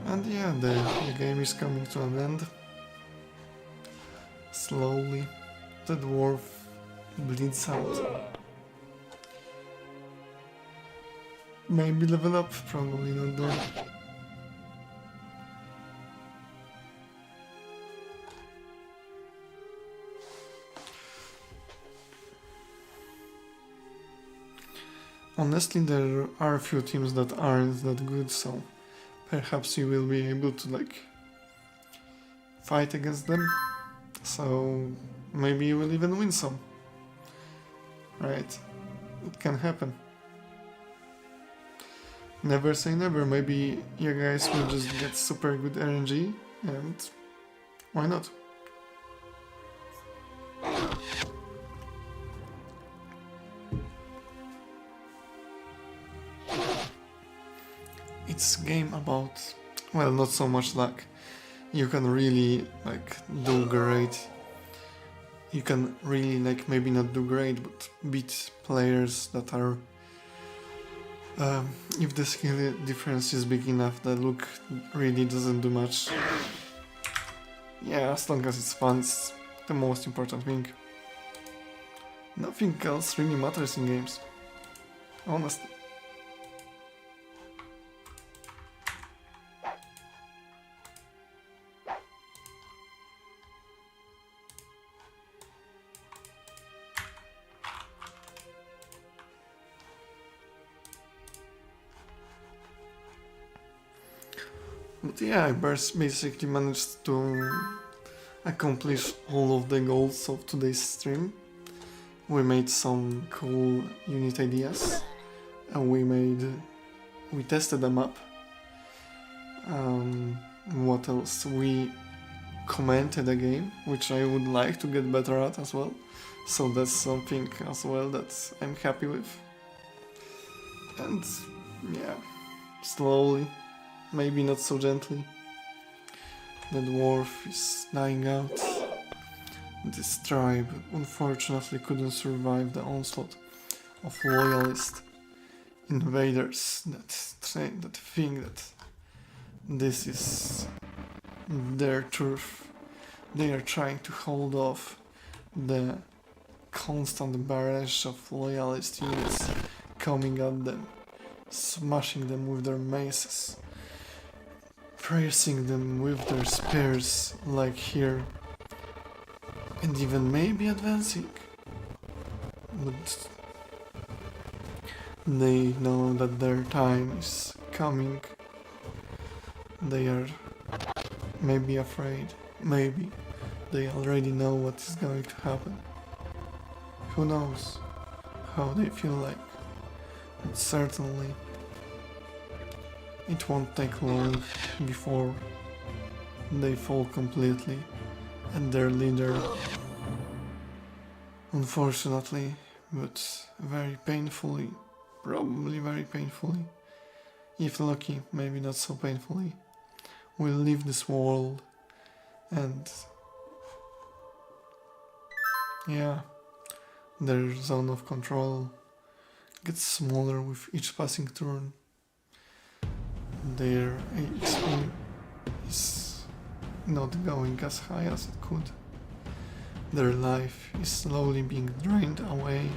And yeah, the game is coming to an end. Slowly, the dwarf bleeds out. Maybe level up, probably not though. Honestly, there are a few teams that aren't that good, so perhaps you will be able to like fight against them. So maybe you will even win some. Right? It can happen. Never say never, maybe you guys will just get super good RNG and why not? It's a game about, well, not so much luck. You can really like do great. You can really like maybe not do great, but beat players that are if the skill difference is big enough, the look really doesn't do much. Yeah, as long as it's fun, it's the most important thing. Nothing else really matters in games, honestly. But yeah, I basically managed to accomplish all of the goals of today's stream. We made some cool unit ideas, and we tested them up. What else? We commented a game, which I would like to get better at as well. So that's something as well that I'm happy with. And yeah, slowly, maybe not so gently, the dwarf is dying out. This tribe unfortunately couldn't survive the onslaught of loyalist invaders that think that this is their turf. They are trying to hold off the constant barrage of loyalist units coming at them, smashing them with their maces, piercing them with their spears like here, and even maybe advancing. But They know that their time is coming. They are maybe afraid, maybe they already know what is going to happen. Who knows how they feel like? But certainly it won't take long before they fall completely and their leader, unfortunately, but very painfully, probably very painfully, if lucky, maybe not so painfully, will leave this world. And yeah, their zone of control gets smaller with each passing turn. Their HP is not going as high as it could. Their life is slowly being drained away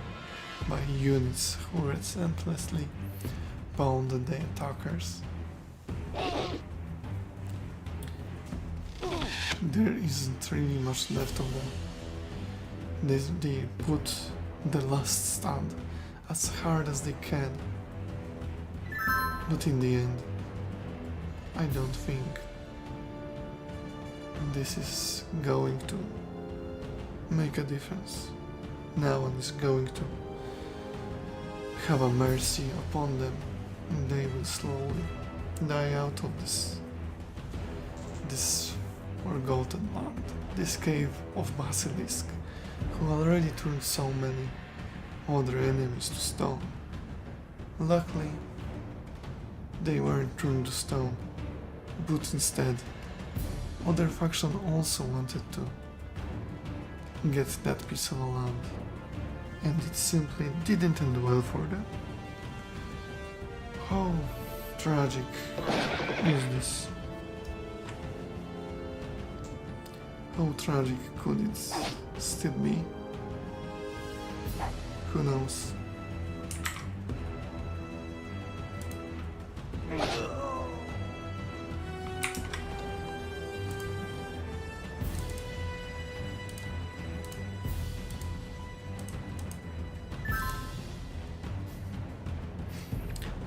by units who relentlessly pound the attackers. There isn't really much left of them. They put the last stand as hard as they can. But in the end, I don't think this is going to make a difference. No one is going to have a mercy upon them, and they will slowly die out of this forgotten land, this cave of Basilisk, who already turned so many other enemies to stone. Luckily, they weren't turned to stone, but instead, other faction also wanted to get that piece of land, and it simply didn't end well for them. How tragic is this? How tragic could it still be? Who knows?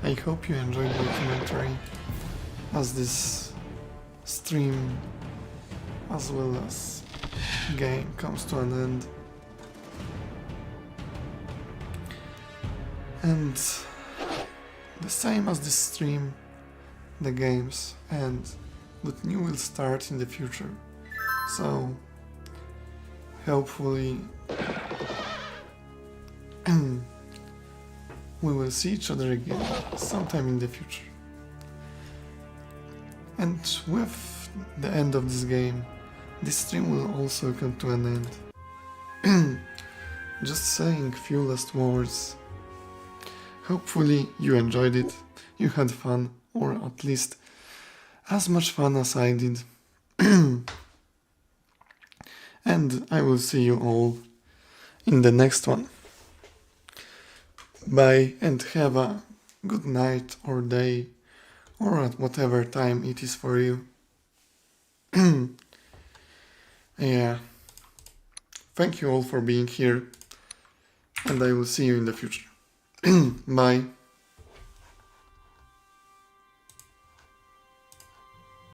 I hope you enjoyed the commentary, as this stream as well as game comes to an end. And the same as this stream, the games end, but new will start in the future. So hopefully we will see each other again sometime in the future. And with the end of this game, this stream will also come to an end. Just saying few last words. Hopefully you enjoyed it, you had fun, or at least as much fun as I did. And I will see you all in the next one. Bye, and have a good night or day, or at whatever time it is for you. Yeah. Thank you all for being here, and I will see you in the future. Bye.